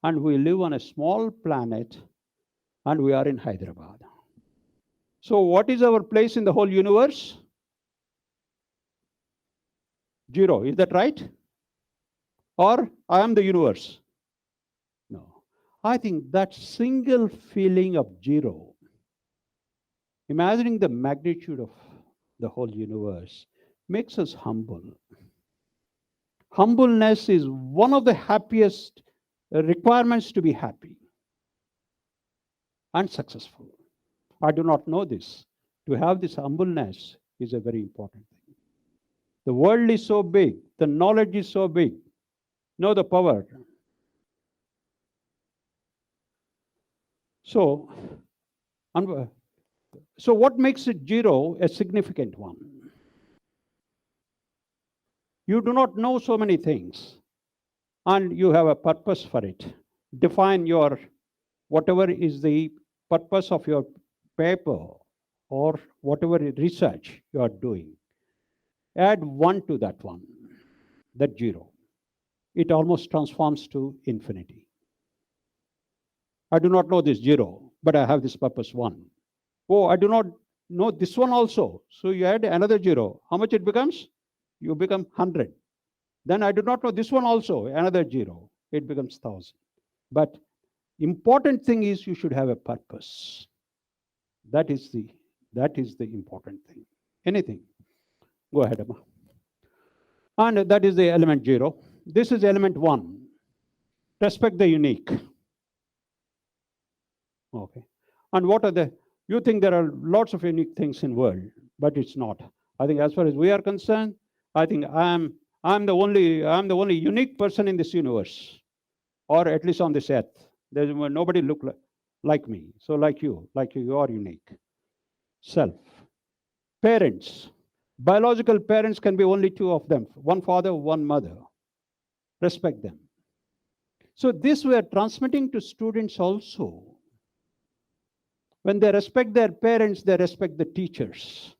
And we live on a small planet, and we are in Hyderabad. So what is our place in the whole universe? 0. Is that right? Or I am the universe? No. I think that single feeling of 0, imagining the magnitude of the whole universe, makes us humble. Humbleness is one of the happiest requirements to be happy and successful. I do not know this. To have this humbleness is a very important thing. The world is so big, the knowledge is so big. Know the power. So what makes it 0 a significant one? You do not know so many things, and you have a purpose for it. Define your, whatever is the purpose of your paper or whatever research you are doing. Add 1 to that one, that 0. It almost transforms to infinity. I do not know this 0, but I have this purpose 1. Oh, I do not know this one also. So you add another 0. How much it becomes? You become 100. Then I do not know this one also, another 0. It becomes 1,000. But important thing is you should have a purpose. That is the important thing. Anything. Go ahead, Emma. And that is the element 0. This is element 1. Respect the unique. Okay. And what are you think there are lots of unique things in world, but it's not. I think as far as we are concerned, I think I'm the only unique person in this universe, or at least on this earth. There's nobody look like me. So like you are unique. Self. Parents. Biological parents can be only two of them, one father, one mother. Respect them. So this we are transmitting to students also. When they respect their parents, they respect the teachers.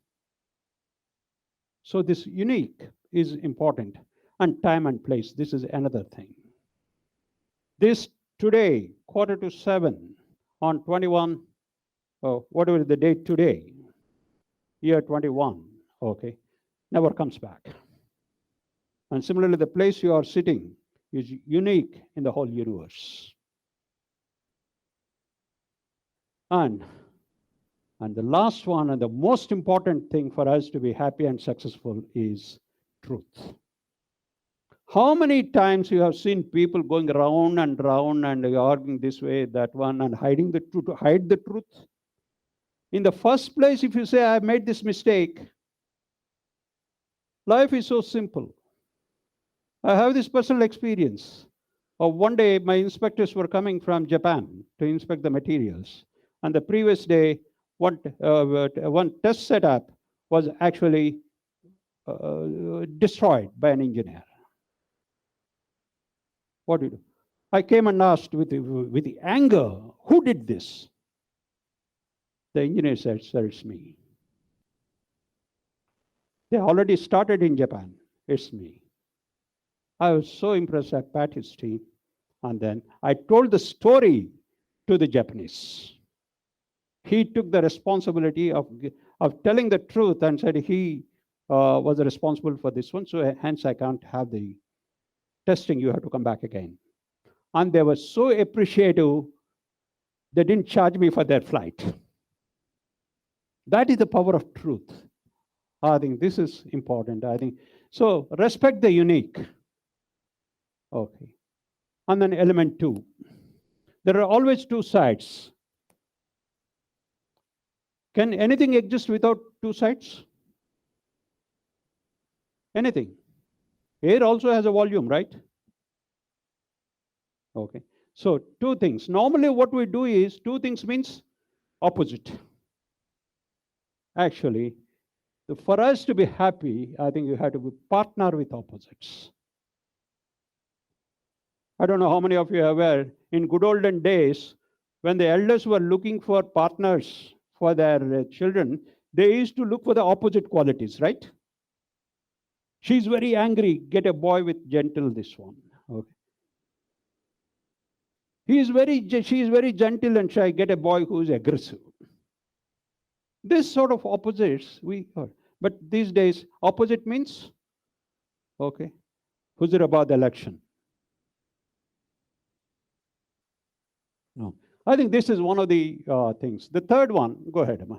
So this unique is important. And time and place, this is another thing. This today, 6:45 on 21, whatever the date today, year 21, okay, never comes back. And similarly, the place you are sitting is unique in the whole universe. And the last one and the most important thing for us to be happy and successful is truth. How many times you have seen people going round and round and arguing this way, that one, and hiding the truth, to hide the truth? In the first place, if you say, I made this mistake, life is so simple. I have this personal experience of one day my inspectors were coming from Japan to inspect the materials. And the previous day, one test setup was actually destroyed by an engineer. What did you do? I came and asked with the anger, who did this? The engineer said, sir, it's me. They already started in Japan. It's me. I was so impressed. I pat his team. And then I told the story to the Japanese. He took the responsibility of telling the truth and said he was responsible for this one. So hence I can't have the testing. You have to come back again. And they were so appreciative, they didn't charge me for their flight. That is the power of truth. I think this is important. I think so. Respect the unique. Okay. And then element 2. There are always two sides. Can anything exist without two sides? Anything. Air also has a volume, right? Okay. So two things. Normally what we do is, two things means opposite. Actually, for us to be happy, I think you have to partner with opposites. I don't know how many of you are aware, in good olden days, when the elders were looking for partners for their children, they used to look for the opposite qualities, right? She's very angry, get a boy with gentle this one. Okay. She is very gentle and shy, get a boy who is aggressive. This sort of opposites we are. But these days, opposite means, okay, Hyderabad election. No. I think this is one of the things. The third one, go ahead, Emma.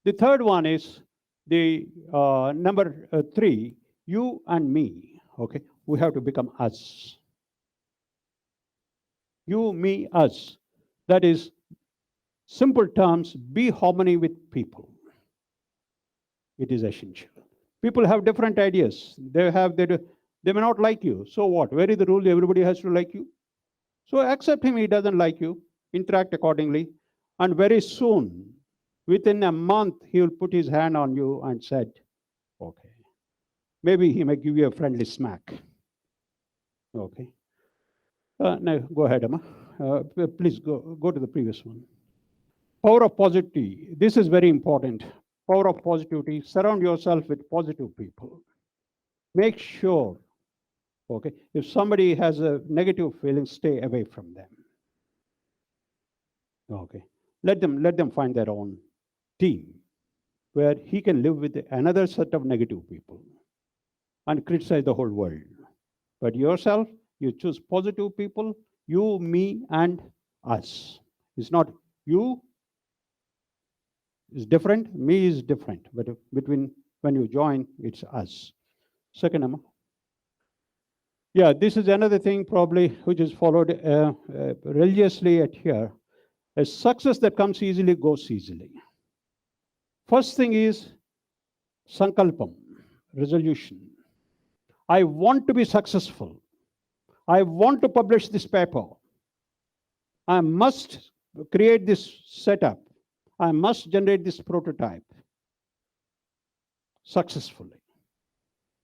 The third one is the number 3, you and me, okay? We have to become us. You, me, us. That is, simple terms, be harmony with people. It is essential. People have different ideas. They may not like you. So what? Where is the rule? Everybody has to like you. So accept him, he doesn't like you. Interact accordingly. And very soon, within a month, he will put his hand on you and said, okay. Maybe he may give you a friendly smack. Okay. Now, go ahead, Emma. Please go to the previous one. Power of positivity. This is very important. Power of positivity. Surround yourself with positive people. Make sure, okay, if somebody has a negative feeling, stay away from them. Okay. Let them find their own team where he can live with another set of negative people and criticize the whole world. But yourself, you choose positive people, you, me, and us. It's not you is different, me is different, but between when you join, it's us. Second, Emma. Yeah, this is another thing probably which is followed religiously at here. A success that comes easily goes easily. First thing is, Sankalpam, resolution. I want to be successful. I want to publish this paper. I must create this setup. I must generate this prototype successfully.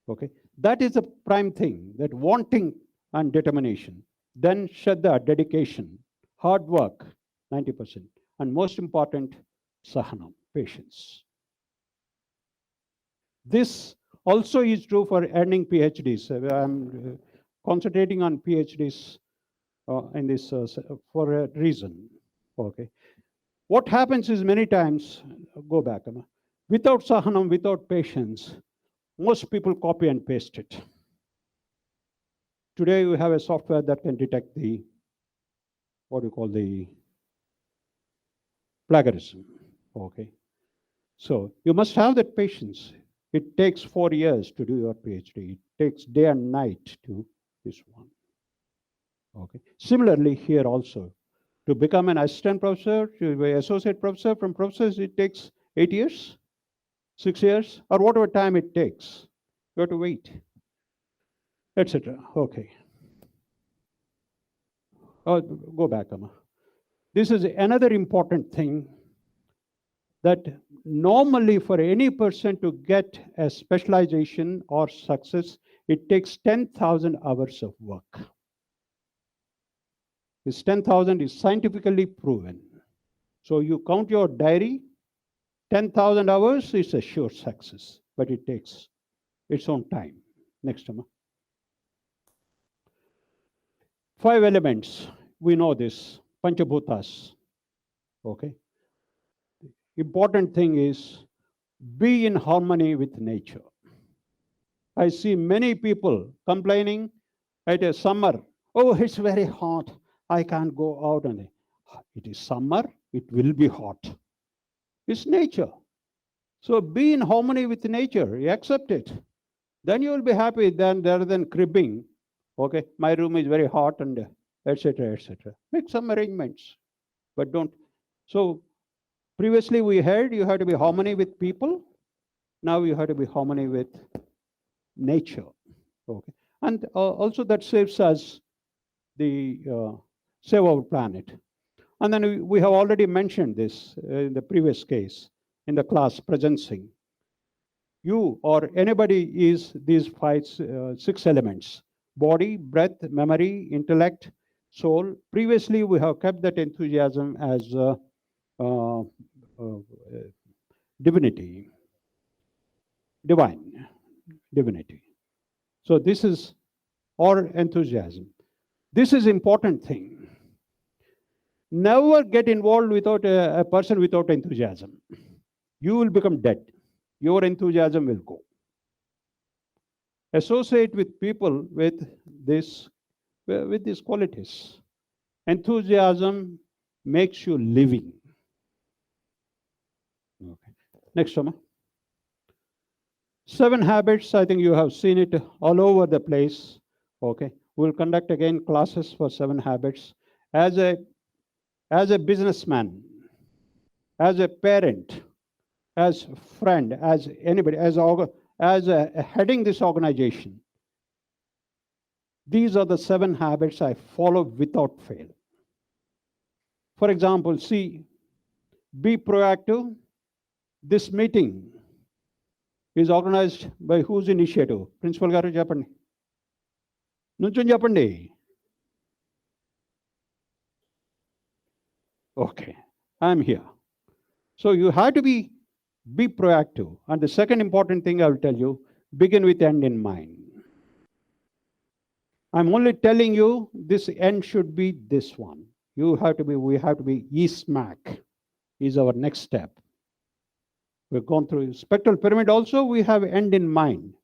Okay, that is the prime thing, that wanting and determination. Then Shraddha, dedication, hard work, 90%. And most important, sahanam, patience. This also is true for earning PhDs. I'm concentrating on PhDs in this for a reason. Okay. What happens is many times, go back, without sahanam, without patience, most people copy and paste it. Today we have a software that can detect the, what do you call, the plagiarism. Okay. So you must have that patience. It takes 4 years to do your PhD. It takes day and night to this one. Okay. Similarly, here also, to become an assistant professor, to be associate professor, from professors, it takes 8 years, 6 years, or whatever time it takes. You have to wait, etc. Okay. Go back, Amma. This is another important thing, that normally for any person to get a specialization or success, it takes 10,000 hours of work. This 10,000 is scientifically proven. So you count your diary, 10,000 hours is a sure success, but it takes its own time. Next, Amma. 5 elements, we know this, Panchabhutas. Okay. Important thing is be in harmony with nature. I see many people complaining at a summer, oh, it's very hot, I can't go out. And it is summer, it will be hot. It's nature. So be in harmony with nature, you accept it. Then you will be happy than rather than cribbing. Okay, my room is very hot and etc. etc. Make some arrangements, but don't. So previously we heard you have to be harmony with people. Now you have to be harmony with nature. Okay, and also that saves us the save our planet. And then we have already mentioned this in the previous case in the class presencing. You or anybody is these 6 elements: body, breath, memory, intellect, soul. Previously we have kept that enthusiasm as divinity, divine, divinity. So this is our enthusiasm. This is important thing. Never get involved without a person without enthusiasm. You will become dead. Your enthusiasm will go. Associate with people with these qualities. Enthusiasm makes you living. Okay. Next, Amma. 7 habits, I think you have seen it all over the place. Okay. We'll conduct again classes for 7 habits. As a businessman, as a parent, as friend, as anybody, as heading this organization, these are the 7 habits I follow without fail. For example, see, be proactive. This meeting is organized by whose initiative? Principal Garu Japandi. Nunchun Japandi. Okay, I'm here. So you have to be proactive. And the second important thing I will tell you, begin with end in mind. I'm only telling you this end should be this one. We have to be E-SMAC is our next step. We've gone through spectral pyramid also, we have end in mind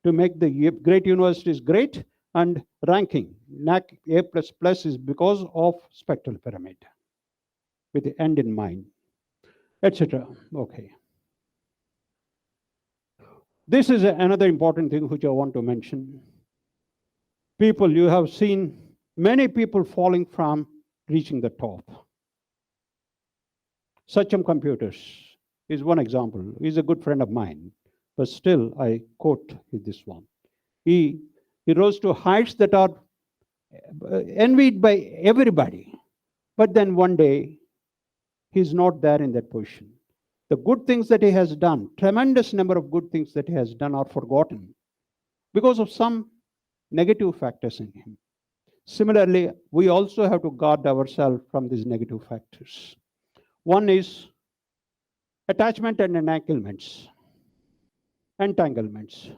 to make the great universities great, and ranking, NAC A++ is because of spectral pyramid with the end in mind, etc. Okay. This is another important thing which I want to mention. People, you have seen many people falling from reaching the top. Sachem Computers is one example. He's a good friend of mine. but still I quote this one. He rose to heights that are envied by everybody. But then one day, he's not there in that position. The good things that he has done, tremendous number of good things that he has done, are forgotten because of some negative factors in him. Similarly, we also have to guard ourselves from these negative factors. One is attachment and entanglements. Attachments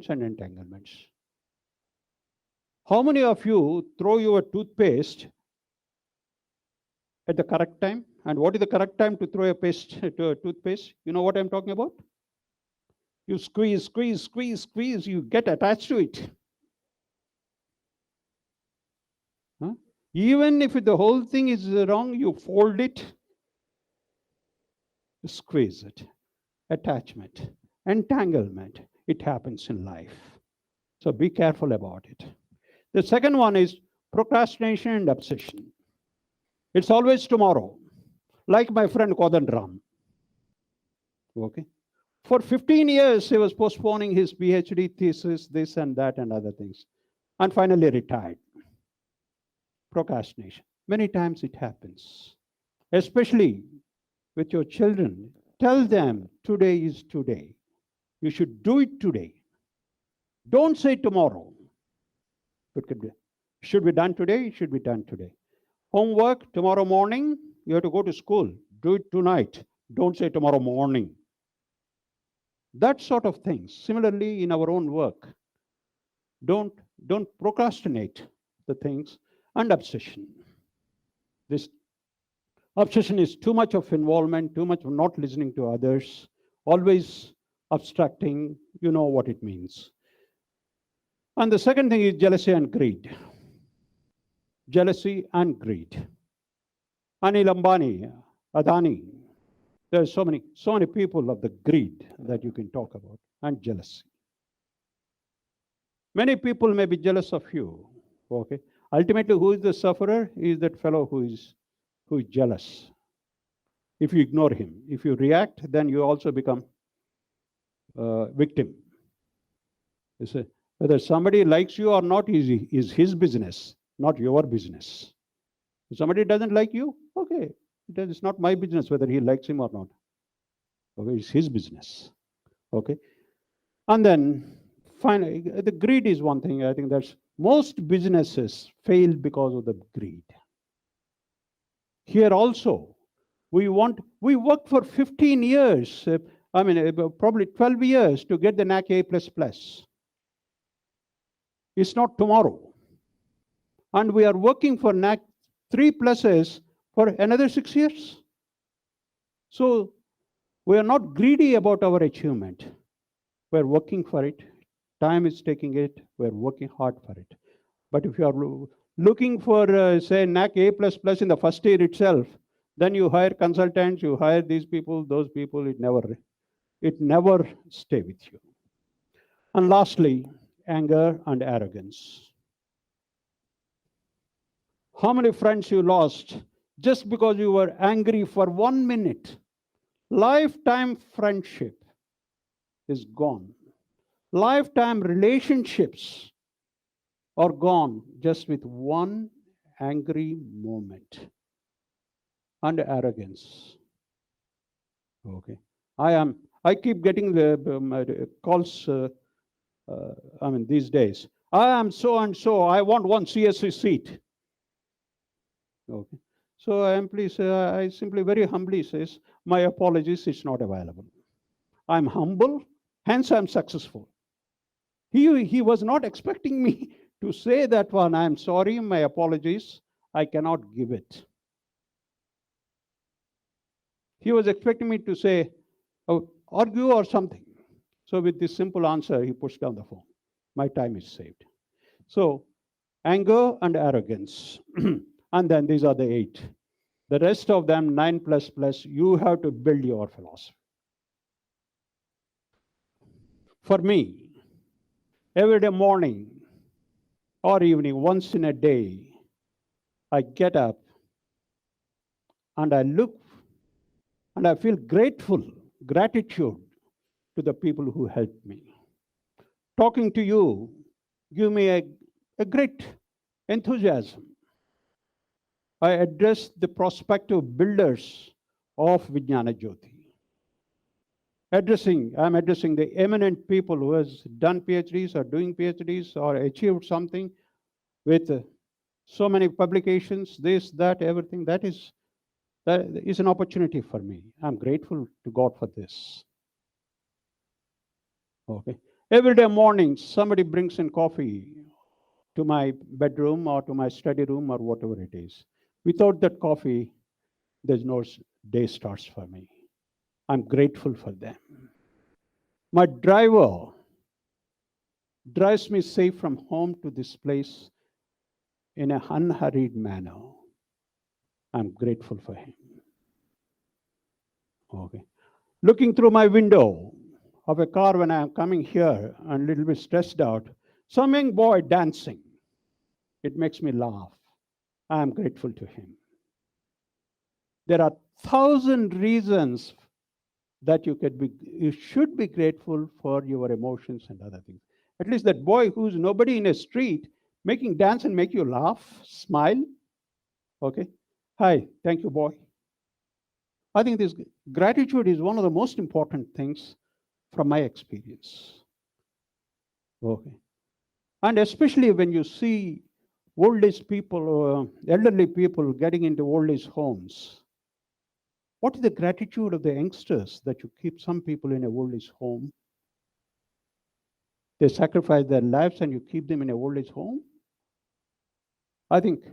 and entanglements. How many of you throw your toothpaste at the correct time? And what is the correct time to throw a toothpaste? You know what I'm talking about? You squeeze, you get attached to it. Huh? Even if the whole thing is wrong, you fold it, you squeeze it. Attachment, entanglement, it happens in life. So be careful about it. The second one is procrastination and obsession. It's always tomorrow. Like my friend D.N.Rao. Okay. For 15 years, he was postponing his PhD thesis, this and that and other things, and finally retired. Procrastination. Many times it happens, especially with your children. Tell them today is today. You should do it today. Don't say tomorrow. It could be, should be done today, it should be done today. Homework tomorrow morning, you have to go to school. Do it tonight. Don't say tomorrow morning. That sort of things. Similarly, in our own work, don't procrastinate the things. And obsession. This obsession is too much of involvement, too much of not listening to others, always abstracting. You know what it means. And the second thing is jealousy and greed. Jealousy and greed. Anil Ambani, Adani. There are so many people of the greed that you can talk about, and jealousy. Many people may be jealous of you. Okay. Ultimately, who is the sufferer? Is that fellow who is jealous. If you ignore him, if you react, then you also become victim. You say, whether somebody likes you or not is his business, not your business. If somebody doesn't like you, okay, it's not my business whether he likes him or not. Okay, it's his business. Okay, and then finally, the greed is one thing. I think that's most businesses fail because of the greed. Here also, we worked for 15 years, probably 12 years to get the NAC A++. It's not tomorrow. And we are working for NAC 3+ for another 6 years. So we are not greedy about our achievement. We're working for it. Time is taking it. We're working hard for it. But if you are looking for, say, NAC A++ in the first year itself, then you hire consultants, you hire these people, those people, it never stay with you. And lastly, anger and arrogance. How many friends you lost just because you were angry for 1 minute? Lifetime friendship is gone. Lifetime relationships are gone just with one angry moment. And arrogance. Okay. I keep getting the calls, these days. I am so and so, I want one CSC seat. Okay. So I simply very humbly says, my apologies, it's not available. I'm humble, hence I'm successful. He was not expecting me to say that one. I'm sorry, my apologies, I cannot give it. He was expecting me to say, oh, argue or something. So with this simple answer, he pushed down the phone. My time is saved. So anger and arrogance. And then these are the 8. The rest of them, 9++, you have to build your philosophy. For me, every day morning or evening, once in a day, I get up and I look and I feel gratitude to the people who helped me. Talking to you give me a great enthusiasm. I address the prospective builders of Vignana Jyothi. I'm addressing the eminent people who has done PhDs or doing PhDs or achieved something with so many publications, this, that, everything. That is an opportunity for me. I'm grateful to God for this. Okay. Every day morning, somebody brings in coffee to my bedroom or to my study room or whatever it is. Without that coffee, there's no day starts for me. I'm grateful for them. My driver drives me safe from home to this place in an unhurried manner. I'm grateful for him. Okay. Looking through my window of a car when I'm coming here and a little bit stressed out, some young boy dancing. It makes me laugh. I'm grateful to him. There are 1,000 reasons that you should be grateful for your emotions and other things. At least that boy who's nobody in a street making dance and make you laugh, smile. Okay. Hi, thank you, boy. I think this gratitude is one of the most important things from my experience. Okay. And especially when you see old age people, elderly people getting into old age homes. What is the gratitude of the youngsters that you keep some people in a old age home? They sacrifice their lives and you keep them in a old age home? I think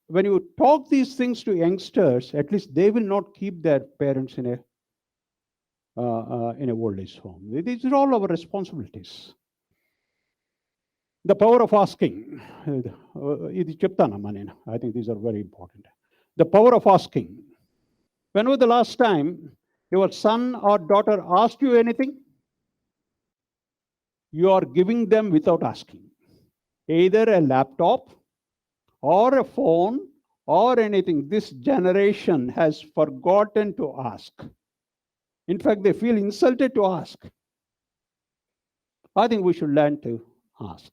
when you talk these things to youngsters, at least they will not keep their parents in a old age home. These are all our responsibilities. The power of asking. I think these are very important. The power of asking. When was the last time your son or daughter asked you anything? You are giving them without asking. Either a laptop or a phone or anything. This generation has forgotten to ask. In fact, they feel insulted to ask. I think we should learn to ask.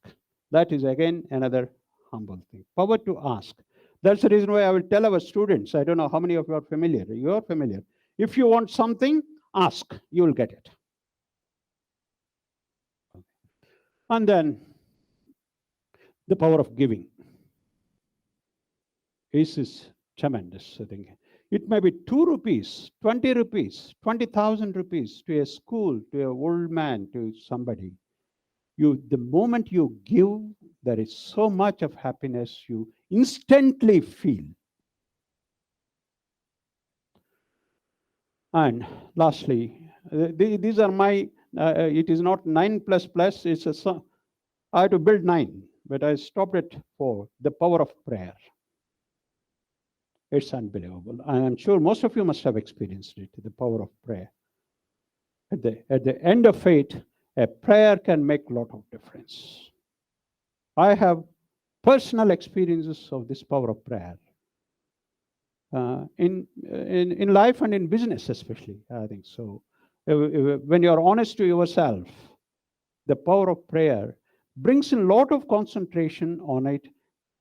That is again another humble thing. Power to ask. That's the reason why I will tell our students, I don't know how many of you are familiar. You are familiar. If you want something, ask. You will get it. And then the power of giving. This is tremendous, I think. It may be 2 rupees, 20 rupees, 20,000 rupees to a school, to an old man, to somebody. The moment you give, there is so much of happiness you instantly feel. And lastly, these are my, it is not 9 plus plus, I had to build 9, but I stopped at 4, the power of prayer. It's unbelievable. And I'm sure most of you must have experienced it, the power of prayer. At the end of it, a prayer can make a lot of difference. I have personal experiences of this power of prayer. In life and in business especially, I think so. When you're honest to yourself, the power of prayer brings in a lot of concentration on it.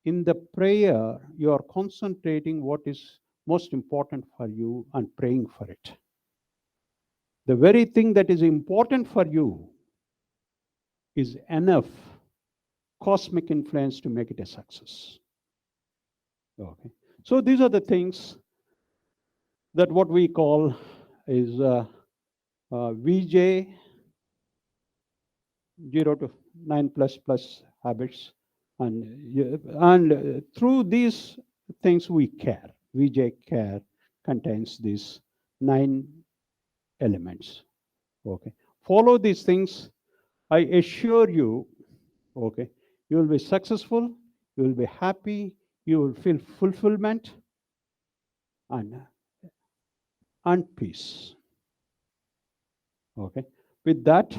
In the prayer, you are concentrating what is most important for you and praying for it. The very thing that is important for you is enough cosmic influence to make it a success. Okay. So these are the things that what we call is VJ 0 to 9 plus plus habits. And through these things we care. VJ care contains these 9 elements. Okay. Follow these things. I assure you, okay, you will be successful, you will be happy, you will feel fulfillment and peace. Okay. With that,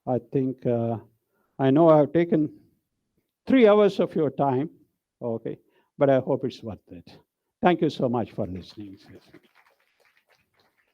I think I know I've taken 3 hours of your time, okay, but I hope it's worth it. Thank you so much for listening.